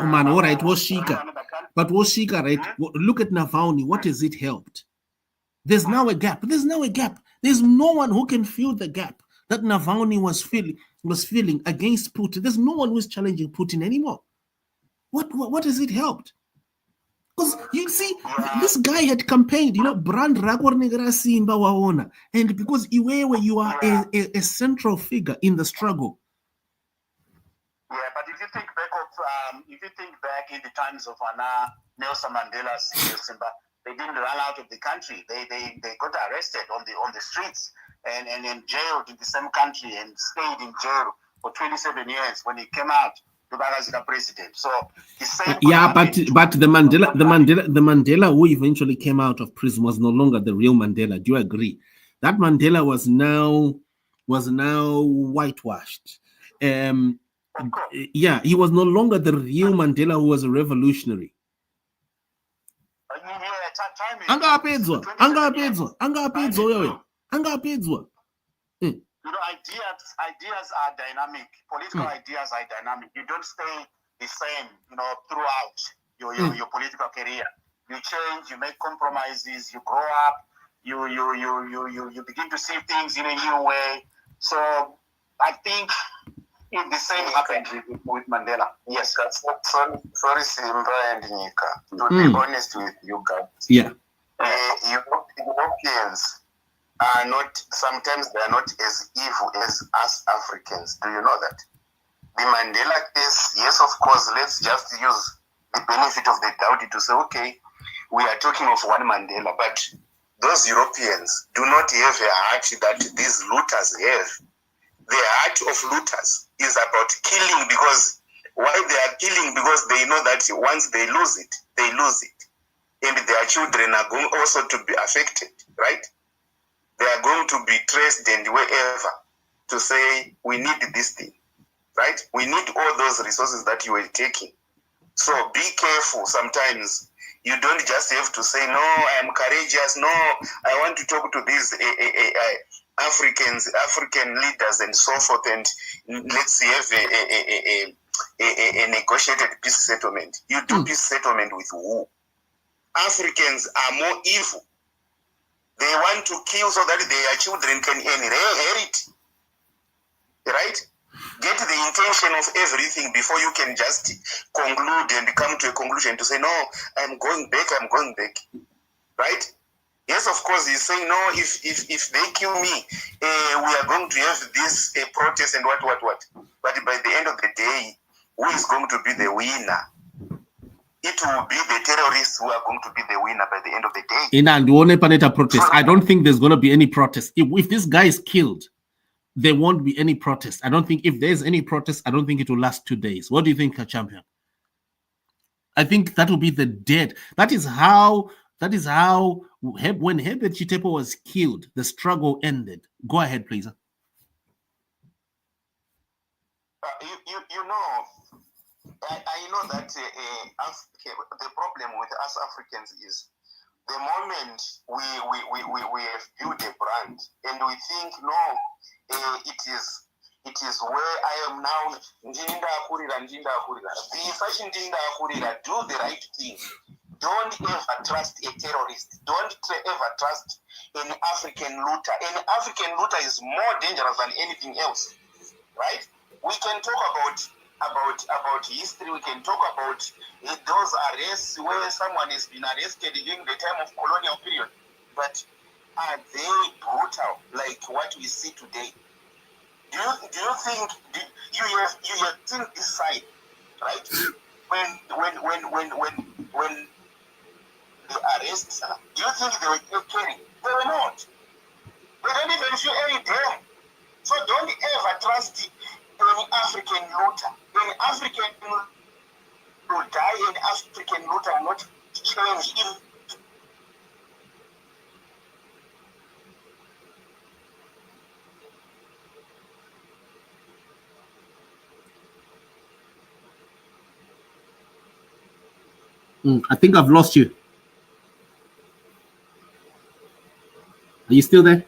man. All right, was Shika. But was Shika, right? Look at Navalny. What has it helped? There's now a gap. There's no one who can fill the gap that Navalny was feeling against Putin. There's no one who's challenging Putin anymore. What has it helped? Because you see, this guy had campaigned, brand Rakornegra Simba Waona. And because Iwewe, you are a central figure in the struggle. Yeah, but if you think back in the times of Nelson Mandela, Simba, they didn't run out of the country. They got arrested on the streets and jailed in the same country and stayed in jail for 27 years. When he came out, as the president. So but the Mandela who eventually came out of prison was no longer the real Mandela. Do you agree? That Mandela was now whitewashed. He was no longer the real Mandela who was a revolutionary. Ideas are dynamic. Political ideas are dynamic. You don't stay the same, throughout your political career. You change. You make compromises. You grow up. You begin to see things in a new way. So I think the same happened with Mandela. Yes, that's sorry, Simba and Nika. To be honest with you guys, Europeans are not, sometimes they are not as evil as us Africans. Do you know that? The Mandela case, yes, of course, let's just use the benefit of the doubt to say, okay, we are talking of one Mandela, but those Europeans do not have a heart that these looters have. The heart of looters is about killing, because why they are killing? Because they know that once they lose it, they lose it. And their children are going also to be affected, right? They are going to be traced and wherever to say, we need this thing, right? We need all those resources that you are taking. So be careful. Sometimes you don't just have to say, no, I am courageous. No, I want to talk to these African leaders and so forth, and let's have a negotiated peace settlement. You do peace settlement with who? Africans are more evil. They want to kill so that their children can inherit, right? Get the intention of everything before you can just conclude and come to a conclusion to say, no, I'm going back, right? Yes, of course, he's saying, no, if they kill me, we are going to have this protest and what. But by the end of the day, who is going to be the winner? It will be the terrorists who are going to be the winner by the end of the day. I don't think there's going to be any protest. If this guy is killed, there won't be any protest. I don't think if there's any protest, I don't think it will last 2 days. What do you think, Champion? I think that will be the dead. That is how when Herbert Chitepo was killed, the struggle ended. Go ahead, please. You know, I know that the problem with us Africans is the moment we have built a brand and we think, no, it is where I am now. Do the right thing. Don't ever trust a terrorist. Don't ever trust an African looter. An African looter is more dangerous than anything else, right? We can talk about history. We can talk about those arrests where someone has been arrested during the time of colonial period. But are they brutal like what we see today? Do you think you have seen this side, right? When the arrests, do you think they were caring? They were not. They didn't even feel any blame. So don't ever trust an African looter. An African will die, an African looter will not change. I think I've lost you. Are you still there?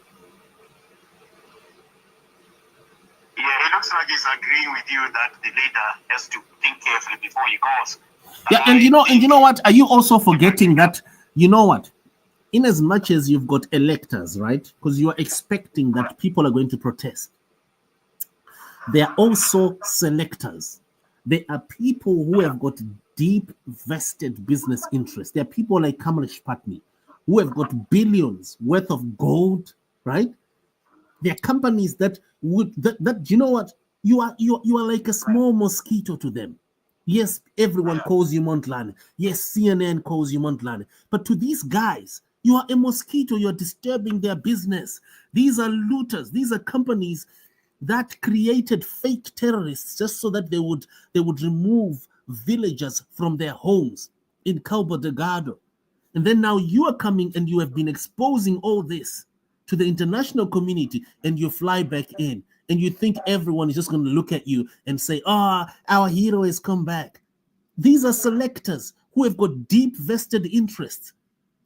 Yeah, it looks like he's agreeing with you that the leader has to think carefully before he goes. Yeah, and you know what? Are you also forgetting that, you know what? In as much as you've got electors, right? Because you are expecting that people are going to protest. There are also selectors. There are people who have got deep vested business interests. There are people like Kamlesh Patni who have got billions worth of gold, right? There are companies that would that you know what? You are like a small mosquito to them. Yes, everyone calls you Mondlane. Yes, CNN calls you Mondlane. But to these guys, you are a mosquito. You're disturbing their business. These are looters. These are companies that created fake terrorists just so that they would remove villagers from their homes in Cabo Delgado. And then now you are coming and you have been exposing all this to the international community, and you fly back in and you think everyone is just going to look at you and say, our hero has come back. These are selectors who have got deep vested interests.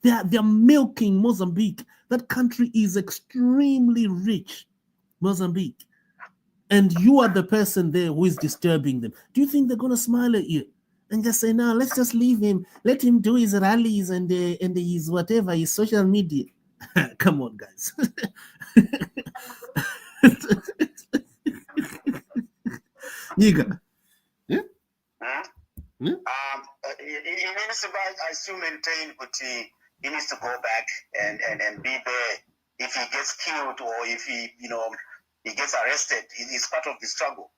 They're milking Mozambique. That country is extremely rich, Mozambique. And you are the person there who is disturbing them. Do you think they're going to smile at you and just say, no, let's just leave him. Let him do his rallies and his whatever, his social media. Come on, guys. Niga. Yeah? He needs to, I still maintain that he needs to go back and be there. If he gets killed or if he gets arrested, it's part of the struggle.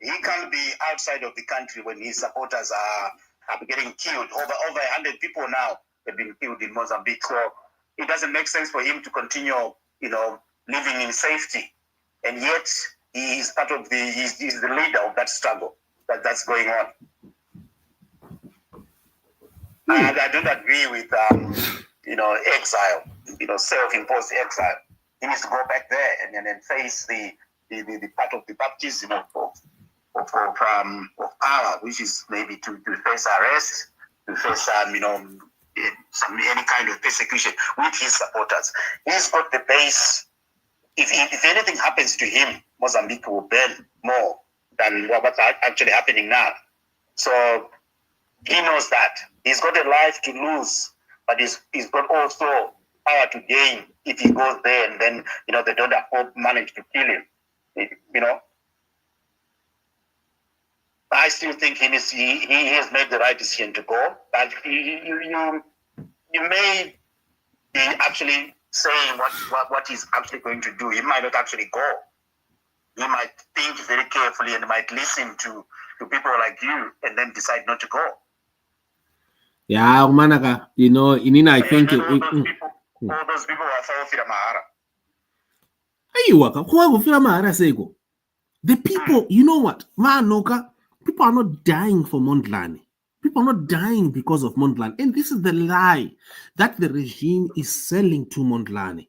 He can't be outside of the country when his supporters are getting killed. Over 100 people now have been killed in Mozambique. So it doesn't make sense for him to continue, living in safety. And yet he is part of he's the leader of that struggle that's going on. I don't agree with exile, self-imposed exile. He needs to go back there and then face the part of the baptism of power, which is maybe to face arrest, to face any kind of persecution with his supporters. He's got the base. If anything happens to him, Mozambique will burn more than what's actually happening now. So he knows that. He's got a life to lose, but he's got also power to gain if he goes there and then, they don't manage to kill him. I still think he has made the right decision to go, but you may be actually saying what he's actually going to do. He might not actually go. He might think very carefully and might listen to people like you and then decide not to go. Yeah, Manaka, Inina, I think all those people are Mahara. The people, you know what? People are not dying for Mondlane. People are not dying because of Mondlane. And this is the lie that the regime is selling to Mondlane.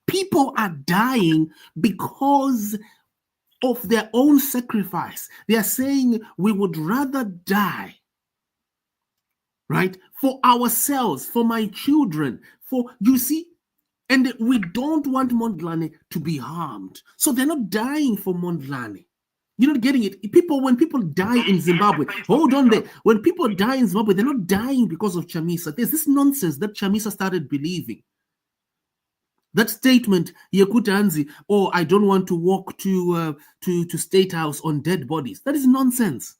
People are dying because of their own sacrifice. They are saying we would rather die, right? For ourselves, for my children, you see, and we don't want Mondlane to be harmed. So they're not dying for Mondlane. You're not getting it. When people die in Zimbabwe, hold on there. When people die in Zimbabwe, they're not dying because of Chamisa. There's this nonsense that Chamisa started believing. That statement, Yekutanzi, I don't want to walk to State House on dead bodies. That is nonsense.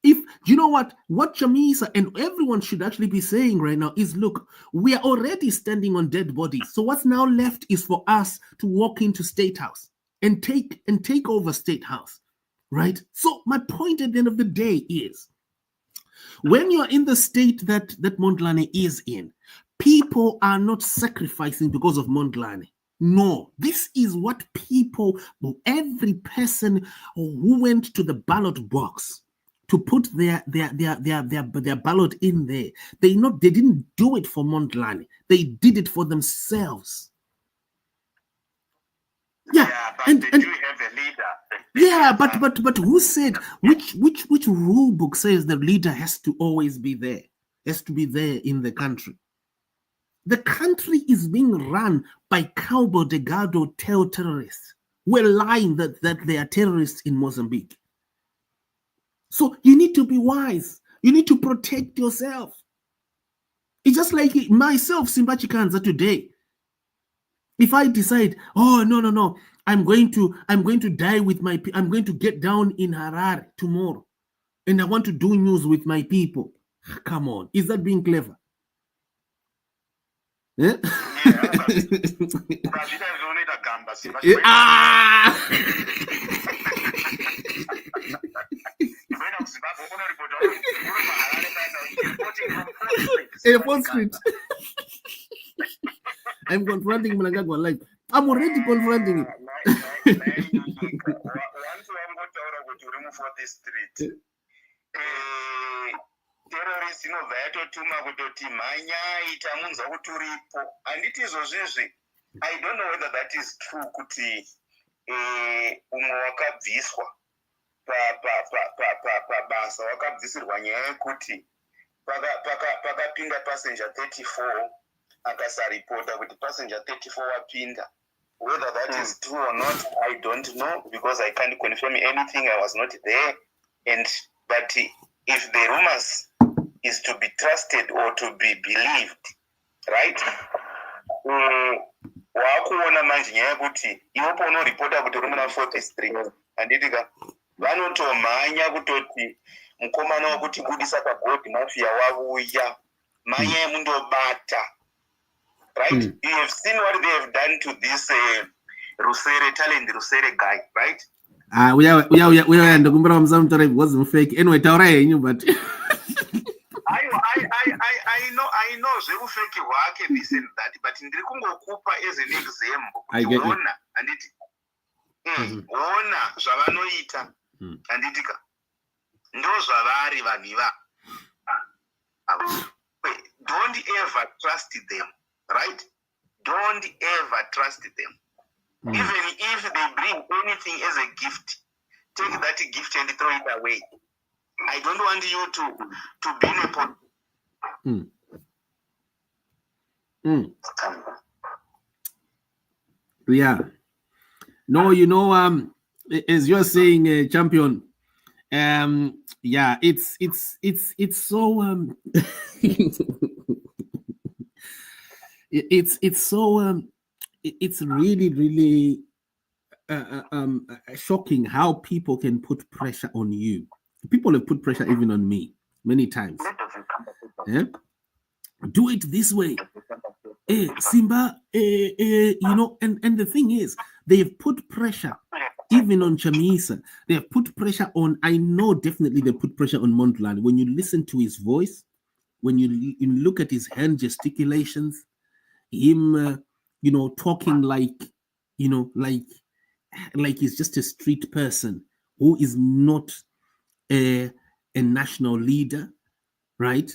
You know what Chamisa and everyone should actually be saying right now is, look, we are already standing on dead bodies. So what's now left is for us to walk into State House and take over State House, right? So my point at the end of the day is, when you're in the state that Mondlane is in, people are not sacrificing because of Mondlane. No, this is what every person who went to the ballot box to put their ballot in there, they didn't do it for Mondlane. They did it for themselves. Yeah, but they do have a leader. Yeah, but who said, which rule book says the leader has to always be there, has to be there in the country? The country is being run by Cabo Delgado terrorists. We're lying that they are terrorists in Mozambique. So you need to be wise. You need to protect yourself. It's just like myself, Simba Chikanza, today. If I decide, no, I'm going to die with I'm going to get down in Harare tomorrow, and I want to do news with my people. Come on, is that being clever? Yeah. Street. I'm confronting Mnangagwa live. I'm already confronting him. Terrorists inobva yatotuma kutoti mhanyai tamunzwa kuti uripo. Handiti izvozvizvi, I don't know whether that is true kuti umwe wakabviswa pabasa wakabvisirwa nyaya yekuti pakapinda passenger 34 akasaripota kuti passenger 34 wapinda. Whether that is true or not, I don't know, because I can't confirm anything. I was not there. But if the rumors is to be trusted or to be believed, right? Wakuona manje nyaya kuti iwopo unoripota kuti uri muna 4th Street, handitika vanotomhanya kutoti mukomana wekuti budisa pagod mafia wauya, mhanya mundobata, right? You have seen what they have done to this Rusere guy, right? We are ndokumbira mzamutore wasn't fake. Anyway, taura yenyu but I know zvekufeki hwake this and that, but ndiri kungokupa as an example. Ona handiti ona zvavanoita handitika ndo zvavari vanhu iva. Don't ever trust them, right? Don't ever trust them. Even if they bring anything as a gift, take that gift and throw it away. I don't want you to be in a pot. Yeah. No, as you're saying, champion, yeah, it's so it's really, really shocking how people can put pressure on you. People have put pressure even on me many times. Yeah? Do it this way. Simba, and the thing is, they've put pressure even on Chamisa. They have put pressure on, I know definitely they put pressure on Mondlane. When you listen to his voice, when you look at his hand gesticulations, him, talking like you know, like he's just a street person who is not a national leader, right?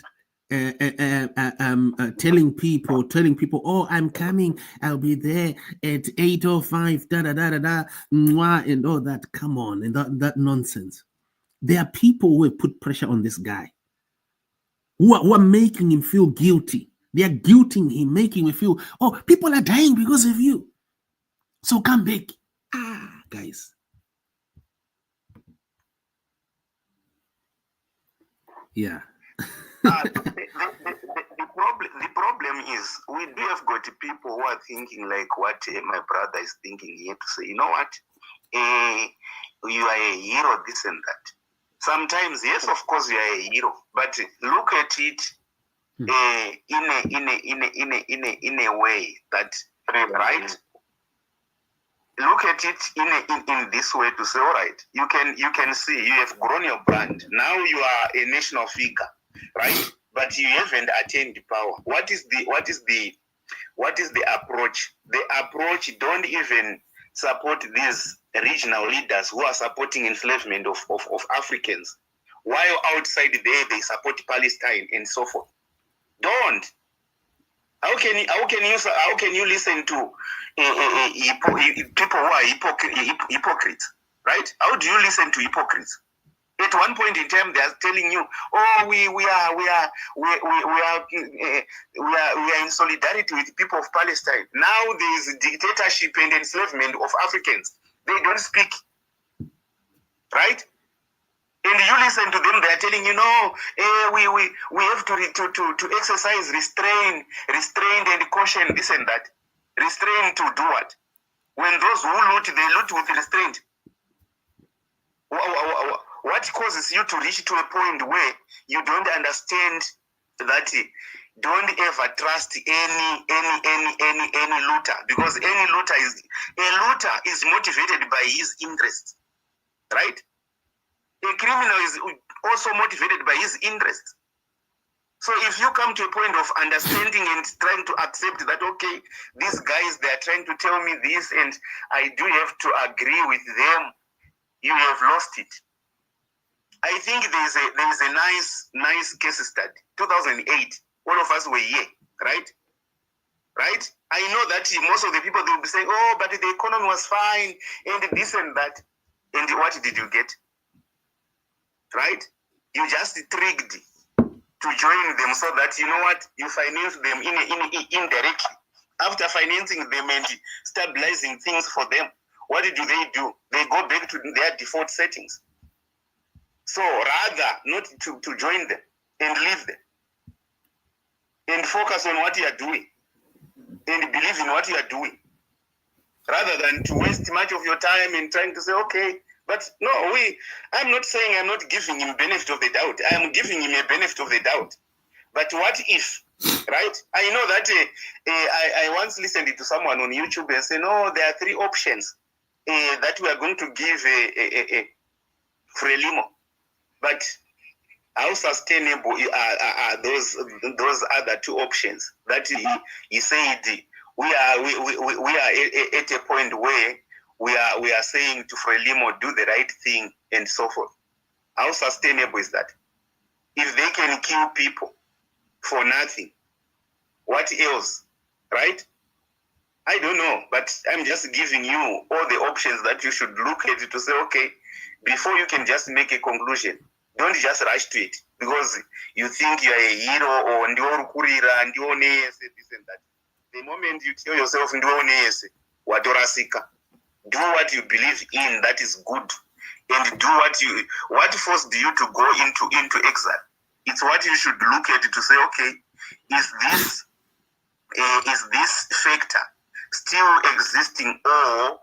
Telling people, oh, I'm coming, I'll be there at 8:05, and all that. Come on, and that nonsense. There are people who have put pressure on this guy, who are making him feel guilty. They are guilting him, making him feel, oh, people are dying because of you, so come back. Guys. Yeah. The problem is we do have got people who are thinking like what my brother is thinking here, to say, you know what, you are a hero, this and that. Sometimes, yes, of course, you are a hero, but look at it in a way that, right? Look at it in this way, to say, all right, you can see you have grown your brand. Now you are a national figure, right? But you haven't attained power. What is the approach? The approach, don't even support these regional leaders who are supporting enslavement of Africans, while outside there they support Palestine and so forth. Don't. How can you listen to people who are hypocrites, right? How do you listen to hypocrites? At one point in time, they are telling you, "Oh, we are in solidarity with the people of Palestine." Now there is dictatorship and enslavement of Africans. They don't speak, right? And you listen to them; they are telling you, "No, we have to exercise restraint and caution, this and that." Restraint to do what? When those who loot, they loot with restraint. What causes you to reach to a point where you don't understand that? Don't ever trust any looter, because any looter is motivated by his interests, right? A criminal is also motivated by his interests. So if you come to a point of understanding and trying to accept that, okay, these guys, they are trying to tell me this and I do have to agree with them, you have lost it. I think there is a nice case study. 2008, all of us were here, right? Right? I know that most of the people, they will be saying, oh, but the economy was fine and this and that. And what did you get? Right? You just tricked to join them so that, you know what, you finance them indirectly. After financing them and stabilizing things for them, what do? They go back to their default settings. So rather not to join them and leave them and focus on what you are doing and believe in what you are doing, rather than to waste much of your time in trying to say, okay, but no, I'm not saying I'm not giving him benefit of the doubt. I am giving him a benefit of the doubt. But what if, right? I know that I once listened to someone on YouTube and said, no, there are 3 options that we are going to give Frelimo. But how sustainable are those other 2 options that he said we are at a point where we are saying to Frelimo, do the right thing and so forth. How sustainable is that? If they can kill people for nothing, what else, right? I don't know, but I'm just giving you all the options that you should look at to say, okay, before you can just make a conclusion, don't just rush to it because you think you're a hero or ndiworukurira ndionese this and that. The moment you tell yourself ndionese watorasika, do what you believe in that is good, and do what forced you to go into exile. It's what you should look at to say, okay, is this factor still existing, or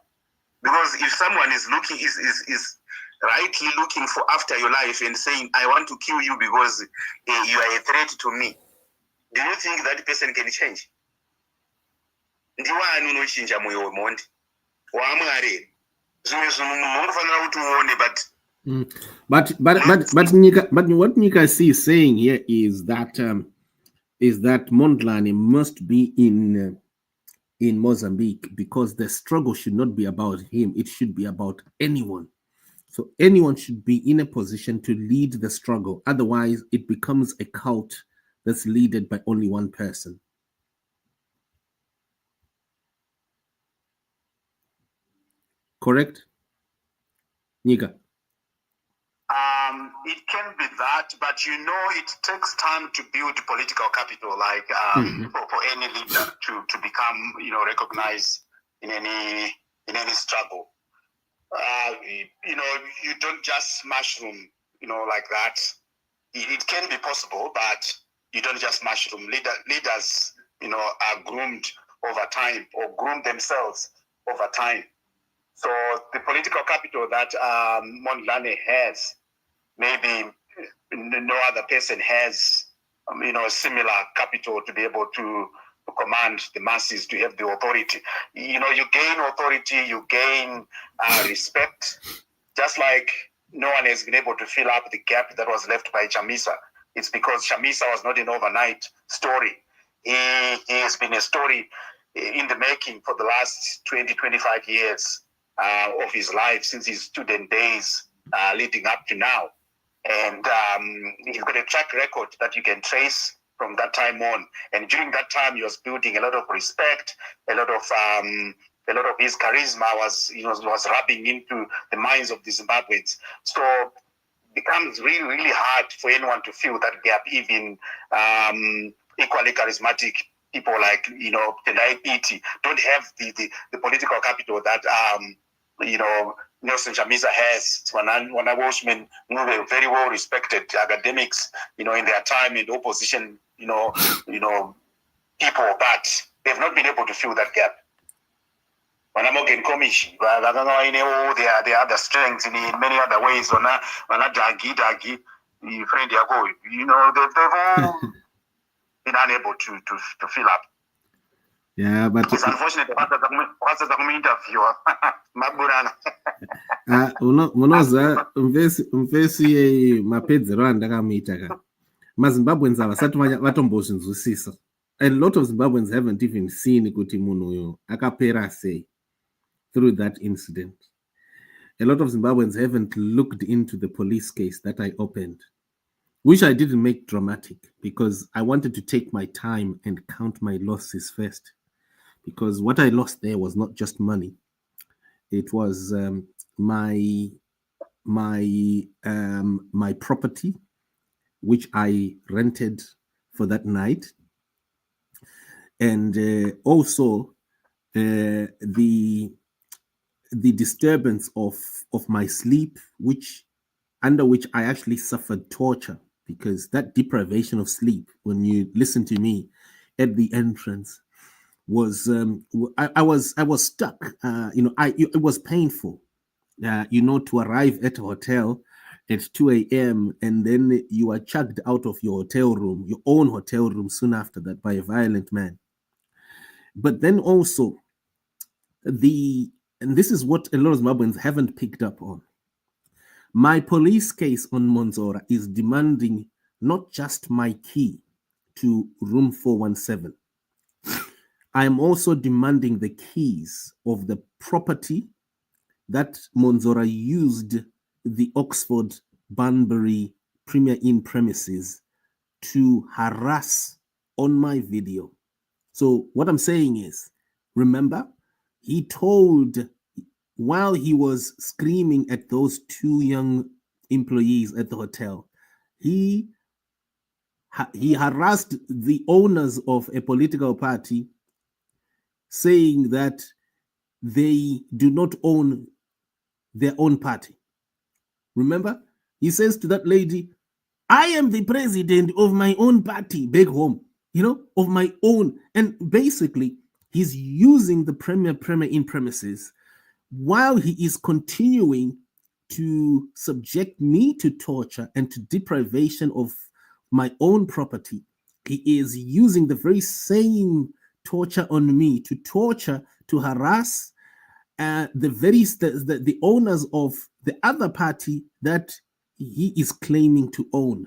because if someone is looking is rightly looking for after your life and saying, I want to kill you because you are a threat to me, do you think that person can change? Ndiwani unochinja moyo wemuntu wamwari zvimwe zvinhu munhu unofanira kuti uone but what Nika is saying here is that Mondlane must be in in Mozambique, because the struggle should not be about him. It should be about anyone. So anyone should be in a position to lead the struggle. Otherwise, it becomes a cult that's led by only one person. Correct? Nika? It can be that, but it takes time to build political capital, like for any leader to become, recognized in any struggle. You don't just mushroom, like that. It can be possible, but you don't just mushroom. Leaders, are groomed over time, or groom themselves over time. So the political capital that Mondlane has, maybe no other person has, similar capital to be able to command the masses, to have the authority. You gain authority, you gain respect, just like no one has been able to fill up the gap that was left by Chamisa. It's because Chamisa was not an overnight story. He has been a story in the making for the last 20, 25 years of his life, since his student days leading up to now. And he's got a track record that you can trace from that time on. And during that time, he was building a lot of respect, a lot of his charisma was rubbing into the minds of the Zimbabweans. So it becomes really, really hard for anyone to fill that gap, even equally charismatic people like, Tendai Piti don't have the political capital that, Nelson Chamisa has. Wana Walshman were very well respected academics, in their time in the opposition, people, but they've not been able to fill that gap. Wana Morgan Commission, there are other strengths in many other ways. Wana Dagi, friend Yago, they've all been unable to fill up. Yeah, but it's unfortunate that the interviewer, Maburana. Munoza mvesi mapedzero andakamuita ka maZimbabweans avasati vatombozvinzwisisa. A lot of Zimbabweans haven't even seen kuti munhu uyu akapera sei through that incident. A lot of Zimbabweans haven't looked into the police case that I opened, which I didn't make dramatic because I wanted to take my time and count my losses first. Because what I lost there was not just money; it was my property, which I rented for that night, and also the disturbance of my sleep, under which I actually suffered torture, because that deprivation of sleep, when you listen to me at the entrance, was I was stuck. It was painful. To arrive at a hotel at 2 a.m. and then you are chugged out of your hotel room, your own hotel room, soon after that by a violent man. But then also and this is what a lot of Zimbabweans haven't picked up on. My police case on Monora is demanding not just my key to room 417. I am also demanding the keys of the property that Monora used the Oxford Banbury Premier Inn premises to harass on my video. So what I'm saying is, remember, he told, while he was screaming at those two young employees at the hotel, he harassed the owners of a political party, saying that they do not own their own party. Remember, he says to that lady, I am the president of my own party back home, of my own. And basically, he's using the Premier Inn premises while he is continuing to subject me to torture and to deprivation of my own property. He is using the very same torture on me to harass the owners of the other party that he is claiming to own.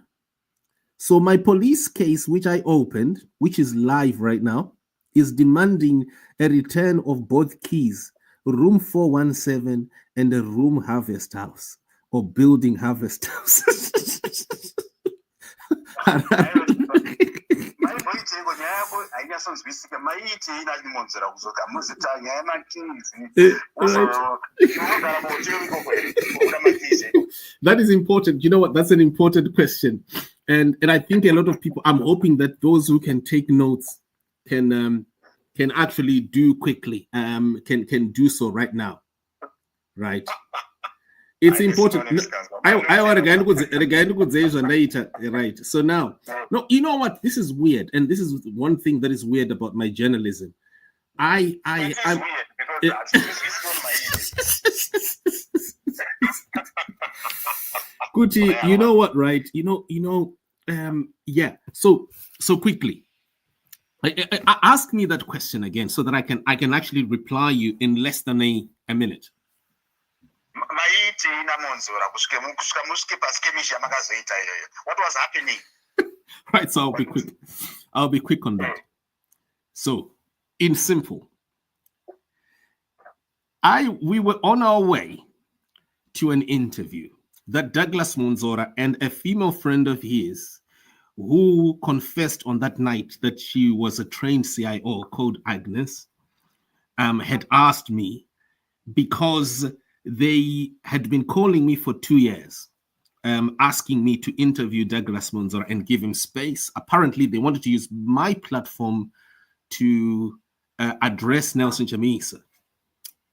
So my police case, which I opened, which is live right now, is demanding a return of both keys, room 417 and a room harvest house or building harvest house. That is important. You know what? That's an important question. And I think a lot of people, I'm hoping that those who can take notes can actually do quickly, can do so right now. Right. It's important. I want to right. So now, no, you know what? This is weird, and this is one thing that is weird about my journalism. I'm Kuti, you know what, right? Yeah. So quickly, ask me that question again, so that I can actually reply you in less than a minute. What was happening? Right, so I'll be quick on that. So, in simple, we were on our way to an interview that Douglas Monzora and a female friend of his, who confessed on that night that she was a trained CIO called Agnes, had asked me, because they had been calling me for 2 years, asking me to interview Douglas Monzora and give him space. Apparently, they wanted to use my platform to address Nelson Chamisa.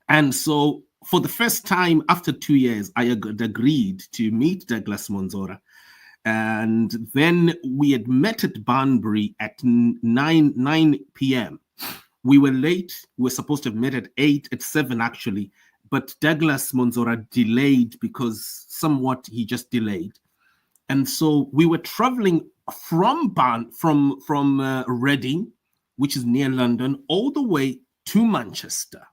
And so, for the first time after 2 years, I agreed to meet Douglas Monzora. And then we had met at Banbury at 9 p.m. We were late. We were supposed to have met at 7 actually. But Douglas Monzora delayed because somewhat he just delayed. And so we were traveling from Reading, which is near London, all the way to Manchester.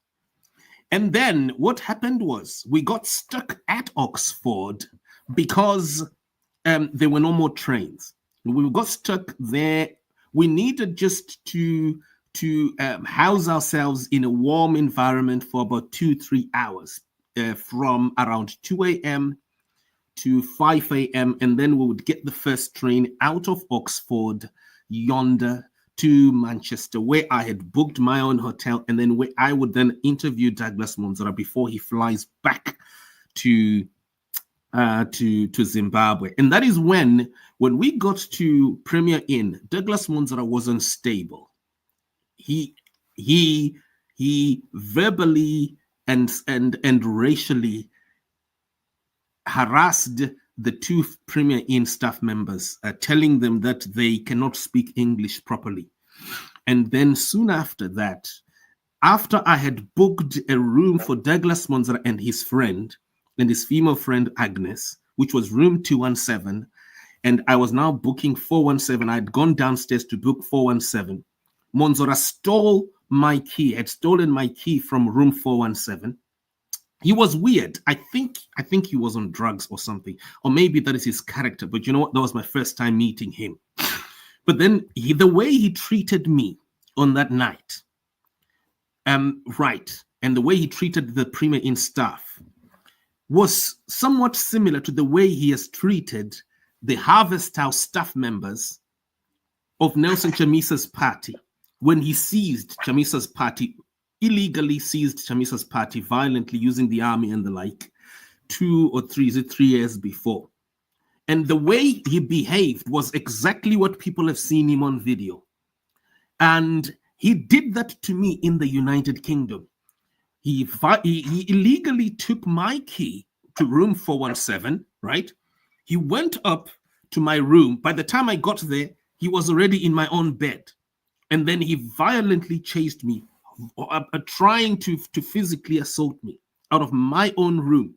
And then what happened was we got stuck at Oxford because there were no more trains. We got stuck there. We needed just to house ourselves in a warm environment for about 2-3 hours, from around 2 a.m. to 5 a.m. And then we would get the first train out of Oxford yonder to Manchester, where I had booked my own hotel, and then where I would then interview Douglas Monzora before he flies back to Zimbabwe. And that is when we got to Premier Inn, Douglas Monzora was unstable. He verbally and racially harassed the 2 Premier Inn staff members, telling them that they cannot speak English properly. And then soon after that, after I had booked a room for Douglas Monzora and his friend, and his female friend Agnes, which was room 217, and I was now booking 417. I had gone downstairs to book 417. Monzora stole my key, had stolen my key from room 417. He was weird. I think he was on drugs or something, or maybe that is his character. But you know what? That was my first time meeting him. But then the way he treated me on that night, right, and the way he treated the Premier Inn staff was somewhat similar to the way he has treated the Harvest House staff members of Nelson Chamisa's party when he seized Chamisa's party, illegally seized Chamisa's party violently using the army and the like 2 or 3 years before. And the way he behaved was exactly what people have seen him on video. And he did that to me in the United Kingdom. He illegally took my key to room 417, right? He went up to my room. By the time I got there, he was already in my own bed. And then he violently chased me, trying to physically assault me out of my own room.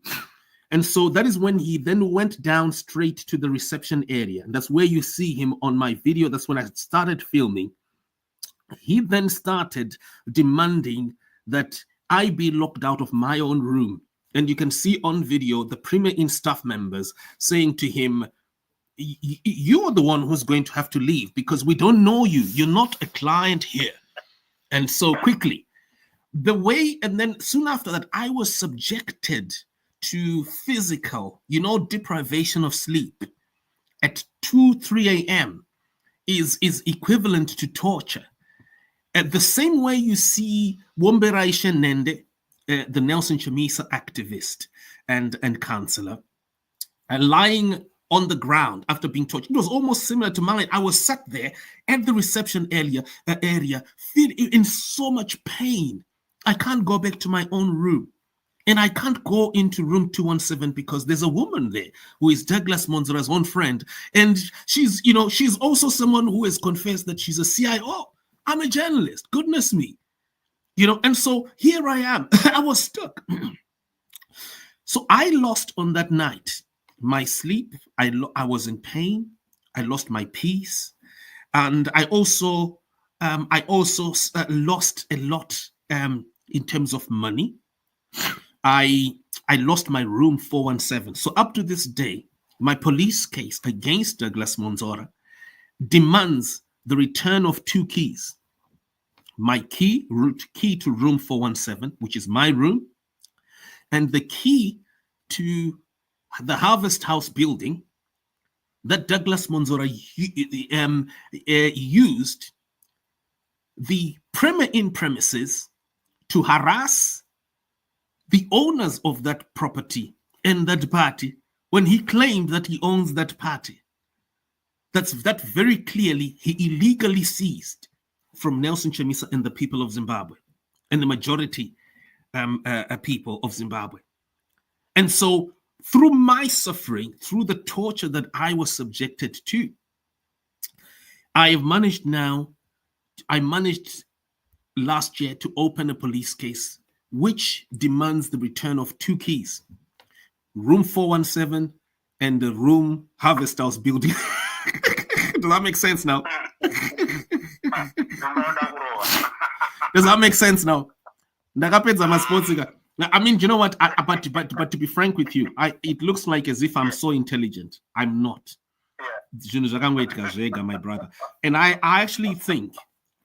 And so that is when he then went down straight to the reception area. And that's where you see him on my video. That's when I started filming. He then started demanding that I be locked out of my own room. And you can see on video the Premier Inn staff members saying to him, "You are the one who's going to have to leave because we don't know you. You're not a client here." And so quickly, the way, and then soon after that, I was subjected to physical, deprivation of sleep at 2, 3 a.m. is equivalent to torture. At the same way you see Womberaisha Nende, the Nelson Chamisa activist and counselor, lying on the ground after being tortured. It was almost similar to mine. I was sat there at the reception area, in so much pain. I can't go back to my own room. And I can't go into room 217 because there's a woman there who is Douglas Monzora's own friend. And she's also someone who has confessed that she's a CIO. I'm a journalist. Goodness me. And so here I am. I was stuck. So I lost on that night my sleep. I was in pain. I lost my peace. And I also lost a lot in terms of money. I lost my room 417. So up to this day, my police case against Douglas Monzora demands the return of 2 keys. My root key to room 417, which is my room, and the key to the Harvest House building that Douglas Monzora used the premises to harass the owners of that property and that party when he claimed that he owns that party. That very clearly he illegally seized from Nelson Chamisa and the people of Zimbabwe and the majority people of Zimbabwe. And so through my suffering, through the torture that I was subjected to, I managed last year to open a police case which demands the return of 2 keys, room 417 and the room Harvest House building. Does that make sense now? Does that make sense now? I mean, you know what? But to be frank with you, it looks like as if I'm so intelligent. I'm not. My brother. And I actually think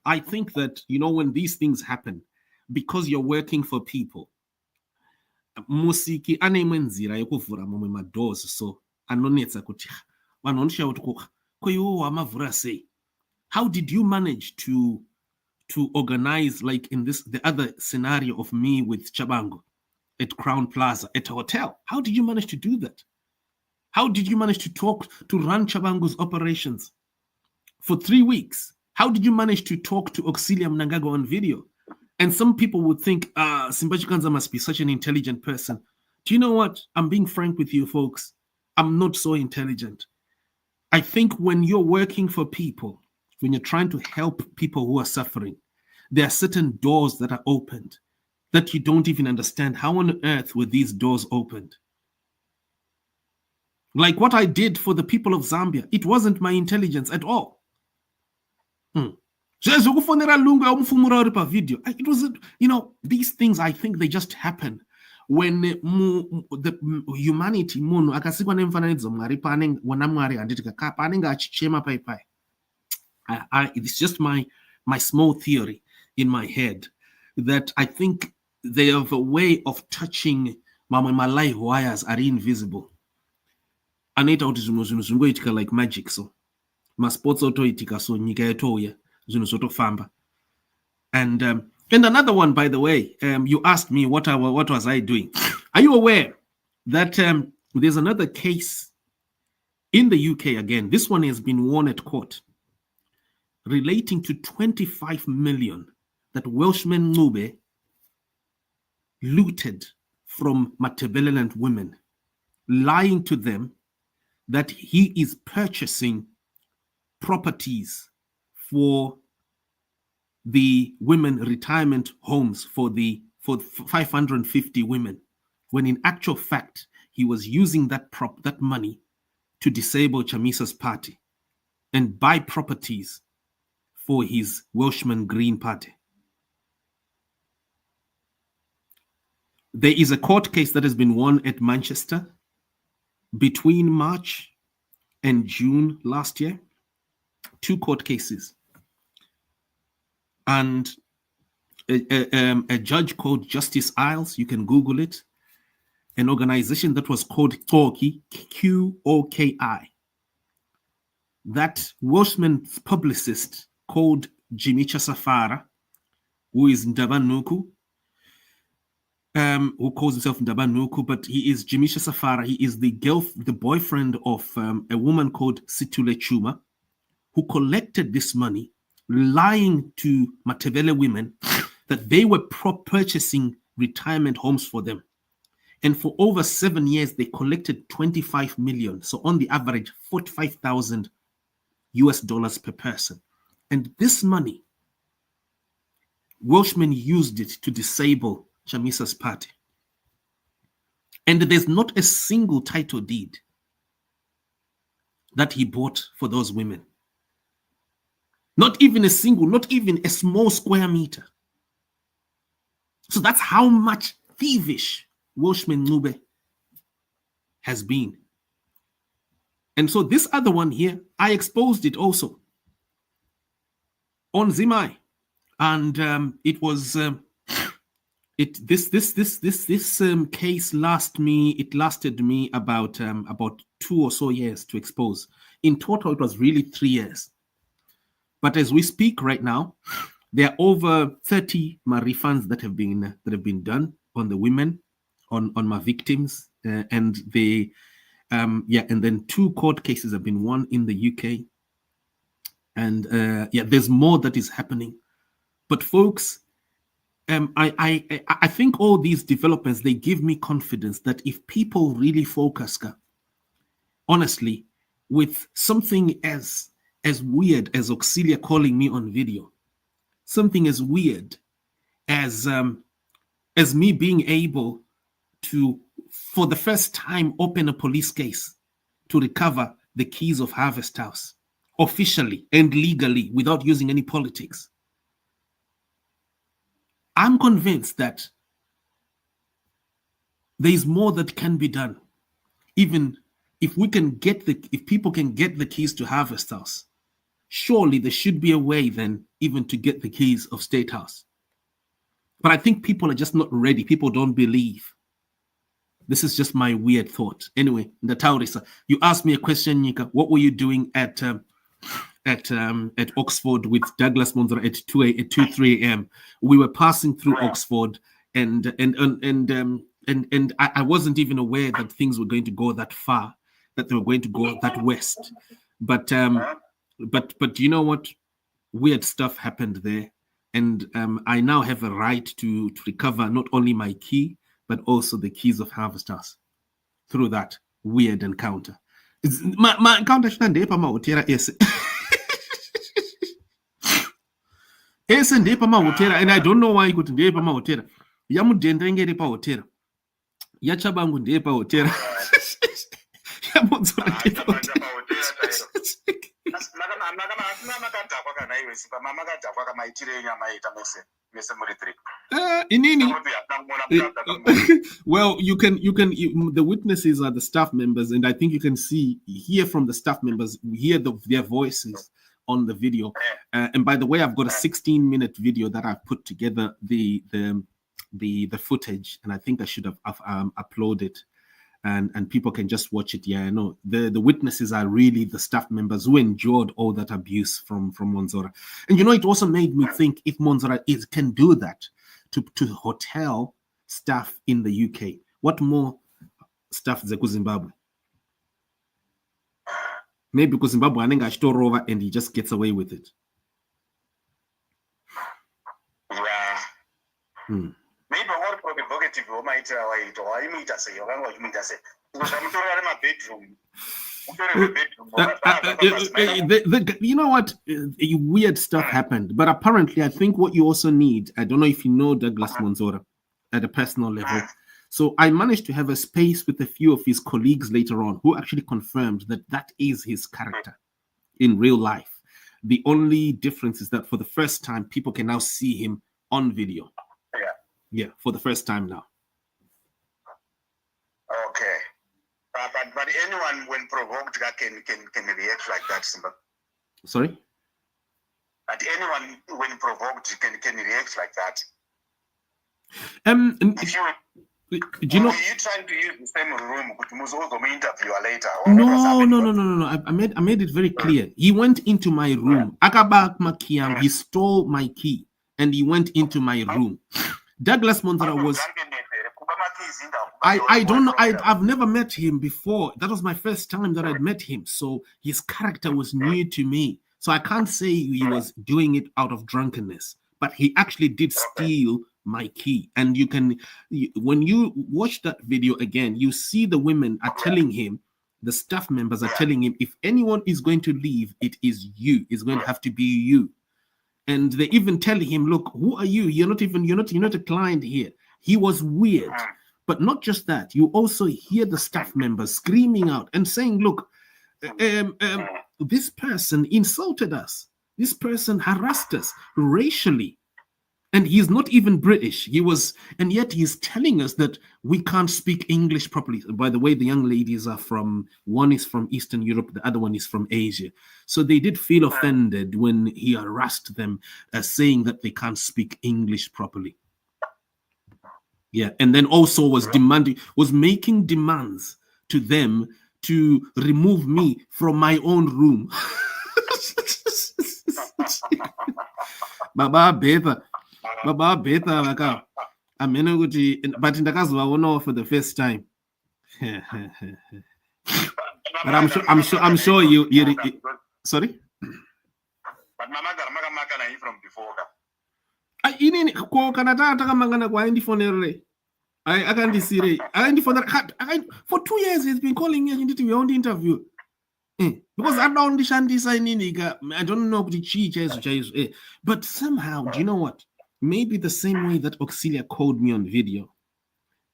that, when these things happen, because you're working for people, musiki anemwe nzira yekuvhura mamwe madoors, so anonetsa kuti vanhu vanoshaura kuti koiwo wamavhura sei. How did you manage to organize, like in the other scenario of me with Chabango at Crown Plaza at a hotel? How did you manage to do that? How did you manage to run Chabango's operations for 3 weeks? How did you manage to talk to Auxilia Mnangagwa on video? And some people would think, Simba Chikanza must be such an intelligent person. Do you know what? I'm being frank with you, folks. I'm not so intelligent. I think when you're working for people, when you're trying to help people who are suffering, there are certain doors that are opened that you don't even understand. How on earth were these doors opened? Like what I did for the people of Zambia, it wasn't my intelligence at all. It was, these things, I think they just happen when the humanity, it's just my small theory in my head that I think they have a way of touching my life wires are invisible. And it like magic, so my sports auto itika so nyika famba. And another one, by the way, you asked me what was I doing. Are you aware that there's another case in the UK again? This one has been won at court, relating to 25 million that Welshman Ngube looted from Matabeleland women, lying to them that he is purchasing properties for the women retirement homes for 550 women, when in actual fact he was using that money to disable Chamisa's party and buy properties for his Welshman Green Party. There is a court case that has been won at Manchester between March and June last year. 2 court cases. And a judge called Justice Isles. You can Google it. An organization that was called Qoki, Qoki. That Welshman's publicist called Jimicha Safara, who is Ndabanuku, who calls himself Ndabanuku, but he is Jimicha Safara. He is the boyfriend of a woman called Situle Chuma, who collected this money, lying to Matebele women that they were purchasing retirement homes for them. And for over 7 years, they collected 25 million. So on the average, 45,000 US dollars per person. And this money, Welshmen used it to disable Chamisa's party. And there's not a single title deed that he bought for those women. Not even a single, not even a small square meter. So that's how much thievish Welshman Nube has been. And so this other one here, I exposed it also on Zimai. And it was this case lasted me about 2 or so years to expose. In total, it was really 3 years. But as we speak right now, there are over 30 refunds that have been done on the women, on my victims, and they and then 2 court cases have been won in the UK. And there's more that is happening. But folks, I think all these developments, they give me confidence that if people really focus, honestly, with something as weird as Auxilia calling me on video, something as weird as me being able to, for the first time, open a police case to recover the keys of Harvest House officially and legally without using any politics. I'm convinced that there is more that can be done. Even if people can get the keys to Harvest House, surely there should be a way then even to get the keys of State House. But I think people are just not ready. People don't believe. This is just my weird thought. Anyway, Ndataurisa, you asked me a question, Nika. What were you doing at Oxford with Douglas Monzora at 2-3 a.m. We were passing through Oxford, and I wasn't even aware that things were going to go that far, that they were going to go that west. But you know what? Weird stuff happened there, and I now have a right to recover not only my key but also the keys of Harvest House through that weird encounter. My encounter ese ndepa mahotera, and I don't know why kuti ndepa mahotera. Yamudenda ngere pa hotera. Yachabangu ndepa hotera. Yamonzora ndepa hotera. Well, you can the witnesses are the staff members, and I think you can hear from the staff members, hear their voices on the video. And by the way, I've got a 16-minute video that I've put together the footage, and I think I should have uploaded, and people can just watch it. Yeah, I know the witnesses are really the staff members who endured all that abuse from Monzora. And it also made me think, if Monzora can do that to hotel staff in the UK, what more staff Zeku Zimbabwe? Maybe because Zimbabwe I store over and he just gets away with it. Yeah. Maybe what provocative you know what? Weird stuff happened, but apparently I think what you also need, I don't know if you know Douglas Monzora at a personal level. So I managed to have a space with a few of his colleagues later on who actually confirmed that is his character in real life. The only difference is that for the first time, people can now see him on video. Yeah, for the first time now. Okay. But anyone when provoked can react like that, Simba. Sorry? But anyone when provoked can react like that. If you do you know? Are you trying to use the same room to interview later? No. I made it very clear. He went into my room. Akabak Makiam, he stole my key and he went into my room. Douglas Monzara was. I don't know. I've never met him before. That was my first time that I'd met him. So his character was new to me. So I can't say he was doing it out of drunkenness, but he actually did steal my key. And you can, when you watch that video again, you see the women are telling him, the staff members are telling him, if anyone is going to leave, it is you. It's going to have to be you. And they even tell him, look, who are you? You're not a client here. He was weird. But not just that, you also hear the staff members screaming out and saying, look, this person insulted us. This person harassed us racially. And he's not even British. And yet he's telling us that we can't speak English properly. By the way, the young ladies are one is from Eastern Europe, the other one is from Asia. So they did feel offended when he harassed them, saying that they can't speak English properly. Yeah, and then also was making demands to them to remove me from my own room. Baba Beta, Baka. I mean, but in the case of for the first time. But I'm sure you sorry. But Mama Maka from before. I can't see for 2 years he's been calling me into the own interview. Because I don't know but somehow, do you know what? Maybe the same way that Auxilia called me on video,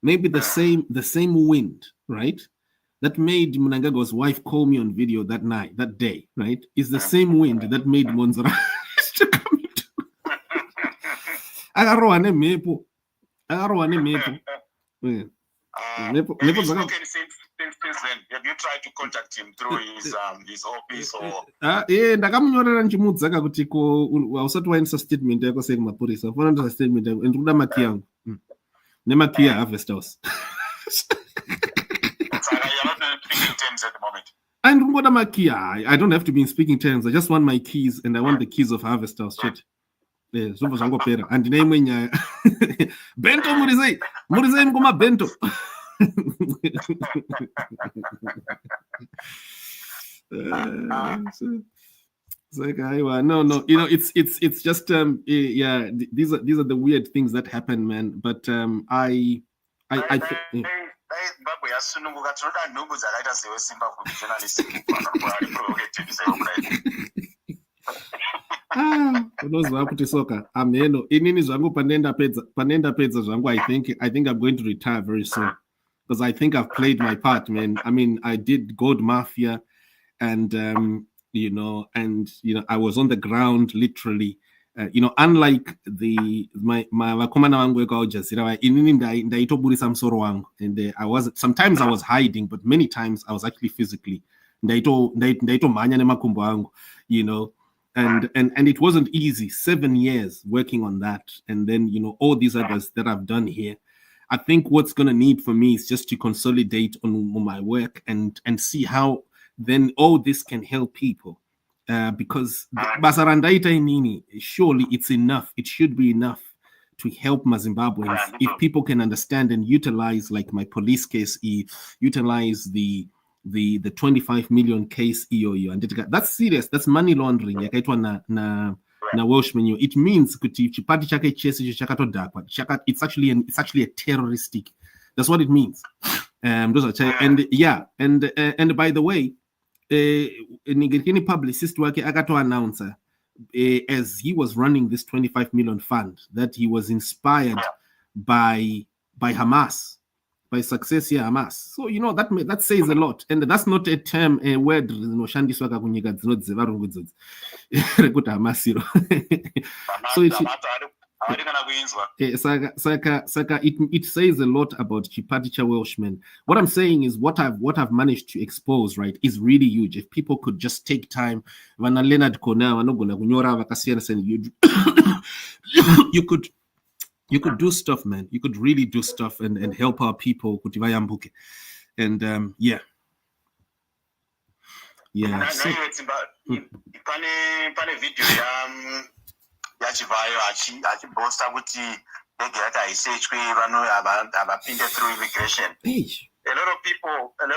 maybe the same wind, right? That made Mnangagwa's wife call me on video that day, right? Is the same wind that made Monzara to come into. Have you tried to contact him through his office or? Ndakamnyorera nchimudzaka kuti usati waendesa statement yako sekumapurisa ufanira statement yako and kuda maki yangu nemaki ya Harvest House. I don't have to be in speaking terms. I just want my keys and I want the keys of Harvest House. Shit. And name when Bento Murizei Mkoma Bento. No, you know, it's just yeah, these are the weird things that happen, man. But I think unozwa kuti soka ameno inini zvangu panenda pedza zvangu I think I'm going to retire very soon because I think I've played my part, man. I mean, I did Gold Mafia and you know, I was on the ground literally. You know, unlike my vakomana vangu vekaujazira inini ndaitoburisa musoro wangu and sometimes I was hiding, but many times I was actually physically ndaitomhanya nemakumbo angu, you know. And it wasn't easy. 7 years working on that, and then, you know, all these others that I've done here. I think what's gonna need for me is just to consolidate on my work and see how then all this can help people. Because Basarandaita Nini, surely it's enough. It should be enough to help Zimbabweans if people can understand and utilize, like my police case, utilize the 25 million case EOU, and that's serious. That's money laundering. Na Welshman, it means it's actually a terroristic. That's what it means. And yeah, and by the way, Nigerian publicist Agato announcer, as he was running this 25 million fund, that he was inspired by Hamas. By success here, Hamas. So, you know, that says a lot. And that's not a term, a word, you know, Shandi Swaka Kunyiga, it's not Zevaru Gudzod. Hamas, you know. So it says a lot about Chipaticha Welshmen. What I'm saying is what I've managed to expose, right, is really huge. If people could just take time, you You could do stuff, man. You could really do stuff and help our people. And yeah. Yeah. So, pane video yachivayo achibosta kuti ndege yati haisechwe vano havapinde through immigration. A lot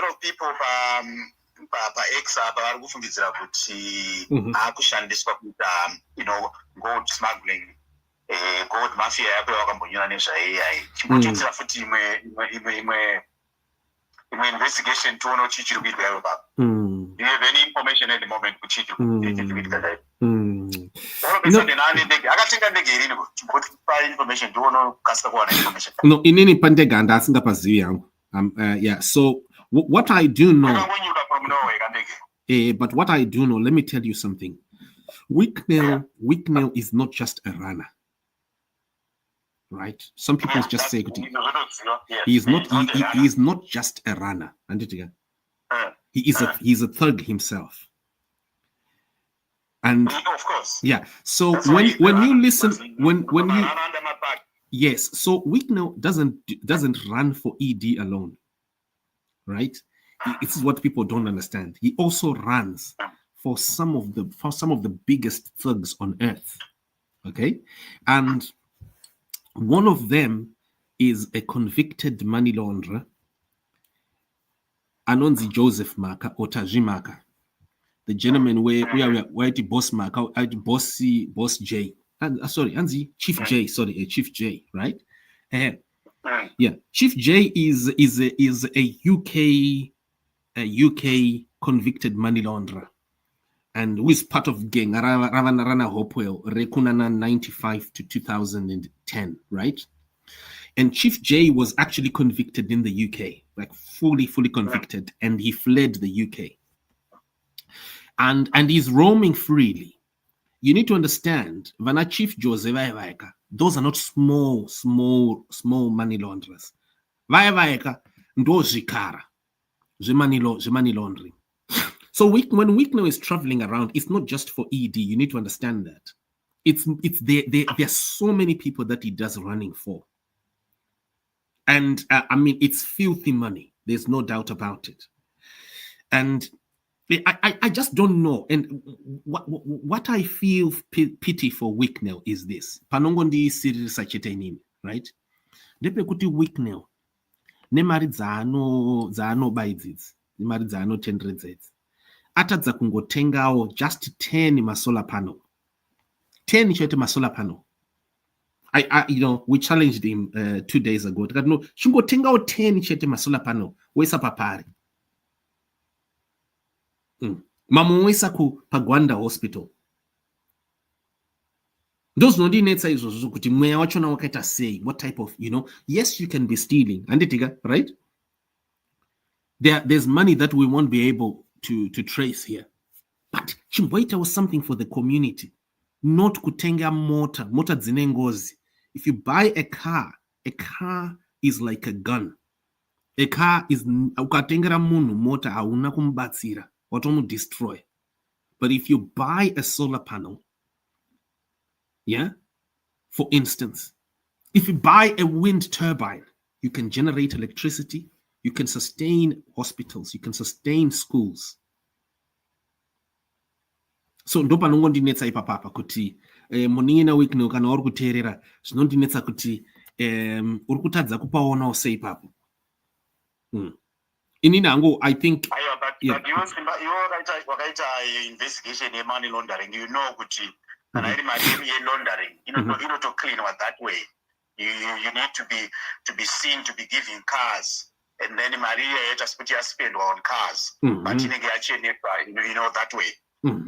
of people pa-X apa vari kufungidzira kuti akushandiswa kuita gold smuggling, gold mafia yapo yakambonyora nezvaiyai. Chimbotoitira futi imwe investigation toona kuti chiri kuitika ipo papa. Do you have any information at the moment kuti chiri kuitika ipo? No, inini pandega and asingapazivi yangu. Yeah, so what I do know, but what I do know, let me tell you something. Wicknell is not just a runner, right? Some people just say he is not just a runner. He is a thug himself. And of course, yeah. So when you listen, when you yes, so Wicknell doesn't run for ED alone, right? This is what people don't understand. He also runs for some of the biggest thugs on earth. Okay, and one of them is a convicted money launderer, Anonzi Joseph Maka or Taji Maka. The gentleman where the boss mark, boss J, sorry, Anzi Chief J, Chief J, right? Yeah, Chief J is a UK convicted money launderer, and who is part of gang Rana Hopewell Rekunana 95 to 2010, right? And Chief J was actually convicted in the UK, like fully convicted, and he fled the UK. And he's roaming freely. You need to understand, Vana Chief Jose Vaeka, those are not small money launderers. Vaeka, ndozikara, the money laundering. So when Wicknell is traveling around, it's not just for ED. You need to understand that. There are so many people that he does running for. And I mean, it's filthy money. There's no doubt about it. And I just don't know. And what I feel pity for Wicknell is this. Panongondi series sacheteni, right? Depe kuti Wicknell. Ne mari dzano baidzidzi. Ne mari dzano tendredzedzi. Atadza kungotengawo just 10 masolar panel. 10 chete masolar panel. We challenged him 2 days ago. No, chingotengawo 10 chete masolar panel. Wesa papari. Mamuwesa ku Pagwanda Hospital. Those no dinetsa izo kuti mweya wacho na wakaita say what type of, yes, you can be stealing. Anditiga, right? There's money that we won't be able to trace here. But Chimboita was something for the community. Not kutenga mota dzinengozi. If you buy a car is like a gun. A car is ukatengera munhu mota hauna kumbatsira. Destroy. But if you buy a solar panel, yeah, for instance, if you buy a wind turbine, you can generate electricity, you can sustain hospitals, you can sustain schools. So ndopa nongondinetsa ipapapa kuti munina Wicknell kana uri kuteerera zvinondinetsa kuti uri kutadza kupaona ose ipapo. Inini I think but you wakaita investigation ye money laundering, kuti kana iri mari ye laundering to clean what that way. You need to be seen to be giving cars, and then Maria just put your spend on cars, but inenge yachenekwa that way.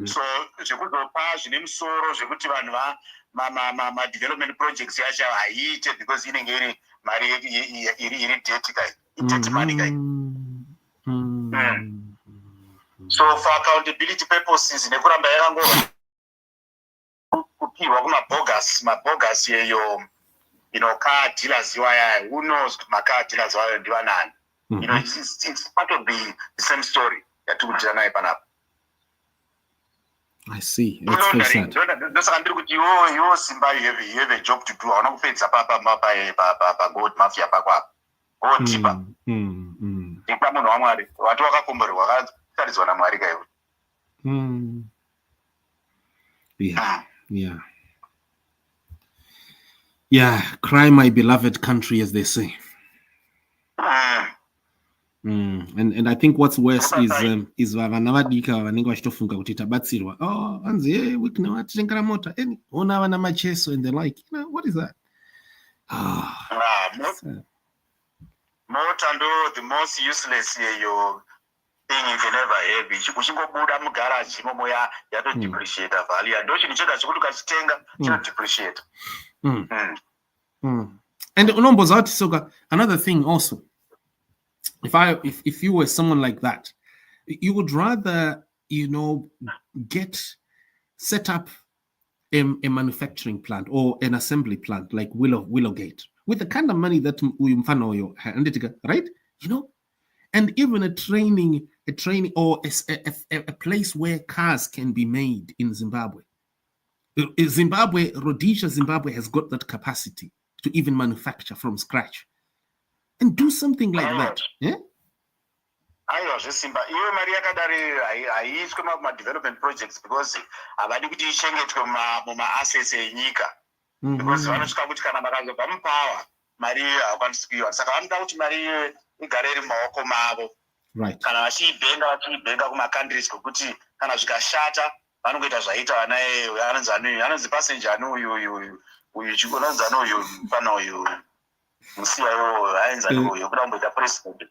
So zvekuzopa zvine musoro zvekuti vanhu ma development projects yacho haiite because inenge iri mari iri dirty kai, dirty money kai. So for accountability purposes, nekuramba yakangova kupiwa kuma-bogus yeyo, car dealers waya, who knows ma-car dealers waya ndivanani. It's part of the same story that we deny panapa. I see. It's very sad. You Simba, you have a job to do. I don't pay Papa gold mafia. Go cheaper. Yeah, cry my beloved country, as they say. And I think what's worse is vana vadika vanenge vachitofunga kuti tabatsirwa. Oh, anzi wikne watitengera mota. Ona vana macheso and the like. What is that? Mota ndo the most useless thing you can ever have. Uchingobuda mugarage imomo yato depreciate value. Ndo chinhu chega chekuti ukachitenga chino depreciate. And unomboza soka another thing also. If you were someone like that, you would rather set up a manufacturing plant or an assembly plant like Willowgate with the kind of money that Mfanoyo had, right? And even a training or a place where cars can be made in Zimbabwe. Rhodesia, Zimbabwe has got that capacity to even manufacture from scratch. And do something like that. Yeah? Simba. Iyo mari yakadari haiiswe development projects because havadi kuti ichengetwe muma-assets enyika. Because vanosvika kuti kana makazobva mupower mari hakwanisi kuiwana. Saka vanoda kuti mari igare iri mumaoko mavo. Right. Kana vachiibhenga kuma-countries kokuti kana zvikashata vanongoita zvaita vana anonzi passenger anu uyu chikonanzi anu uyu pana uyu musiyayo aenza uyu kuda kumboita president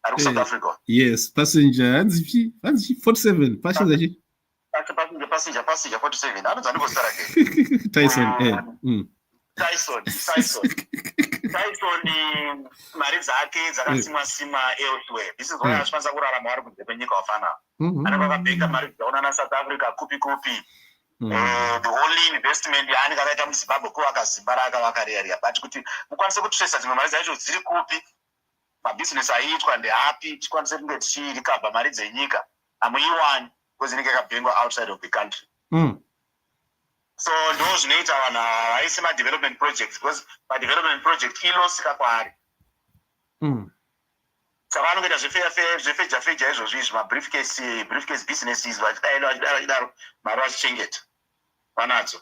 ari kuSouth Africa. Yes, passenger anzi 47 passenger passenger 47 anonzi andikosara Tyson mari dzake dzakasimwa elsewhere. This is why achikwanisa kurarama ari kunze kwenyika wafana. Anenge akabhenga mari dzaona naSouth Africa kupi. The only investment yaanenge akaita muZimbabwe kuvaka zimba raakavaka riya. But kuti mukwanise kutrace dzimwe mari dzacho dziri kupi, mabusiness aiitwa ndeapi, tikwanise kunge tichirikabva mari dzenyika. Hamuiwani because inenge yakabhengwa outside of the country. So ndo zvinoita vanhu vaise ma-development projects because ma-development project inosika kwaari. Saka vanongoita zvefeja izvozvo izvi ma-briefcase businesses vachidaro mari vachichengeta vanadzo.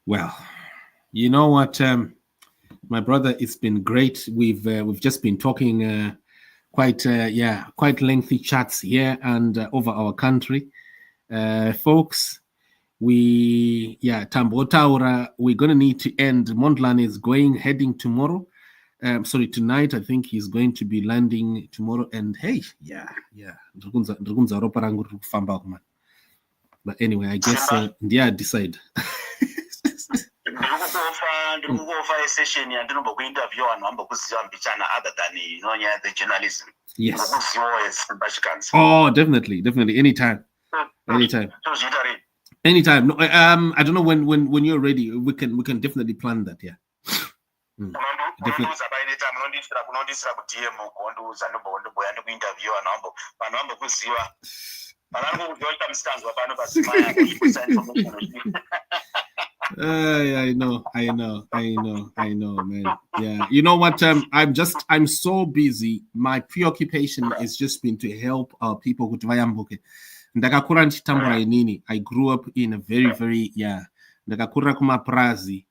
Well, you know what, my brother, it's been great. We've just been talking quite lengthy chats here and over our country, folks. Tambotaura, we're going to need to end. Mondlane is heading tomorrow. Tonight. I think he's going to be landing tomorrow. And hey, but anyway, I guess decide. Yes. Oh, definitely. Anytime. No, I don't know when you're ready. We can definitely plan that. Yeah. Definitely. I know, man. Yeah. You know what? I'm so busy. My preoccupation is just been to help our people with Vayambuke. I grew up in a very, very, ndakakura kumapurazi.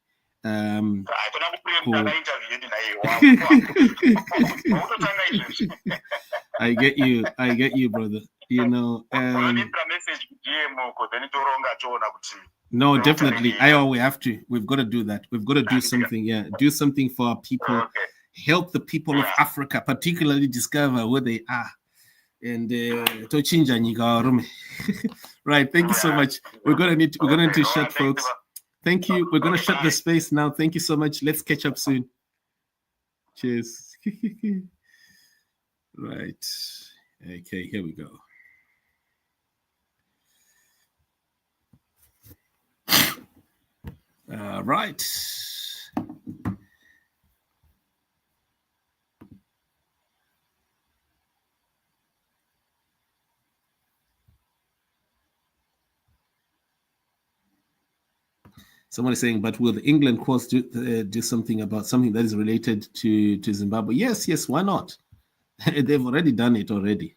I get you, brother. No, definitely. We have to. We've got to do that. We've got to do something. Yeah, do something for our people. Help the people of Africa, particularly discover where they are. And to change right. Thank you so much. We're gonna need to shut, folks. Thank you. We're gonna shut the space now. Thank you so much. Let's catch up soon. Cheers. Right. Okay, here we go. Right. Someone is saying, but will the England courts do something about something that is related to Zimbabwe? Yes, why not? They've already done it already.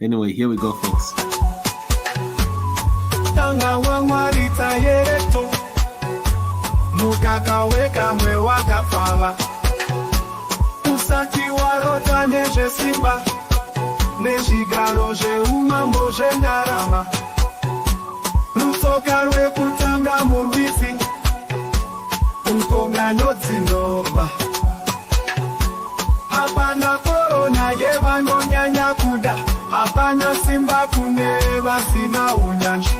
Anyway, here we go, folks. Rusoka rwekutanga murwisi ungongano dzinova hapana korona yevanonyanya kuda hapana simba kune vasina unyanzvi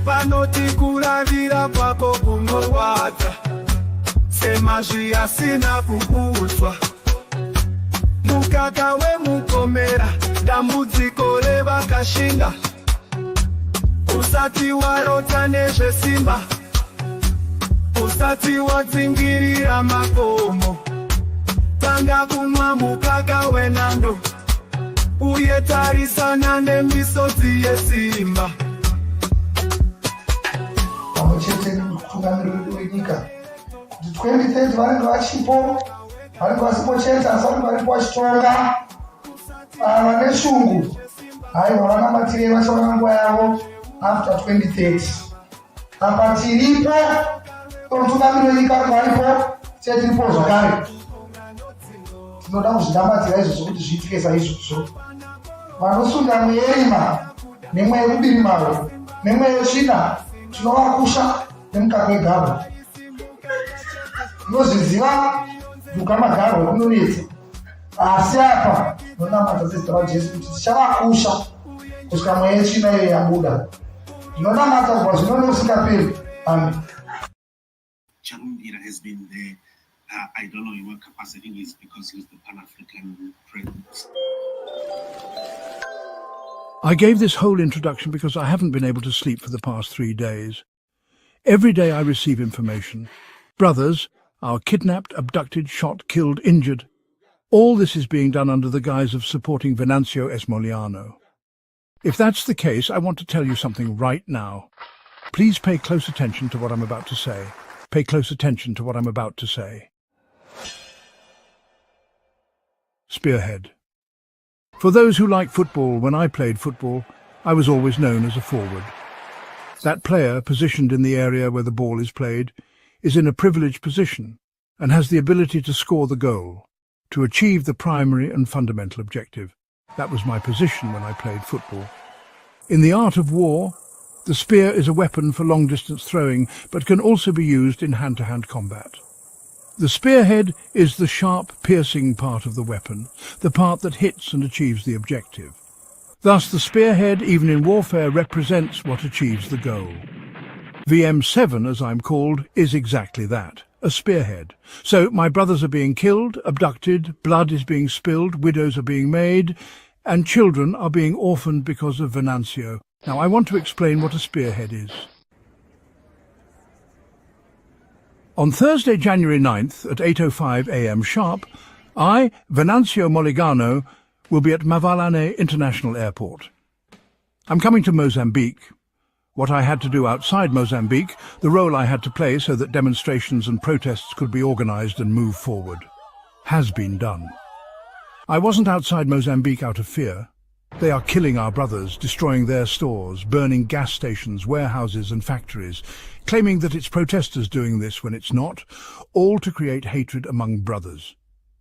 vanoti kuravira kwako kunorwadza semazvi asina kukudzwa mukaka wemukomera dambudziko revakashinda usati warota nezvesimba usati wadzingirira makomo tanga kumwa mukaka wenando uye tarisana nemisodzi yesimba pamwe chete nemutungamiriri wedu wenyika kuti 2030 vanenge vachipo vanenge vasipocheta asi vanenge varipo vachitonga vane shungu haiwa vanamatirei vachaona nguva yavo after 2030 apa tiripo mutungamiriri wenyika varipo tiripo zvakare tinoda kuzvidambatsira izvozvo kuti zviitike saizvozvo vanosunda mweerima nemwe yekubirimawo nemwe yechina tinovakusha nemukaka wegarwe tinozviziva duka magarwe kunonetsa asi apa tinonamata zita rajesu kuti tichavakusha kusvika mweya yechina iyo yabuda tinonamata kubva zvino neusingaperi amen. Chiwenga has been there. I don't know in what capacity it is because he's the Pan-African presence. I gave this whole introduction because I haven't been able to sleep for the past 3 days. Every day I receive information. Brothers are kidnapped, abducted, shot, killed, injured. All this is being done under the guise of supporting Venancio Mondlane. If that's the case, I want to tell you something right now. Please pay close attention to what I'm about to say. Pay close attention to what I'm about to say. Spearhead. For those who like football, when I played football, I was always known as a forward. That player, positioned in the area where the ball is played, is in a privileged position and has the ability to score the goal, to achieve the primary and fundamental objective. That was my position when I played football. In the art of war, the spear is a weapon for long-distance throwing, but can also be used in hand-to-hand combat. The spearhead is the sharp, piercing part of the weapon, the part that hits and achieves the objective. Thus, the spearhead, even in warfare, represents what achieves the goal. VM7, as I'm called, is exactly that, a spearhead. So my brothers are being killed, abducted, blood is being spilled, widows are being made, and children are being orphaned because of Venancio. Now, I want to explain what a spearhead is. On Thursday, January 9th, at 8:05 a.m. sharp, I, Venancio Mondlane, will be at Mozambique International Airport. I'm coming to Mozambique. What I had to do outside Mozambique, the role I had to play so that demonstrations and protests could be organised and move forward, has been done. I wasn't outside Mozambique out of fear. They are killing our brothers, destroying their stores, burning gas stations, warehouses and factories, claiming that it's protesters doing this when it's not, all to create hatred among brothers.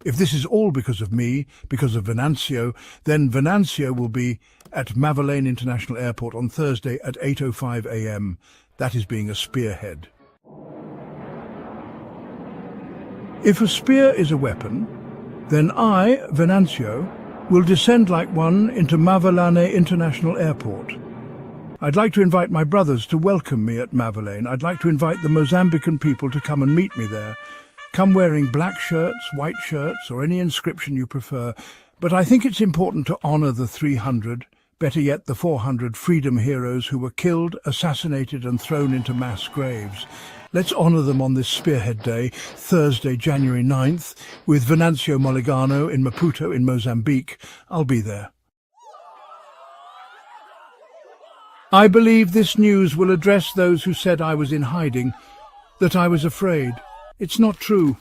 If this is all because of me, because of Venancio, then Venancio will be at Mozambique International Airport on Thursday at 8:05 a.m. That is being a spearhead. If a spear is a weapon, then I, Venancio, will descend like one into Mozambique International Airport. I'd like to invite my brothers to welcome me at Mozambique. I'd like to invite the Mozambican people to come and meet me there. Come wearing black shirts, white shirts, or any inscription you prefer. But I think it's important to honour the 300, better yet the 400 freedom heroes who were killed, assassinated and thrown into mass graves. Let's honour them on this Spearhead Day, Thursday, January 9th, with Venancio Mondlane in Maputo in Mozambique. I'll be there. I believe this news will address those who said I was in hiding, that I was afraid. It's not true.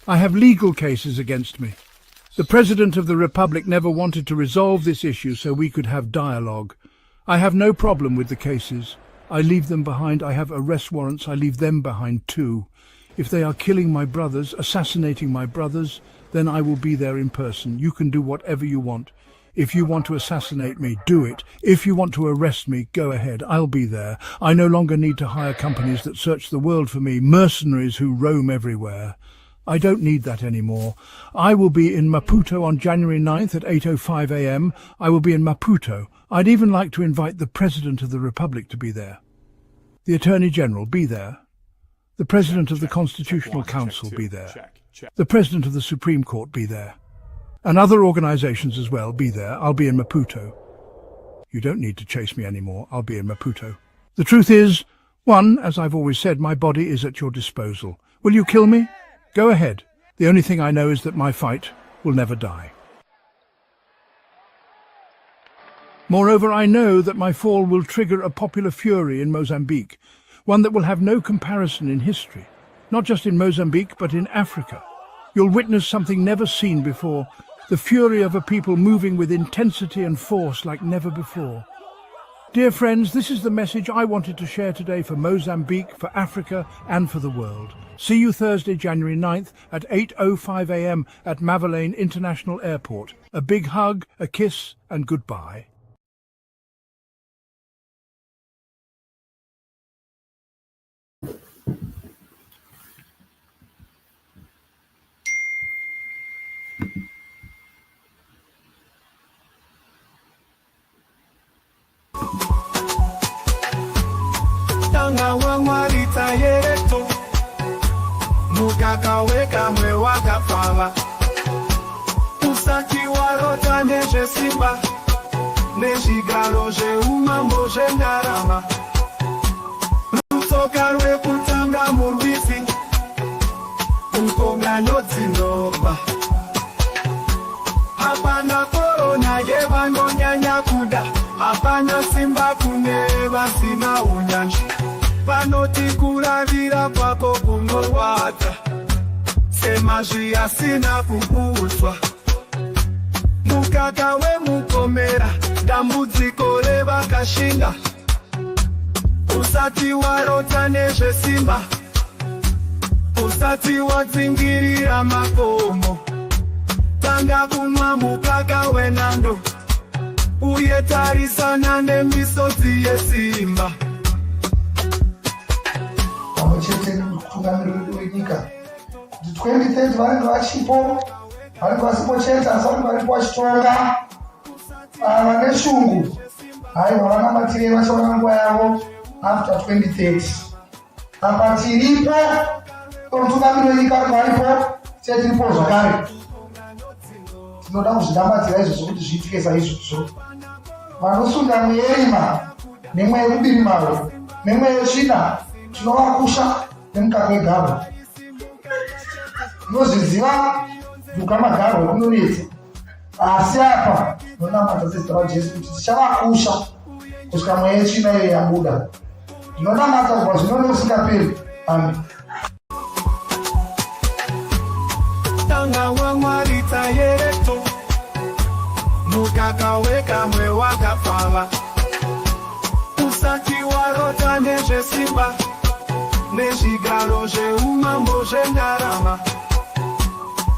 I have legal cases against me. The President of the Republic never wanted to resolve this issue so we could have dialogue. I have no problem with the cases. I leave them behind. I have arrest warrants. I leave them behind too. If they are killing my brothers, assassinating my brothers, then I will be there in person. You can do whatever you want. If you want to assassinate me, do it. If you want to arrest me, go ahead. I'll be there. I no longer need to hire companies that search the world for me, mercenaries who roam everywhere. I don't need that anymore. I will be in Maputo on January 9th at 8:05 a.m. I will be in Maputo. I'd even like to invite the President of the Republic to be there. The Attorney General, be there. The President of the Constitutional Council, be there. The President of the Supreme Court, be there. And other organizations as well, be there. I'll be in Maputo. You don't need to chase me anymore. I'll be in Maputo. The truth is, one, as I've always said, my body is at your disposal. Will you kill me? Go ahead. The only thing I know is that my fight will never die. Moreover, I know that my fall will trigger a popular fury in Mozambique, one that will have no comparison in history, not just in Mozambique, but in Africa. You'll witness something never seen before, the fury of a people moving with intensity and force like never before. Dear friends, this is the message I wanted to share today for Mozambique, for Africa, and for the world. See you Thursday, January 9th at 8:05 a.m. at Mondlane International Airport. A big hug, a kiss, and goodbye. Tanga wangwarita yereto Mukaka weka mwewaka fala Usaki warota neje simba Nejigalo je umambo je ngarama Rutoka rwe kutanga murbisi Ukonga noti noba Hapana korona yebano nyanya kuda Hapana simba kuneva sina unyanshi Panoti kuravira kwako kunowata Sema jia sina kukuutwa Mukaka we mukomera Dambudziko leva kashinda Usati warota neje simba Usati wadzingirira makomo Tanga kumwa mukaka wenando Uyetarisana nemisodzi yesimba Pamwechete kutungamiriri wenyika kuti 2030 vanenge vachipo, vanenge vasipocheta asi vanenge varipo vachitonga vane shungu. Haiwa vanamatirei vachaona nguva yavo after 2030. Apa tiripo tomutungamiriri wenyika vanenge varipo, tiripo zvakare. Tinoda kuzvidambatira izvozvo kuti zviitike saizvozvo. Vanosunda muyerima nemwe yerubiri maro nemwe yechina tinovakusha nemukaka wegarwe. Tinozviziva mukamagarwe kunonetsa, asi apa tinonamata zita raJesu kuti tichavakusha kusvika mweya yechina iyo yabuda. Tinonamata kubva zvino neusingaperi. Amen. Tanga wangwarita yereto Mukaka weka mwewaka fala Usaki warota neje simba Nejigalo je umambo je ngarama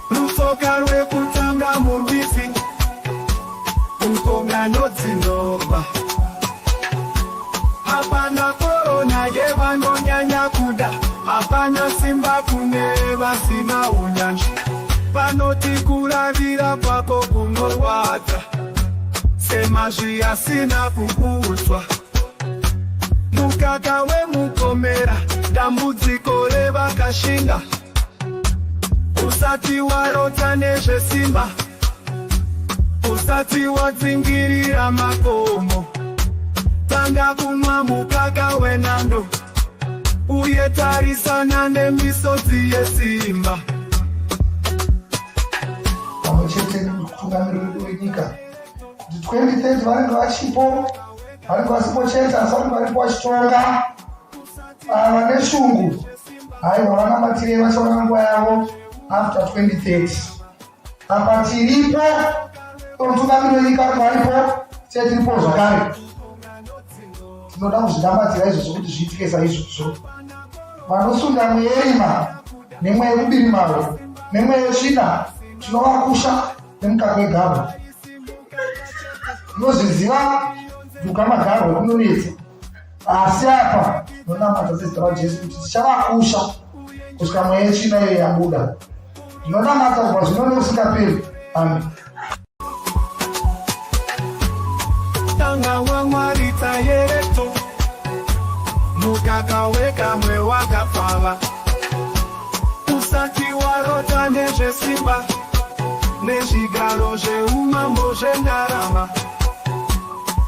Rutoka rwe kutanga murbisi Ukonga noti noba Hapana korona yevano nyanya kuda Hapana simba kuneva sina unyanshi Panoti kuravira kwako kunowata Sema jia sina kukuutwa Mukaka we mukomera Dambudziko leva kashinda Usati warota neje simba Usati wadzingirira makomo Tanga kumwa mukaka wenando Uyetarisana nemisodzi yesimba Pamwechete kutungamiriri wenyika kuti 2030 vanenge vachipo, vanenge vasipocheta vanenge varipo vachitonga vane shungu haiwa vanamatirei vachaona nguva yavo after 2030. Apa tiripo mutungamiri wenyika varipo tiripo zvakare tinoda kuzvinamadzira izvozvo kuti zviitike saizvozvo. Vanosunda muyerima nemwe yekubiri maro nemwe yetsvina tinovakusha nemukaka wegava. Tinozviziva mukamagarwa kunonetsa, asi apa tinonamata zita raJesu kuti tichavakusha kusvika mweya yetsvina iyo yabuda. Tinonamata kubva zvino neusingaperi. Amen. Tanga wamwari tayereto mukaka wekamwe wakapfava usati warota nezvesimba nezvigaro zveumambo zvendarama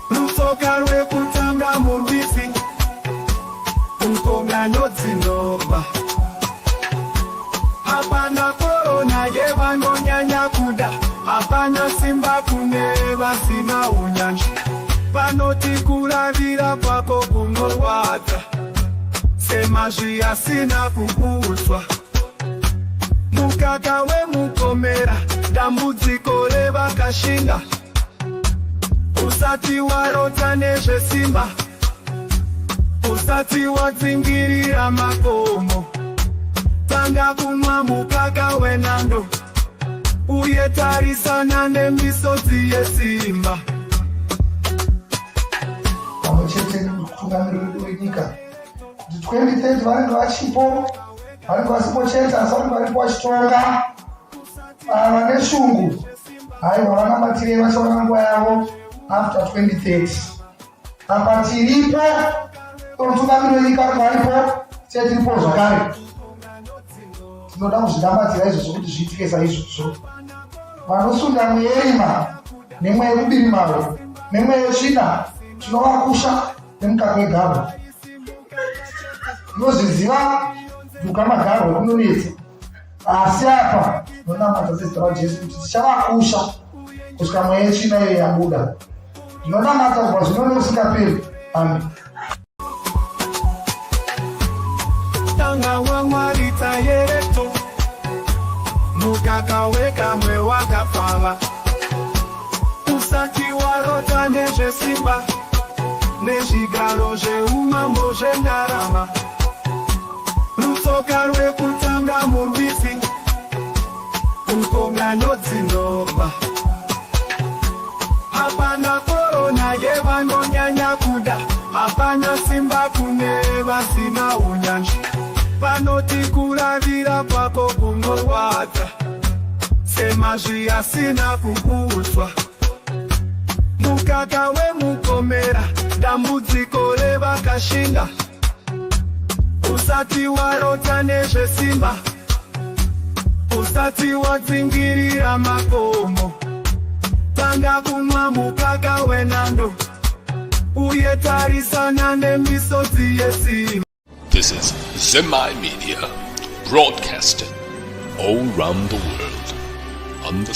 rutsoka rwekutanga murwisi ukonganyo dzinobva hapana korona yevanonyanya kuda hapana simba kune vasina unyanzvi panoti kuravira kwako kunorwadza semazvi asina kukudzwa mukaka wemukomera dambudziko revakashinga usati warota nezvesimba usati wadzingirira makomo tanga kumwa mukaka wenando uye tarisana nemisodzi yesimba. Pamwechete nemutungamiri wedu wenyika kuti 2030 vanenge vachipo vanenge vasipocheta vanenge varipo vachitonga vane shungu haiwa vanamatirei vachaona nguva yavo after 2030. Apa tiripo mutungamiri wenyika varipo tiripo zvakare tinoda kuzvinamadzira izvozvo kuti zviitike saizvozvo. Vanosunda muyerima nemwe yekubiri maro nemwe yetsvina tinovakusha nemukaka wegava. Tinozviziva mukamagarwa kunonetsa, asi apa tinonamata zita raJesu kuti tichavakusha kusvika mweya yetsvina iyo yabuda. Tinonamata kubva zvino neusingaperi. Amen. Tanga wamwari tayereto mukaka wekamwe wakapfava usati warota nezvesimba nezvigaro zveumambo zvendarama rutsoka rwekutanga murwisi ukonganyo dzinobva hapana korona yevanonyanya kuda hapana simba kune vasina unyanzvi panoti kuravira kwako kunorwadza semazvi asina kukudzwa mukaka wemukomera dambudziko revakashinga usati warota nezvesimba usati wadzingirira makomo tanga kumwa mukaka wenando uye tarisana nemisodzi yesimba. This is Zimai Media, broadcasting all around the world on the